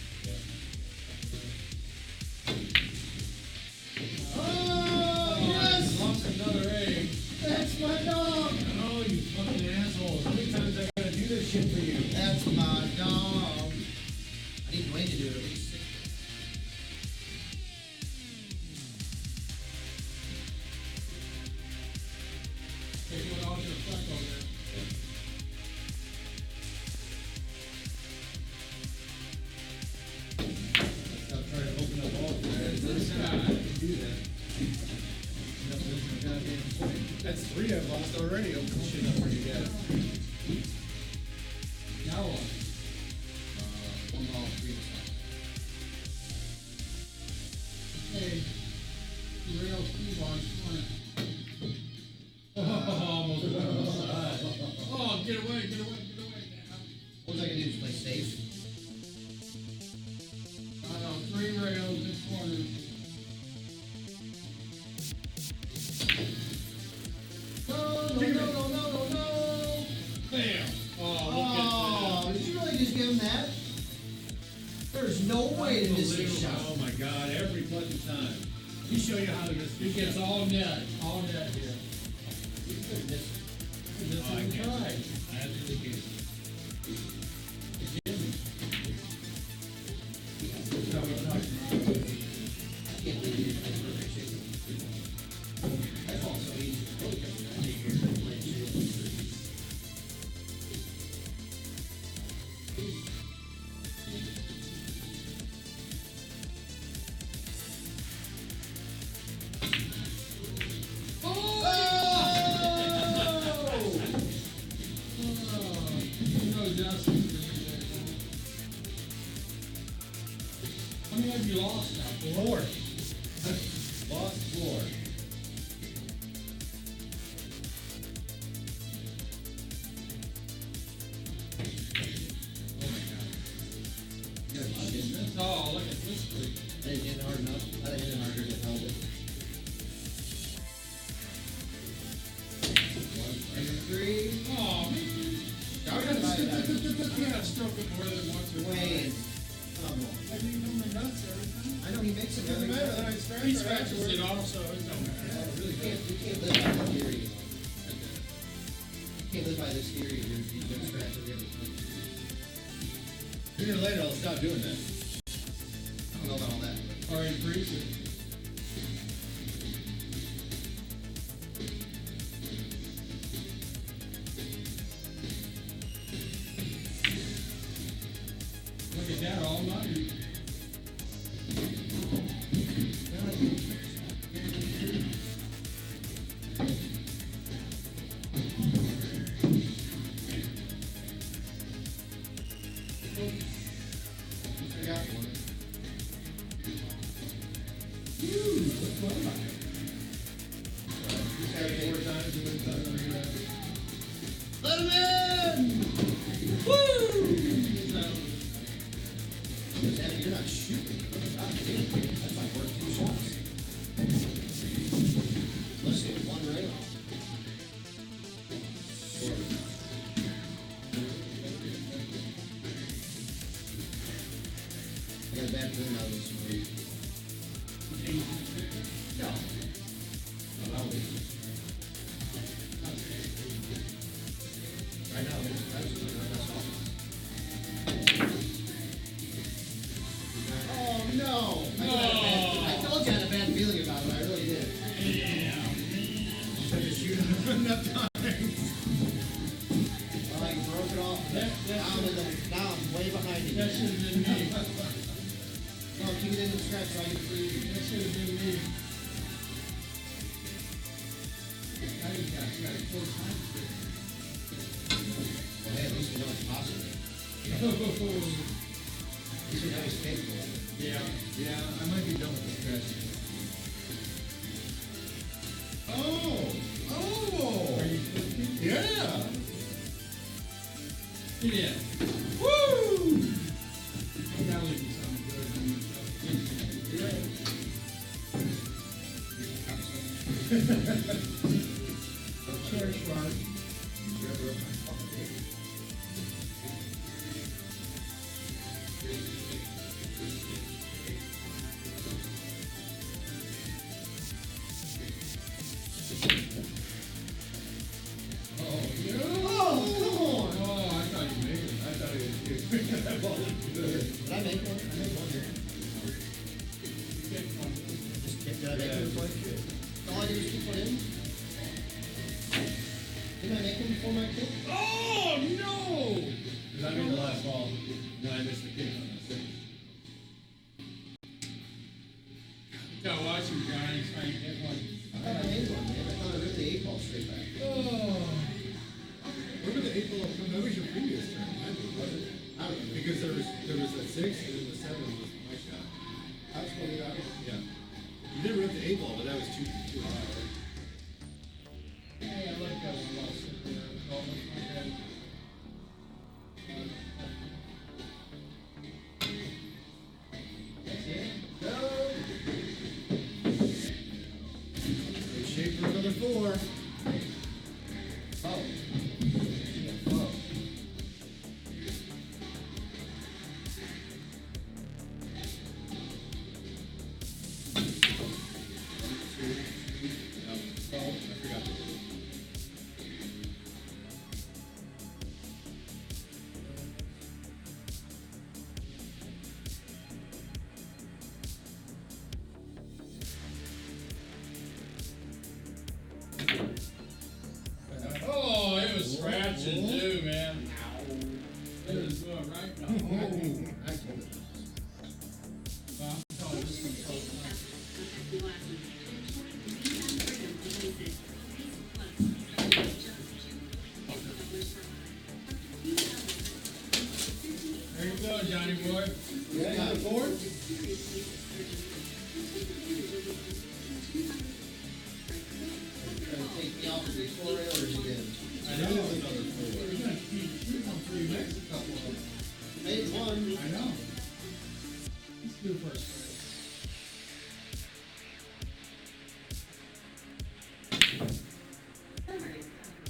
Oh, yes! Lost another egg. That's my dog! Oh, you fucking assholes. How many times I gotta do this shit for you? That's my dog. I need Wayne to do it at least 6. Take one off your front over there. I'll try to open up all of This guy. I can do that. That's 3 I've lost already. Open shit up pretty good. Now what? One ball, 3 to Hey, you rail speed on, come on. Oh, almost went on the side. Oh, get away, get away, get away now. What was I gonna do? Just play safe? I know, 3 rails in corner. No. Bam! Oh, Oh, did you really just give him that? There's no way to miss this shot. Oh my God! Every fucking time. He show you how to miss. He gets all net here. You couldn't miss it. This Oh, I is can't. right. I absolutely can't. I can't believe you didn't play for chicken. That's all so easy. Really coming down here and playing chicken. How many have you lost now? 4. Lost 4. Oh, look at this freak. I didn't hit it hard enough. I didn't hit it harder to held it. 1, 2, 3. Oh, man. I I got stroke it more than once. Wayne. Come on. I think I'm my nuts every time. I know he makes it Doesn't every matter, time. then I scratch He it scratches afterwards. it also, it don't matter. Yeah, really can't, we can't live by that theory. You can't live by this theory of yours. You don't scratch every other time. Sooner or later, I'll stop doing that. I don't know about all that. Or increase it. Look at that all night. I got one. Let him in! Eddie, you're not shooting. That's like worth 2 shots. Let's see, 1 rail. I got a bad feeling out of this one. No. No, I'll leave. Right now, that's all. Oh, no. I told you I had a bad feeling about it. I really did. I just shoot enough times. Well, I broke it off. Now I'm way behind you. That should have been me. Well, you didn't scratch all your food. That should have been me. Now you got 4 times. Well, hey, at least you know it's possible. At least you know he's capable of it. Yeah. Yeah, I might be done with the scratching. Oh! Oh! Are you flipping? Yeah! Get in. Woo! I gotta leave you something good. Sure, smart. Oh, I thought you made it. I thought it was that ball looked good. Did I make one? I made one here. Just kick that in. All I do is keep one in. Didn't I make one before my kick? Oh, no! Because I made the last ball, then I missed the kick on the six. Gotta watch him, Johnny. He's trying to get one. I thought I made one, man. I thought I ripped the 8 ball straight back. Oh. Where did the 8 ball come? That was your previous turn, I think, wasn't it? I don't know. Because there was a 6 and then the 7 was my shot. I was going out. Yeah. You did rip the 8 ball, but that was too high. Hey, I looked at one while sitting there. It was almost my head. That's it. Go! Good shape for another 4. Oh. Yeah, oh. I forgot to do it. Oh, it was scratching too, man. It was going right in the hole. I told it. Well, oh, this one's so fun. There you go, Johnny boy. Yeah, you got a 4? Gonna take me off of the 4 railers again. I know. You're gonna keep shooting on 3 next couple of them. Made 1. I know. Let's do first.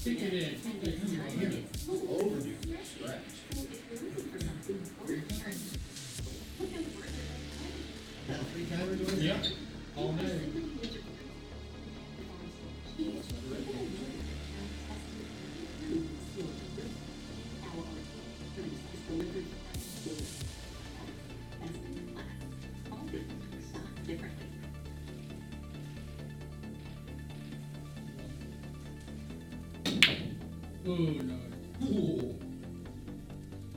Kick it in. Kick it in. Overdue scratch. That a 3-timer doing? Yeah. All day. Oh, no. Ooh.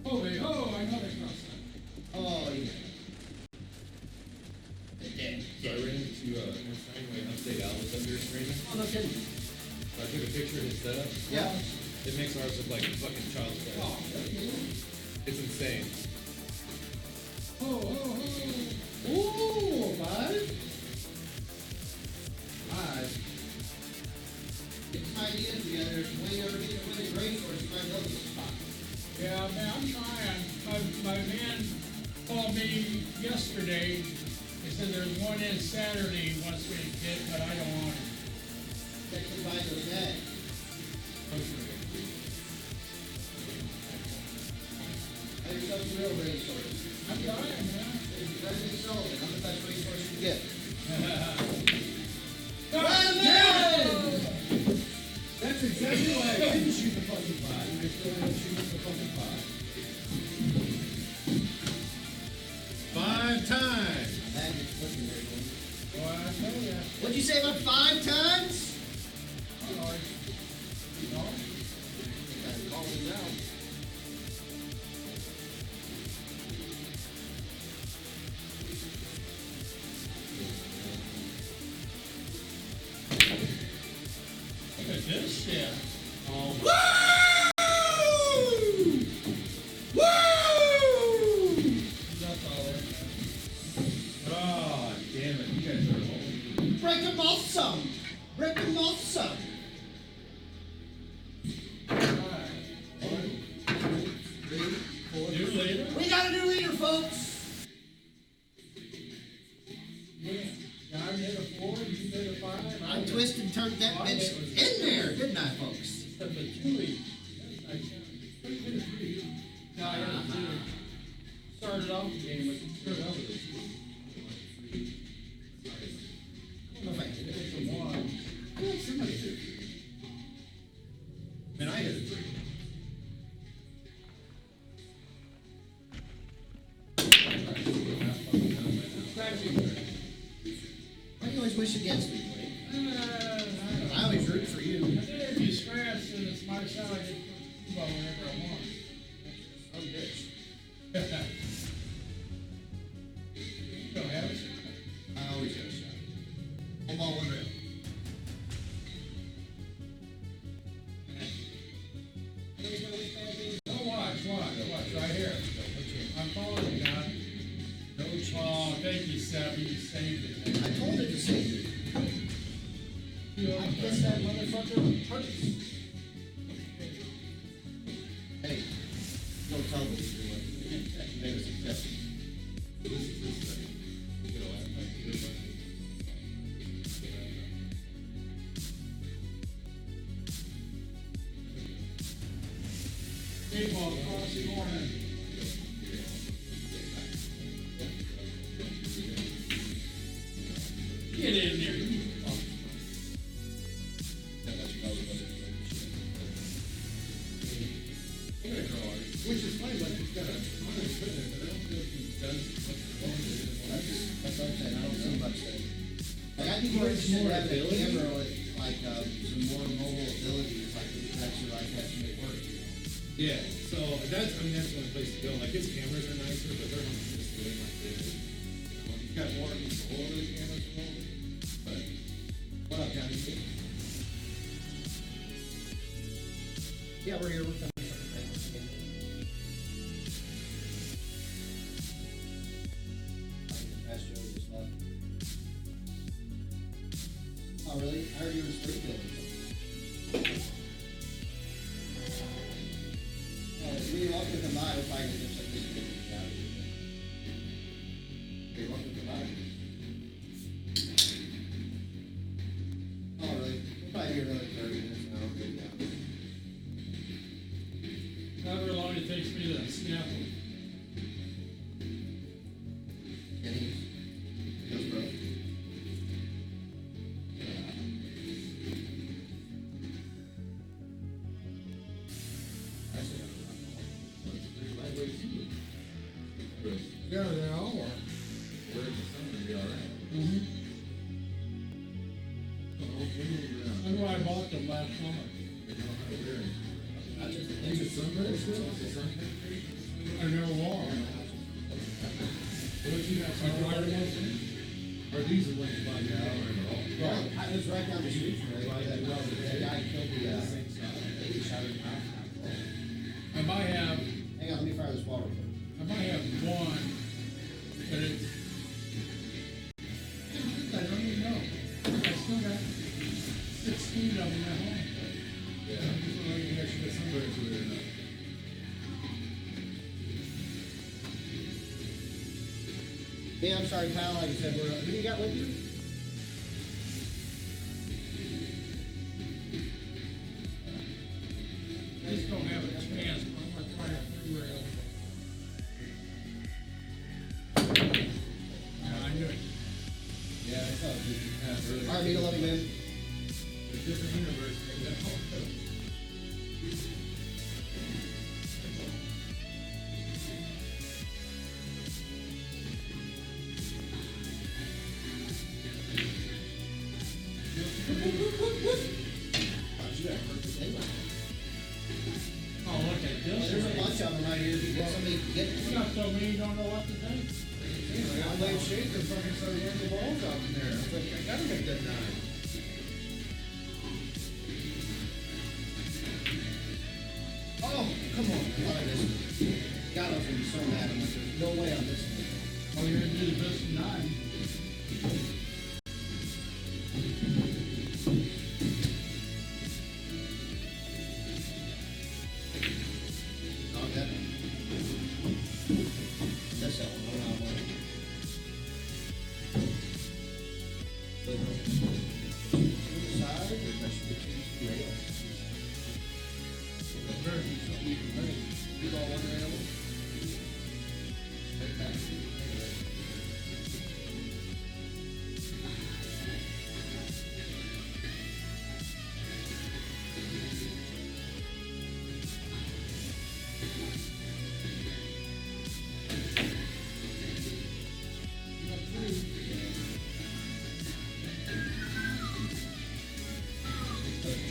Oh, hey, oh, I know that's not sad. Oh, yeah. So I ran into Steinway upstate Albus up here training. Oh, no kidding. So I took a picture of his setup. Yeah. It makes ours look like a fucking child's play. Oh, that's good. It's insane. Oh, oh, oh. Ooh, 5? 5. Get some ideas together. When you ever get to win a race or try to build a spot. Yeah, man, I'm trying. My man called me yesterday. He said there's one in Saturday he wants me to get, but I don't want it. Check the buy those bags. Have yourself some real racehorse. I'm trying, man. President Sullivan, I'm the best racehorse you get. That's exactly why I didn't shoot the fucking 5. I still ended up shooting the fucking 5. 5 times. That is looking there, boy. Boy, I tell ya. What'd you say about 5 times? Oh, no. Gotta call me out. This shit. Oh, that's all there. Oh, damn it. You guys are old. Break them off some. Break them off some. New leader? We got a new leader, folks. Yeah. Guy hit a 4, you hit a 5. I twisted and turned that bitch in there, didn't I, folks? Except the 2 each. No, I had a 2. Started off the game, but you started out with a 2. I don't know if I did it. It's a 1. Oh, somebody did. Man, I hit a 3. Why do you always wish against me, Wayne? I always root for you. I think if you scratch and it's my shot, I get to ball whenever I want. I'm bitch. You don't have it. I always get a shot. I'm all one rail. Oh, watch, right here. I'm following you now. No chance. Oh, thank you, Seb. You saved it. I told it to save me. I guess that motherfucker hurts. Hey, don't tell me you made a success. Game ball across the corner. Get in there. You fuck. Which is funny, like he's got a ton of equipment, but I don't feel like he does much wrong with it. That's what I'm saying. I don't see much there. Like, I think we're interested in having a camera with, like, some more mobile abilities, like, we can actually, like, have to make work, you know? Yeah, so that's one place to go. Like his cameras are nicer, but they're on the screen like this. You know, he's got more control of his cameras from all. But What up, Johnny? Yeah, we're here. We're finished. Oh, really? I heard you were Springfield. You're welcome to come by. We'll probably get some this video out of you. You're welcome to come by. Oh, really? We'll probably be another 30 minutes now. Okay, yeah. However long it takes me to scaffold. Any? Yes, bro. Yeah, they all are. we're in the summer, it'll be all right. Mm-hmm. That's why I bought them last summer. They know how to wear it. Is it sunburn still? Is it sunburn? I never wore them. What you got? I tried them. Are these the ones you buy now or in all? Yeah, I was right down the street from there. That guy killed the lady shot her in the mouth. I might have, Hang on, let me fire this water. I might have one, but it's. I don't even know. I still got 16 of them at home. Yeah, I'm just wondering if you got sunburn to it or not. Yeah, I'm sorry, pal. Like I said, who do you got with you? I just don't have a chance, but I'm gonna try a 3-rail. Yeah, I knew it. Yeah, I thought we could have really. All right, Mika, love you, man. A different universe. Oh, look at this. There's a bunch of them right here. If you get somebody to get You one. got so many, you don't know what to think. I played Shaker fucking started running the balls out in there. I was like, I gotta make that 9. come on, I thought I missed it. God, I was gonna be so mad. I'm like, there's no way I'm missing it. All you're gonna do is miss 9. Not that one. That's that one. I don't know. Side, or that should be two rails. You got one rail? Straight back.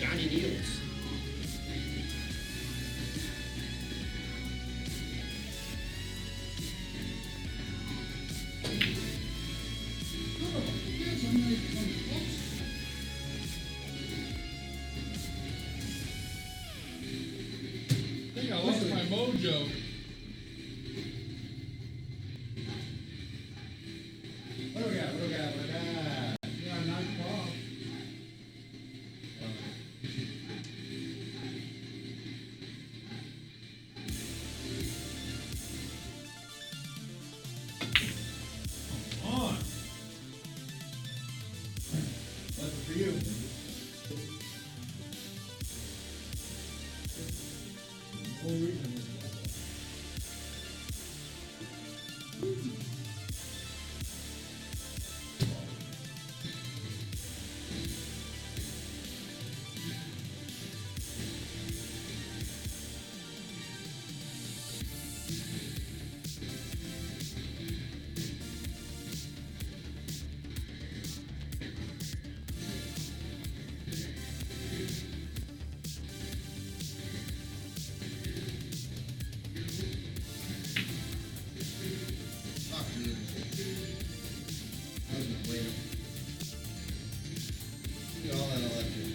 Johnny Deals. I think I lost my mojo. What do we got? What do we got? What do we got? Yeah, 9 o'clock. On. That's for you. Full reason. Fuck me. I was gonna wait. Look at all that electric.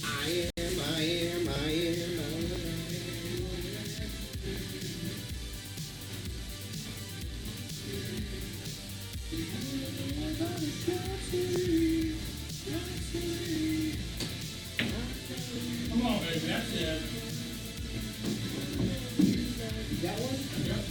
I am. Come on, baby, that's it. That one? Yep.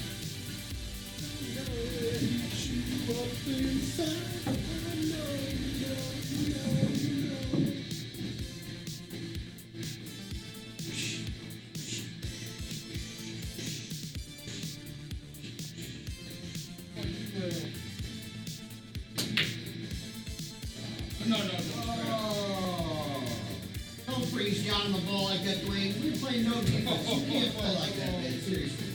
No. Oh. Don't freeze down the ball like that, Dwayne. We're playing no defense. You can't play like that, man. Seriously.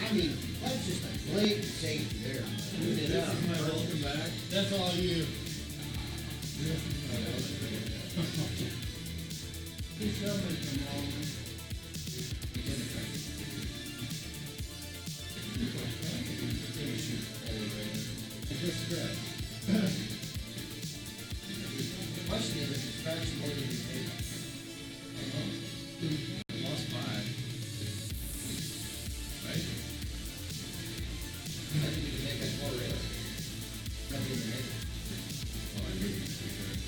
I mean, that's just a blatant safety there. This is my welcome back. That's all you. He's somebody from Walmart. Just scratch. The question is, if you scratch more than you take. Lost 5. Right? I think you can make that more real. Nothing to make it. Oh, I knew you could.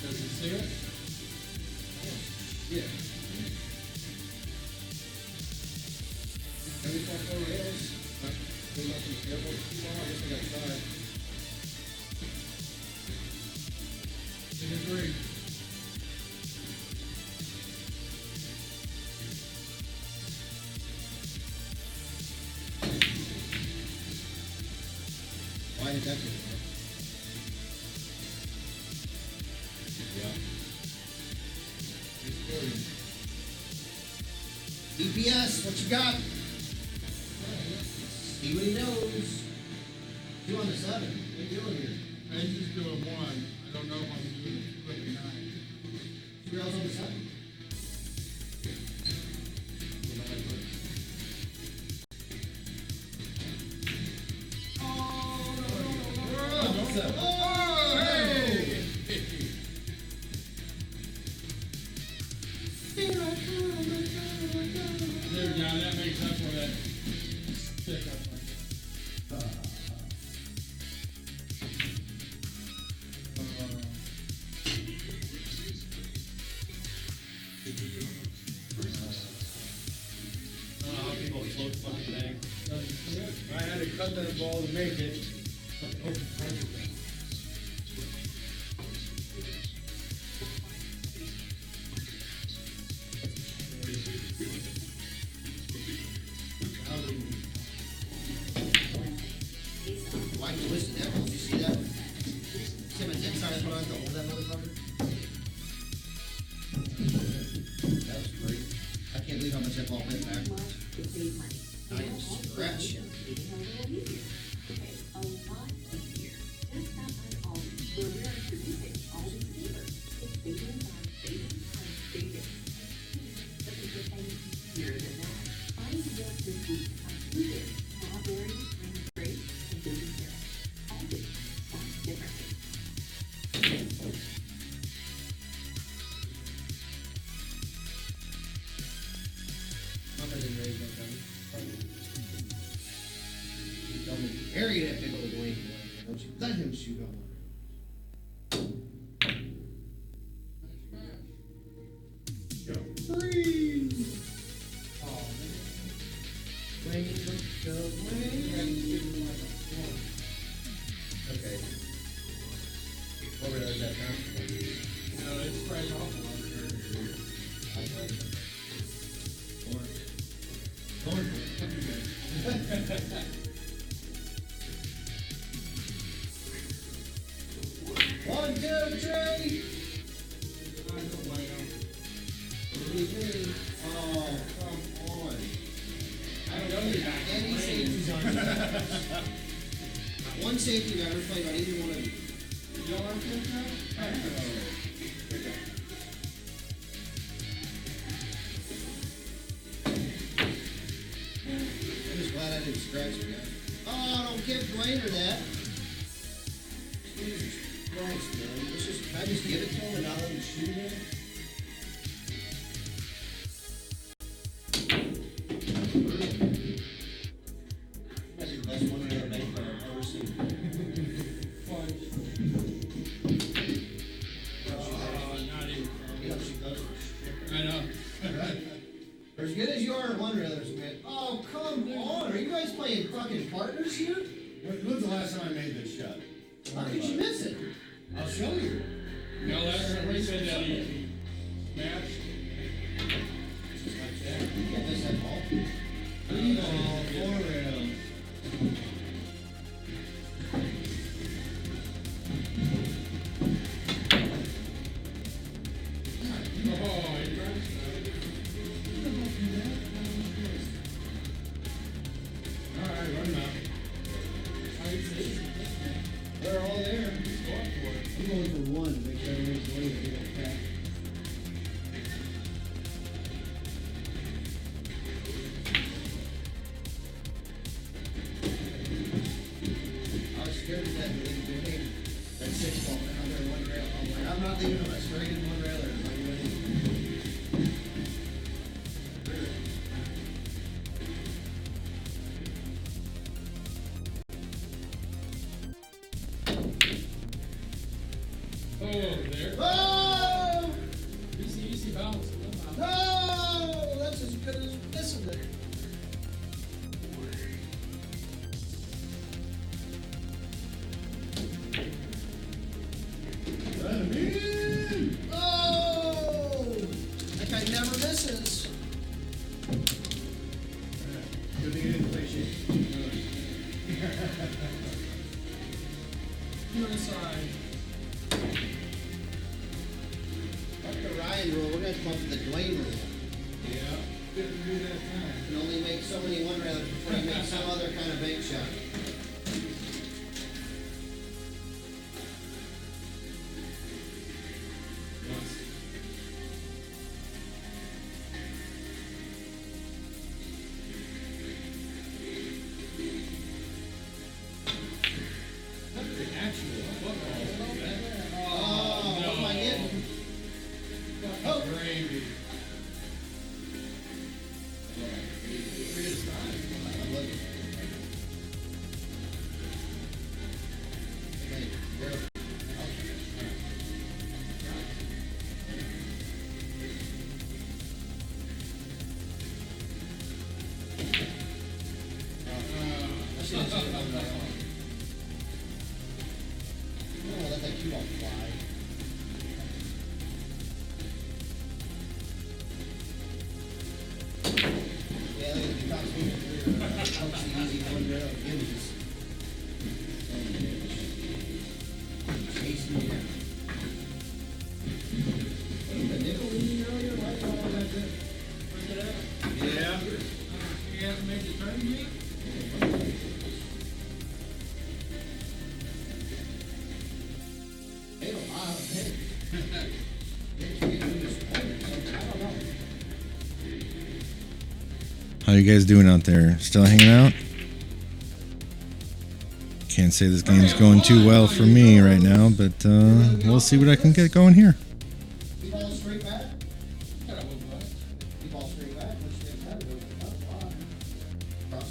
Does he see it? Yeah. Every time four rails, we let them careful. Well, I guess we got 5. I agree. Why did that get it? EPS, what you got? See what he knows. 2 on the 7. What are you doing here? I just doing 1. I don't know if I'm doing 2 every night. 3 on the 7. Oh, hey! There, now that makes up for that stick up like that. People float fucking thing. I had to cut that ball to make it. Why you twisted that? Did you see that? See how much inside I put on to hold that motherfucker? That was great. I can't believe how much that ball went backwards. Not even scratch. Mama didn't raise no gun. Tell me, Harry that big old Dwayne boy. Don't you let him shoot on one. Wayne, let's go, Wayne. Okay. What were those that time? No, it's spraying off a lot here. One, two, three. What do you mean? Oh, come on. I don't know any safeties on you. Not one safety I've ever played on either one of you. You don't want to feel that? I'm just glad I didn't scratch you guys. Oh, don't give Dwayne her that. Jesus Christ, man. Let's just, can I just give it to him and not let him shoot him? That's the best one I've ever seen. Not even. You don't shoot those. I know. For as good as you are at one railers, man. Oh, come on. Are you guys playing fucking partners here? When's the last time I made this shot? How could you miss it? I'll show you. No, that's what we said that easy. Smash. You can't miss that ball. Oh, 4 rails. Oh, you got it. All right, run them out. They're all there. Go up for it. I'm going for one to make sure everybody's going to get a crack. I was scared of that game. That 6 ball went under one rail. I'm like, I'm not leaving them. I straight in one railer. I'm like, winning. Oh, there. Oh! Easy bounce. No! That's as good as missing it. Let him in. Oh! That guy never misses. Good thing he didn't play shit. You're inside. Fuck the Ryan rule. We're going to come up with the Dwayne rule. Yeah. Didn't do that time. You can only make so many one rounders before you make some other kind of bank shot. Once. The actual football. Oh, what am I getting? Oh. Gravy. I'm looking. Hey, careful. I should have seen it on my own. Oh, let that cue ball fly. Yeah, look at the top speed clear. Helps the easy one rail gimmies. Chasing you down. The nickel in you earlier, why did all that bring it up? Yeah. You haven't made the turn yet? Hey, a lot of hey. Maybe we just ordered something. I don't know. How you guys doing out there? Still hanging out? Can't say this game's going too well for me right now, but we'll see what I can get going here. Keep all straight back. Got a little bit. Keep all straight back. Let's get that over. Oh, wow. Cross.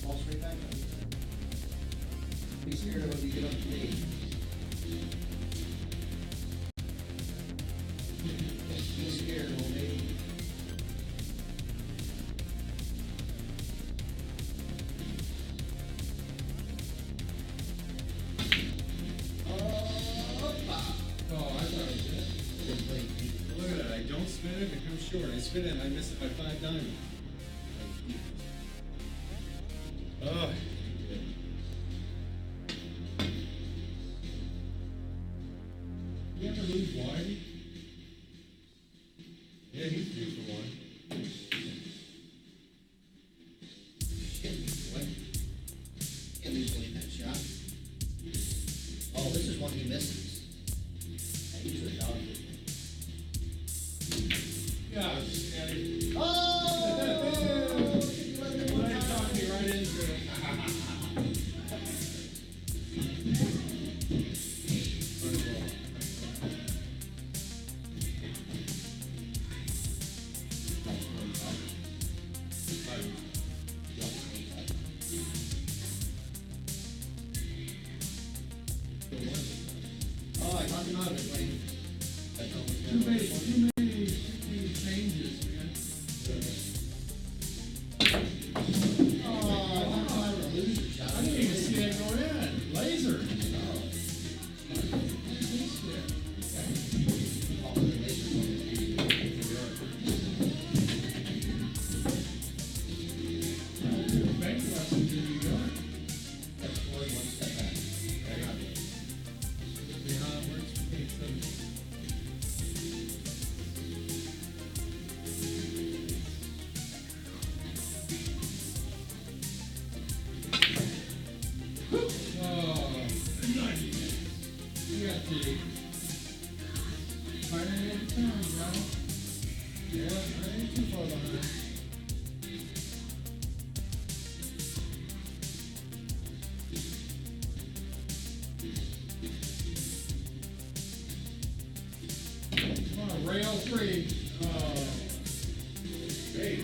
All straight back. Be scared of when you get up to me. Be scared, old lady. Oh, I thought it was it. Look at that. I don't spin it, it comes short. I spin it and I miss it by 5 diamonds. Oh. You ever lose wide? Yeah, he's due for one. What? Can't lose weight in that shot. Oh, this is one he misses. He's a dog. Gosh, Daddy. Oh! Well, you talked me right into it. Oh, I talked him out of it, Wayne. That's almost Too done. many changes, man. Oh, I talked him out of a loser shot. I didn't even see that go in. Laser. Oh, the laser one is Bank lessons in New York. That's forward, one step back. Very good. See how it works for me. Oh, 90. You got the fire at the time, bro. Yeah, I ain't too far behind. Oh, rail 3. Great.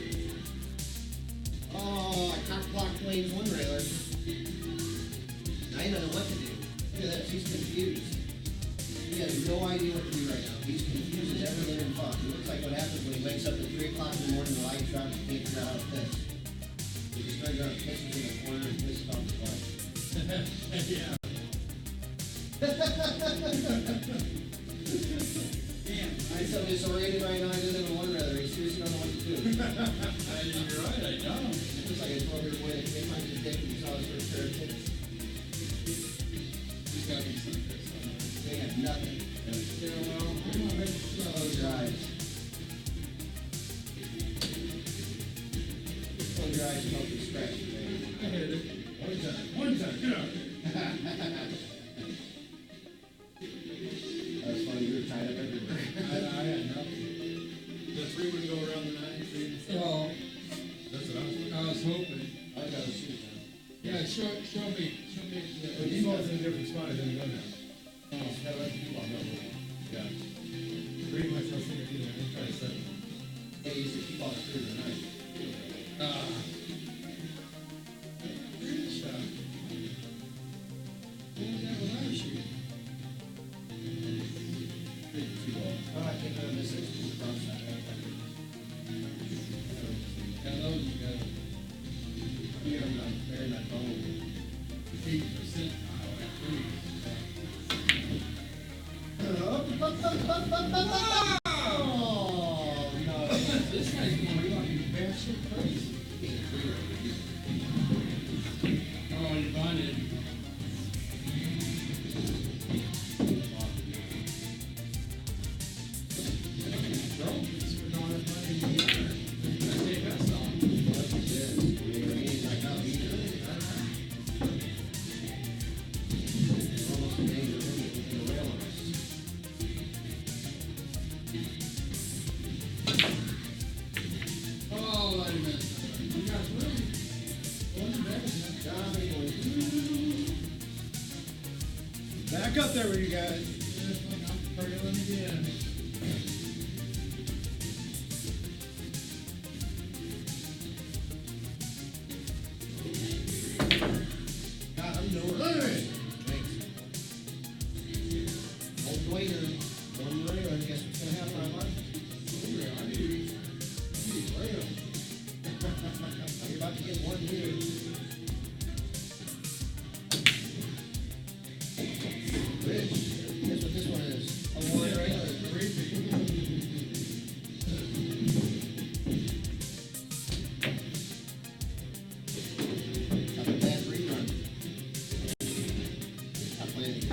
Oh, I cock-blocked Wayne's one railer. Now he doesn't know what to do. Look at that, he's confused. He has no idea what to do right now. He's confused as every living fuck. It looks like what happens when he wakes up at 3 o'clock in the morning, the lights are out, and he can't figure out how to piss. He just starts around pissing in the corner and pisses off the butt. Yeah. Damn, I'm so disoriented right now, I just have one rather. He seriously don't know what to do. You're right, I know. Looks like a 12-year boy that came home his dick and he saw his first pair of tits. There's gotta be some fix on that. They got nothing. Yeah, well, I'm not making eyes. Close your eyes and hope you scratch it, baby. I hit it. One time, get out. That was funny, you were tied up everywhere. I had nothing. The three wouldn't go around the nine, three and seven. Well, That's what I was thinking. I was hoping. I gotta shoot now. Yeah, show me. But you ball's in a different spot, it doesn't go now. Oh, Gotta let the cue ball go. Yeah. Pretty much, I was thinking, you know, I'm trying to set it. Yeah, you should keep on through the night. Good stuff. What was that when I was shooting? Oh, I think I'm missing the front side. Yeah, those you got Here, I'm not burying my phone. 8%. Oh, no. This guy's going to be like batshit crazy. Oh, you bonded. Oh, wait a minute. You got three. One Back up there with you guys. I'm trailing again. God, I'm doing Old Dwayne, one rail, I guess what's gonna happen on mine? I need rail. You're about to get one here. Rich, guess what this one is? A one rail. Not a bad rerun. Not playing again.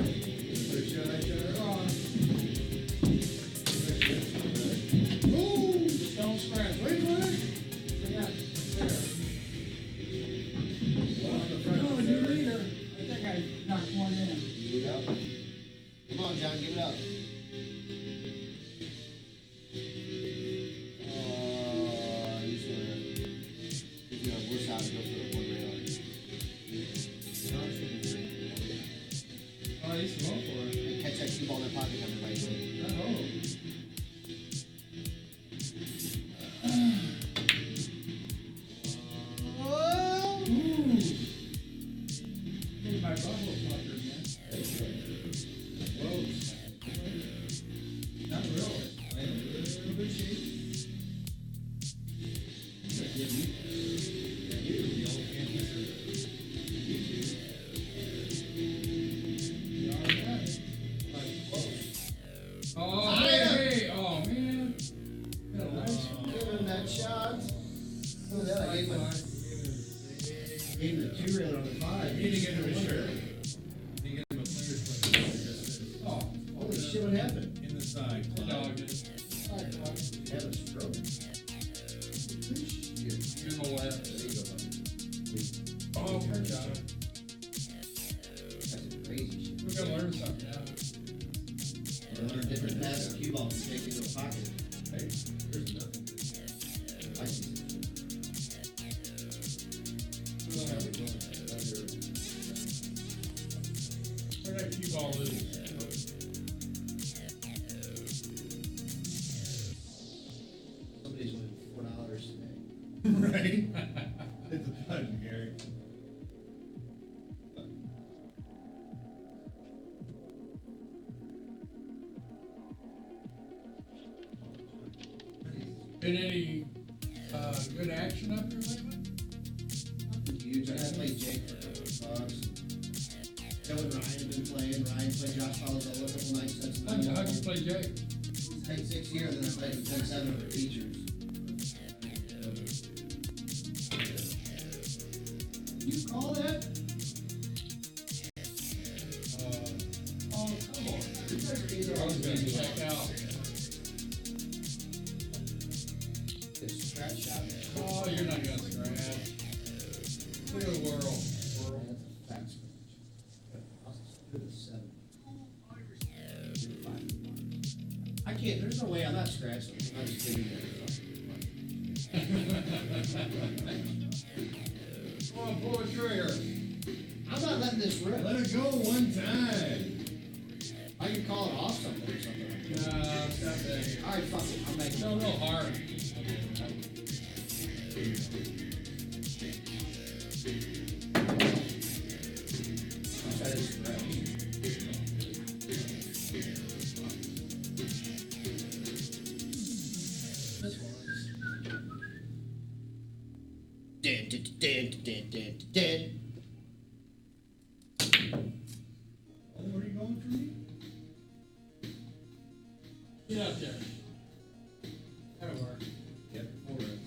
Ooh, just don't scratch. Wait for it. Yeah, there. Oh, you leader. I think I knocked one in. Yep. Come on, John, give it up. He's gonna worse out and go for the one rail. Oh, he's slow for it. And catch that cue ball in the pocket on the right way. Oh. Ooh. Hit my buffalo fucker, man. Close. Not really. A little bit shaky. You all right? Oh, hey, oh, man. Got a nice one. Give him that shot. Look at that, I gave him the 2 rail on the 5. You need to get him a shirt. You need to get him a player's clip. Oh, Holy shit, what happened? In the side. the dog did. He had a stroke. You're the left. There you go, buddy. Oh, good job. That's some crazy shit. We're gonna learn something now. Learn different paths of cue balls to take into a pocket. Hey, there's nothing. I see. Where that cue ball is? Somebody's winning $4 today. Right? It's a button, Gary. Been any good action up here lately? Huge. I played Jake for Thurs. Joe and Ryan have been playing. Ryan played Josh Follows a couple nights. That's How'd you play Jake? Played 6 years and I played him 10-7 for features. You call that? Oh, come on. I was gonna check out. you're not gonna scratch. Look at the world. That's a fat scratch. I'll do the 7. I can't, there's no way I'm not scratching. I'm just kidding there. Come on, pull the trigger. I'm not letting this rip. Let it go one time. I can call it off something or something like that. No, stop that. Alright, fuck it. I'll make it. No, no hard. I'll try this scratch. This one's dead. Oh, where are you going for me? Get out there. That'll work. Yep. All right.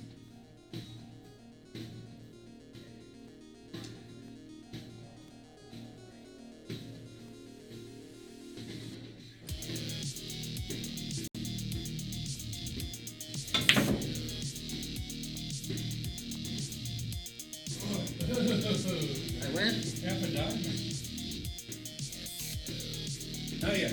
I win. Half a diamond. Oh yeah.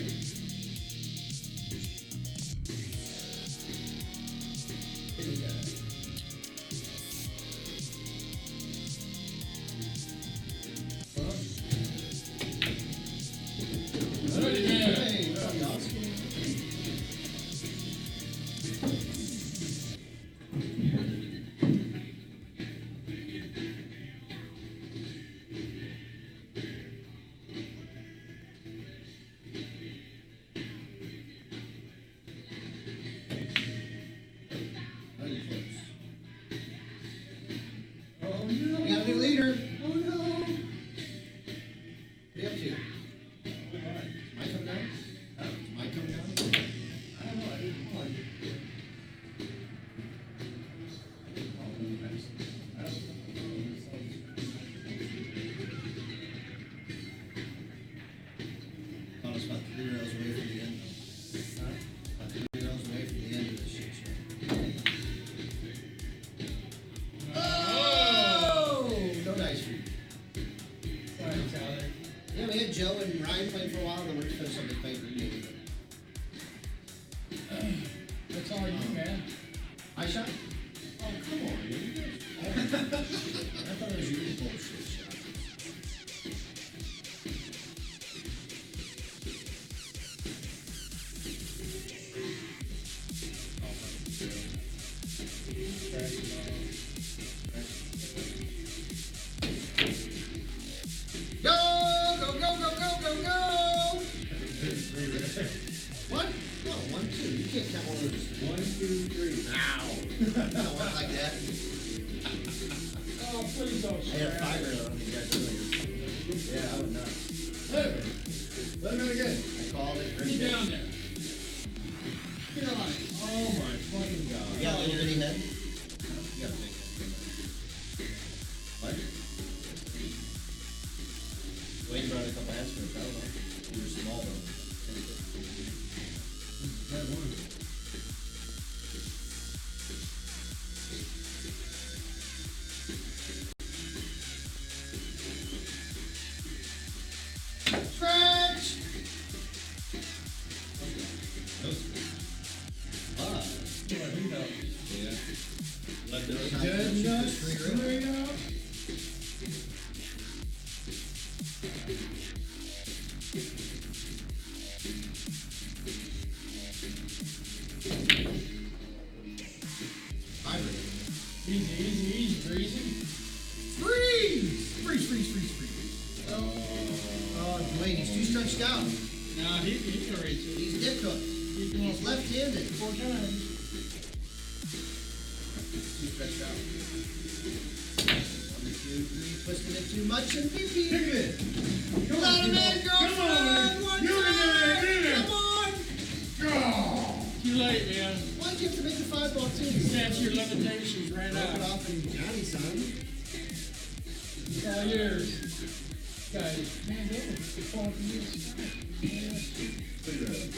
Ready, man. Hey, buddy, Oscar. Oh, no. We got a new leader. Oh no. What are you up to? Might come down? Might come down? I don't know. I didn't know. Oh, it's about 3 rows away from the end. About 3 rows away from the end of this shit show. Oh! No dice for you. Sorry, Tyler. Yeah, we had Joe and Ryan playing for a while, then we're just gonna something playing for you. That's all you, man. I shot? Oh, come on, dude. I thought it was your bullshit shot. Go, go, go, go, go, go, go! What? No, 1, 2. You can't count one of those. 1, 2, 3. Ow! No, one like that. Oh, please don't I had a scratch. 5 on you guys earlier. Yeah, I would not. Hey, let me again. I called it. Get down there. Get on it. Oh my fucking god. You got a little bitty head? You gotta make that. What? Wayne brought a couple hats for us. I don't know. You were small though. That one. Stretch! Ah. Yeah. Let the Dead nuts straight up. Hybrid. Easy, easy, easy, breezy. Freeze! Freeze. Oh, Dwayne, he's too stretched out. Nah, he can reach it. He's dick hooked. He's going He's left-handed. 4 times. Too stretched out. 1, 2, 3, twisting it too much and pee-pee. Look at it. Let him in, Come on, girlfriend! One you can time! do it. Come on! Too late, man. Why'd you have to make the 5-ball too? Statute of limitations ran Knock it out. off and Johnny, son. It's all yours. Guys, man, they were falling from this. Look at that.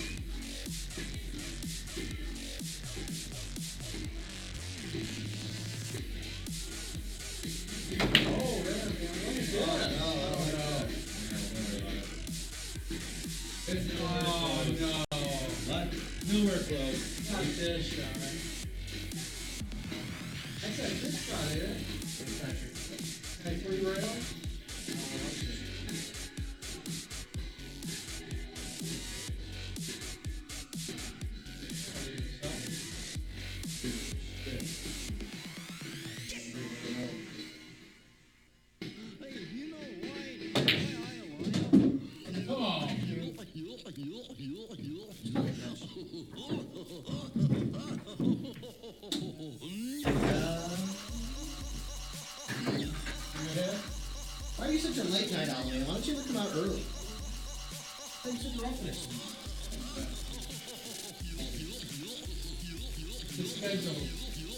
Oh, no. What? Nowhere close. Not this shot. That's a good shot, eh? Hey, 3 rails? Come on. Why are you such a late night owl, man? Why don't you ever come out early? Thanks for roughness. The schedule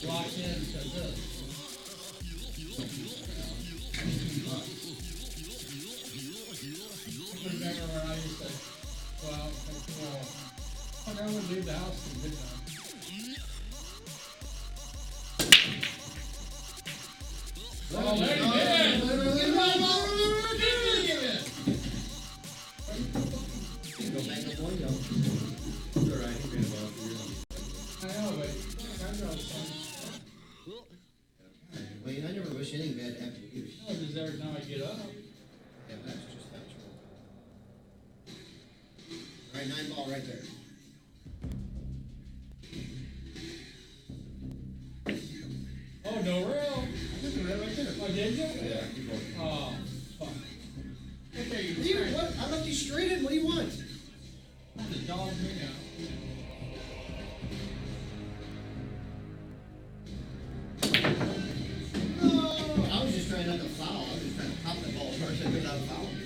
locked in because this. Remember when I used to go out and think, well, fuck, I wouldn't leave the house till midnight. Oh, there you Go back up one, yo. It's all right. He's been about 3 years. I know, but I know some. Well, you know, I never wish anything bad happened to you. Oh, does every time I get up? Yeah, that's just natural. All right, 9 ball right there. Oh, no rail. Look at it right there. Oh, did you? Yeah, keep going. Oh, fuck. Okay, you What do you, what? I left you straight in. What do you want? the dog me out. No, I was just trying not to foul. I was just trying to pop the ball first and without fouling.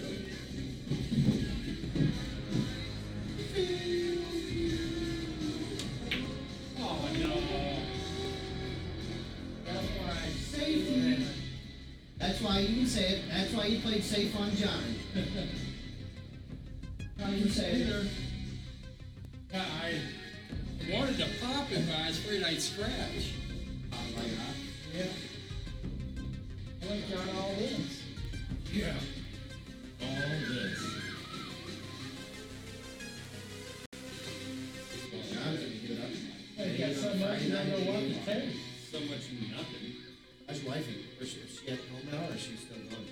Oh, no. That's why. Safety. That's why you can say it. That's why you played safe on John. How you say it? Yeah, I wanted to pop it, but I was afraid I'd scratch. Oh my God. Yeah. I like John all this. Yeah. All this. John's gonna get it up. Hey, you got so much you don't know what to take. So much nothing. How's your wife? Is she at home now or is she still gone?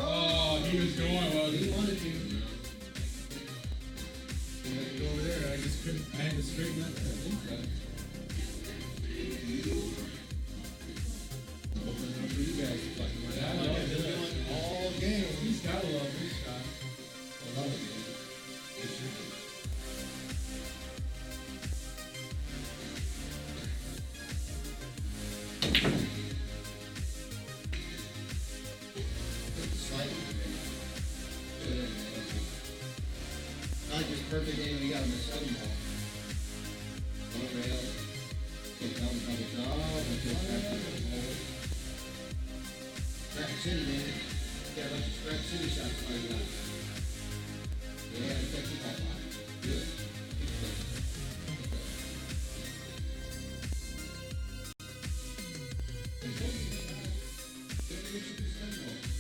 Oh, he was going, wasn't He he? wanted to. I had to go over there. I just couldn't. I had to straighten up that inside. Open it up for you guys. Fucking my Yeah, I God. love He's it. doing all game. He's gotta love this shot. I love it, man. It should be. Slightly. Not just perfect game we got on the 7 ball. One rail. Take down the double job. And take back to the ball. Scrap City, man. Got a bunch of Scrap City shots fired out. Yeah, take the ball out. Good.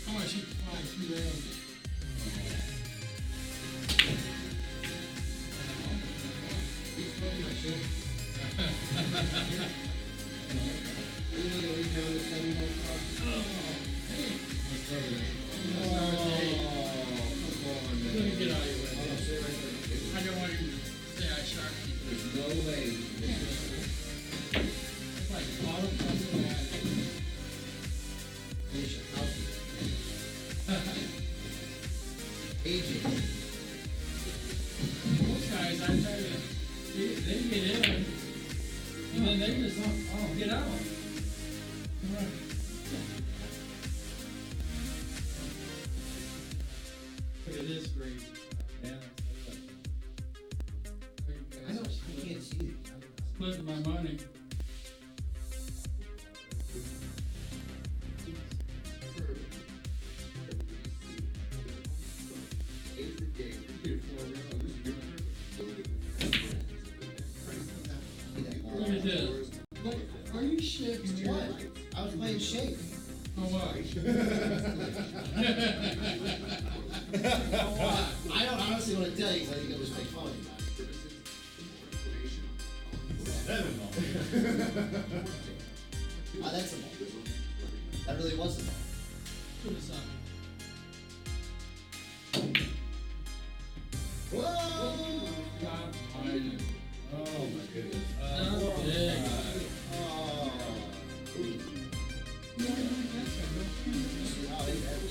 How much he flies 2 rails? Let me get out of your way. I don't want you to say I shark you. There's no way. It's like bottom of the bag. Finish it. Aging. Most guys, I tell you, they get in, and then they just, oh, get out. Right. Look at this great. Yeah. I don't, I can't see it. Splitting my money. I don't honestly want to tell you because I think it'll just make fun of you. Ah, that's a ball. That really was a ball. To the side. Whoa! God, behind it. Oh my goodness. Yeah. Oh. Wow, they have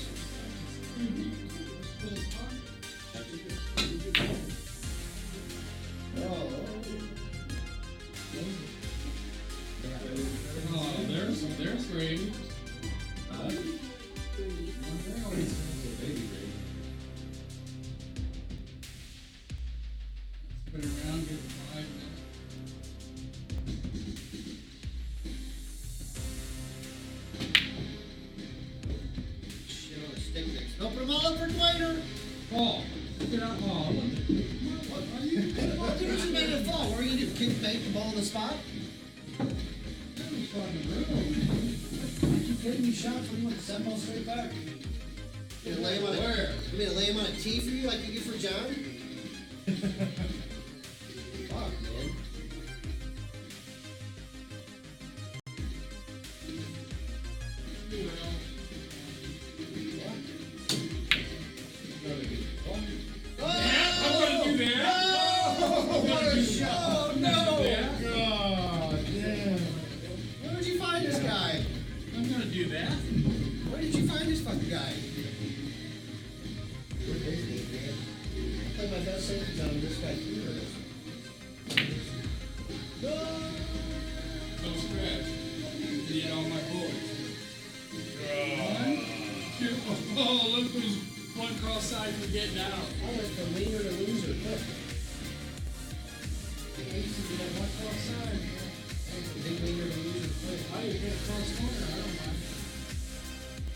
Oh, there's Grady. Put it around, get it 5 minutes. shit on a stick there. Don't put them all up for Dwayner. Paul, get out, Paul. What are you? Well, dude, you made it fall. What are you gonna do? Kick bank the ball on the spot? You kidding me? Shot for you want to send ball straight back. You gonna lay him on a, Where? you gonna lay him on a tee for you like you did for John? Fuck, man. I wouldn't do that. Oh, what a shot! I'm No! gonna do that. God damn. Where did you find this guy? I'm gonna do that. Where did you find this fucking guy? I played my best safety on this guy too. Don't scratch. Need all my boys. 1, 2, oh, look who's one cross side for getting out. I went from leader to loser. Look. One cross side. Big leader to loser quick. I didn't get a cross corner, I don't mind.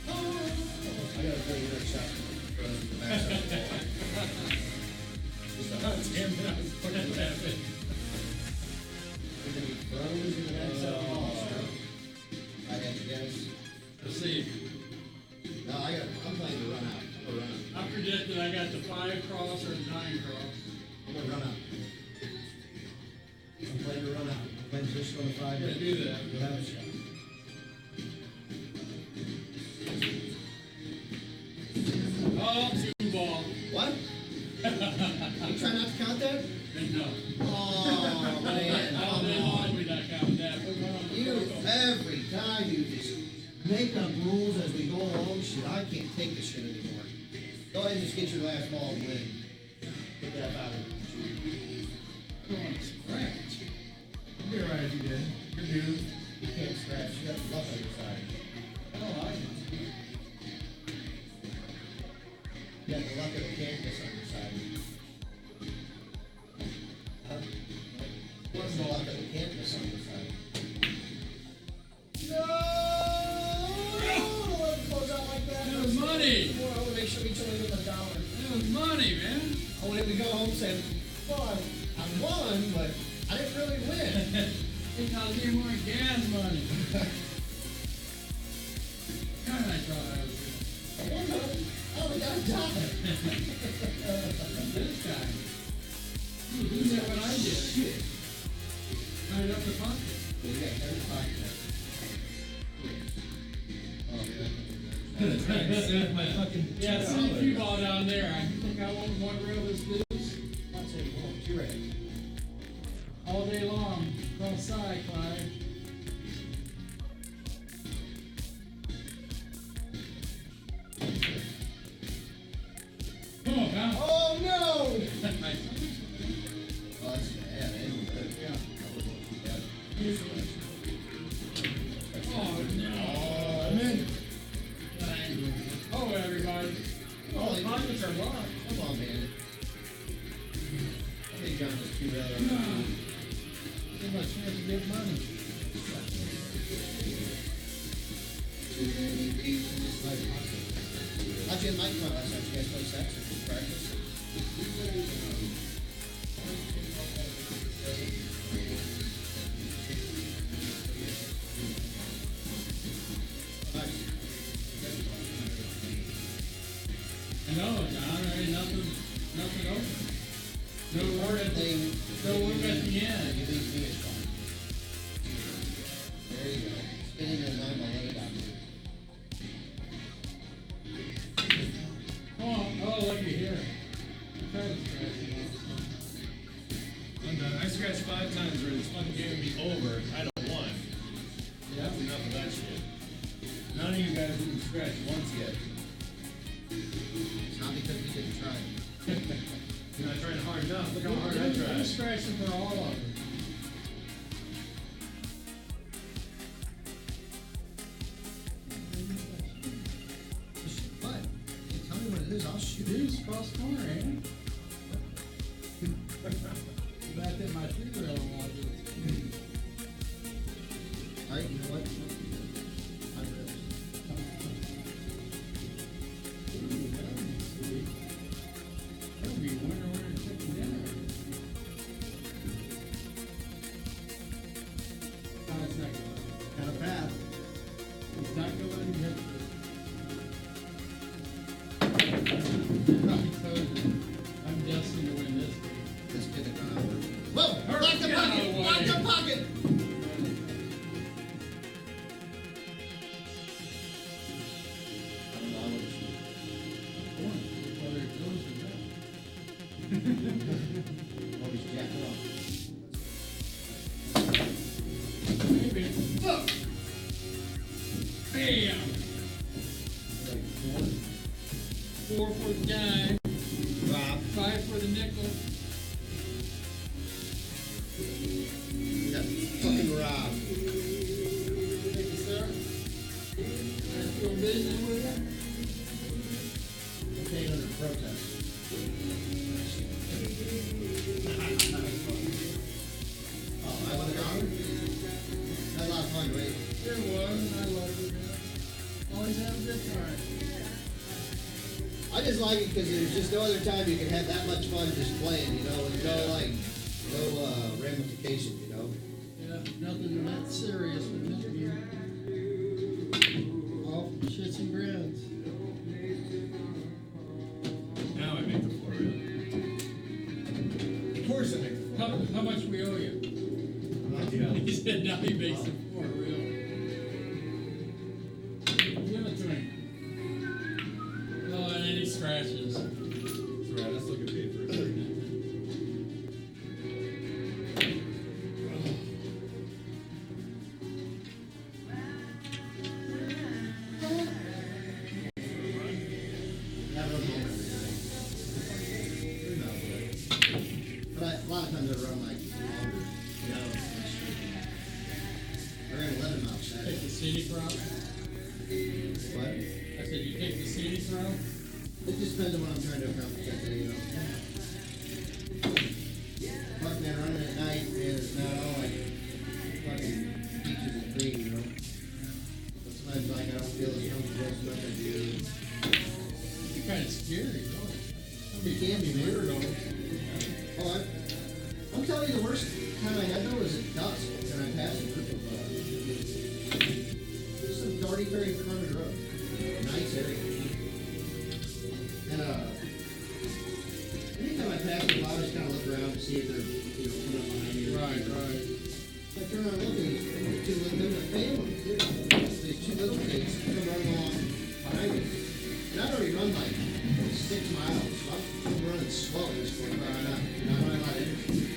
I gotta play your shot. God damn it, I was fucking laughing. We're gonna be throws in the next ball, sir. I got you guys. Let's see. No, I'm playing to run out. I'm gonna run out. I predicted I got the 5 cross or 9 cross. I'm gonna run out. I'm playing to run out. I'm playing position on the 5. I'm gonna do that. You'll have a shot. Oh, 2 ball. What? You try not to count that? No. Oh, man. All Come day on. long we not count that. Put one on the You, photo. every time you just make up rules as we go along, shit, I can't take this shit anymore. Go ahead and just get your last ball and win. Put that out of it. Go on, scratch. You'll be alright if you did. You're due. You can't scratch, you got the luck on your side. Oh, I can. You got the luck of the canvas on your side. Huh? What's the luck of the canvas on your side? No! Let it close out like that. It was money. Boy, I want to make sure each one gets $1. It was money, man. I want him to go home saying, well, I won, but I didn't really win. It cost me more gas money. God, I thought I was good. I won, but I only got $1. This guy. He did what I did. Shit. Tied up the pocket. Yeah, you got 35. My fucking Yeah, see if you ball down there. I think I won't want to reel this loose I'll say you won't. You're ready. all day long. Cross side, Clyde. Come on, now. Oh, no! Oh, Oh, that's bad, eh? yeah. Yeah. Oh, no. Oh, I'm in. Oh, everybody. Oh, the pockets are locked. Come on, man. I think John was too rather. Give us a chance to get money. How'd you and Mike come out last night? You guys play sex or practice? Nice. at the end. You leave me a spot. There you go. Get in there and I'm gonna let it out. Oh, look at here. Try to scratch it off. I'm done. I scratched 5 times already. This fucking game would be over. I'd have won. Yeah. That's enough of that shit. None of you guys didn't scratch once yet. It's not because we didn't try. You're not trying hard enough. Look how hard I I'm tried. scratching for all of them. What? You tell me what it is, I'll shoot it. Dude's cross corner, ain't it? Back at my 3-rail and watch it. Alright, you know what? I'm good. That'll be winner, chicken dinner. No, it's not going. Got a path. It's not going. You have to. I'm destined to win this game. This kid had gone over. Whoa! Lock the pocket! Lock the pocket! I don't know, I would shoot. Whether it goes or not. Oh, he's jacking off. Maybe. Look! Bam! Like 4 for the dime, 5 for the nickel. Yeah, fucking Rob. Thank you, sir. Nice little business with you. Okay, under protest. Oh, I would have gone? Had a lot of fun, right? There was, I loved it. Always have a good time. I just like it because there's just no other time you can have that much fun just playing, you know, with no, like, no ramification, you know? Yeah, nothing that serious with this game. All shits and grins. Now I make the floor real. Of course I make the floor. How much we owe you? He said now he makes it 4 real. Give it to me. Oh, and any scratches. That's right. Let's look at paid for a second. Have a moment. Who knows, right? But a lot of times I run like longer, you know, I ran 11 miles Take Saturday. the scenic route. But I said you take the scenic route. it just depends on what I'm trying to accomplish that day, you know? Fuck man, running at night is not all like fucking peaches and cream, you know? But sometimes like I don't feel as comfortable as much as I do. You're kind of scary, though. You can be weird on it. Oh, I'm telling you, the worst time I had though was at dusk, and I passed a group of some darty ferry Carter Road. Nice area. And anytime I pass them, I always kind of look around to see if they're, you know, coming up behind me. Right. I turn around and look, and these two little families, these two little kids come running along behind me. And I've already run like 6 miles, so I'm running slow at this point, but I'm not running a lot of energy.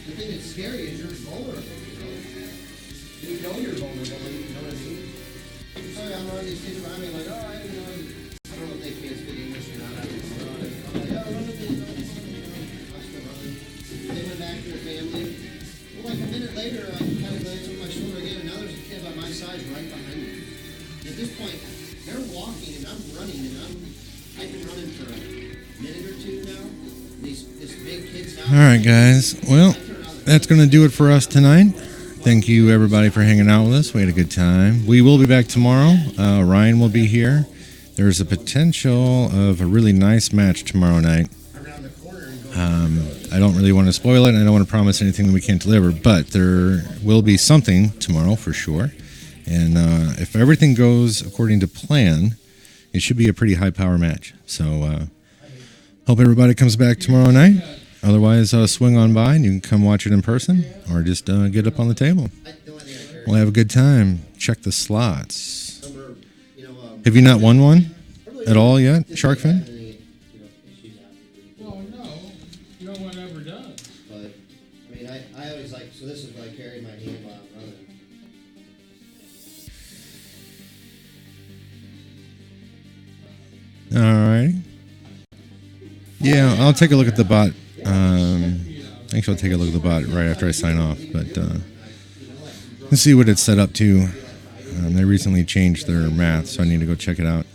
The thing that's scary is you're vulnerable, you know? And you know you're vulnerable, you know what I mean? So I'm running these kids around me like, oh, I don't know if they can't speak English or not. I don't know. I'm like, oh, run with me. I'm still running. They went back to their family. Well, like a minute later, I kind of glanced over my shoulder again, and now there's a kid by my side right behind me. And at this point, they're walking, and I'm running, and I've been running for a minute or two now. This big kid's now. All right, guys. Well, that's going to do it for us tonight. Thank you, everybody, for hanging out with us. We had a good time. We will be back tomorrow. Ryan will be here. There's a potential of a really nice match tomorrow night. Around the corner and go. I don't really want to spoil it, and I don't want to promise anything that we can't deliver, but there will be something tomorrow for sure. And if everything goes according to plan, it should be a pretty high-power match. So hope everybody comes back tomorrow night. Otherwise, swing on by and you can come watch it in person, or just get up on the table. We'll have a good time. Check the slots. Have you not won one at all yet, Sharkfin? Well, no. No one ever does. But, I mean, I always like, so this is what I carry in my hand while I'm running. All right. Yeah, I'll take a look at the bot. Actually, I'll take a look at the bot right after I sign off. But let's see what it's set up to. They recently changed their math, so I need to go check it out.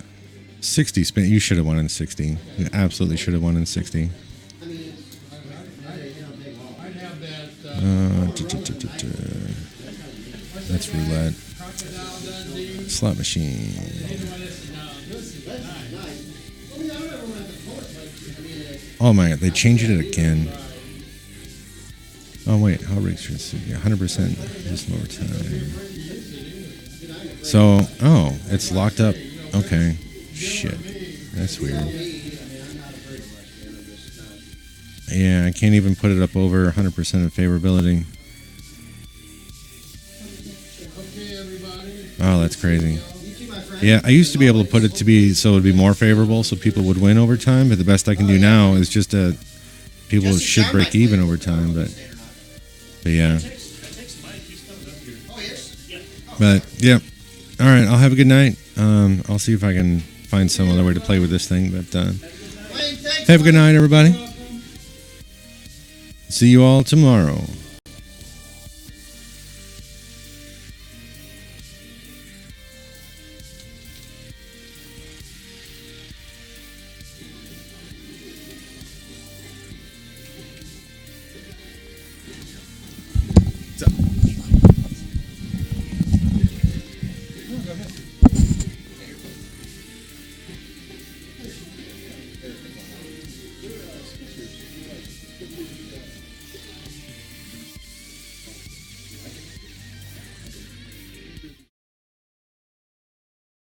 60 spin. You should have won in 60. You absolutely should have won in 60. I'd have that That's roulette. Crocodile Dundee. Slot machine. Oh my god, they changed it again. Oh wait, how rigs should 100% just more time. So, oh, it's locked up. Okay. Shit. That's weird. Yeah, I can't even put it up over 100% of favorability. Okay, everybody. Oh, that's crazy. Yeah, I used to be able to put it to be so it would be more favorable so people would win over time, but the best I can do now is just people should break even over time, but yeah. But yeah. All right, I'll have a good night. I'll see if I can find some other way to play with this thing, but have a good night, everybody. See you all tomorrow.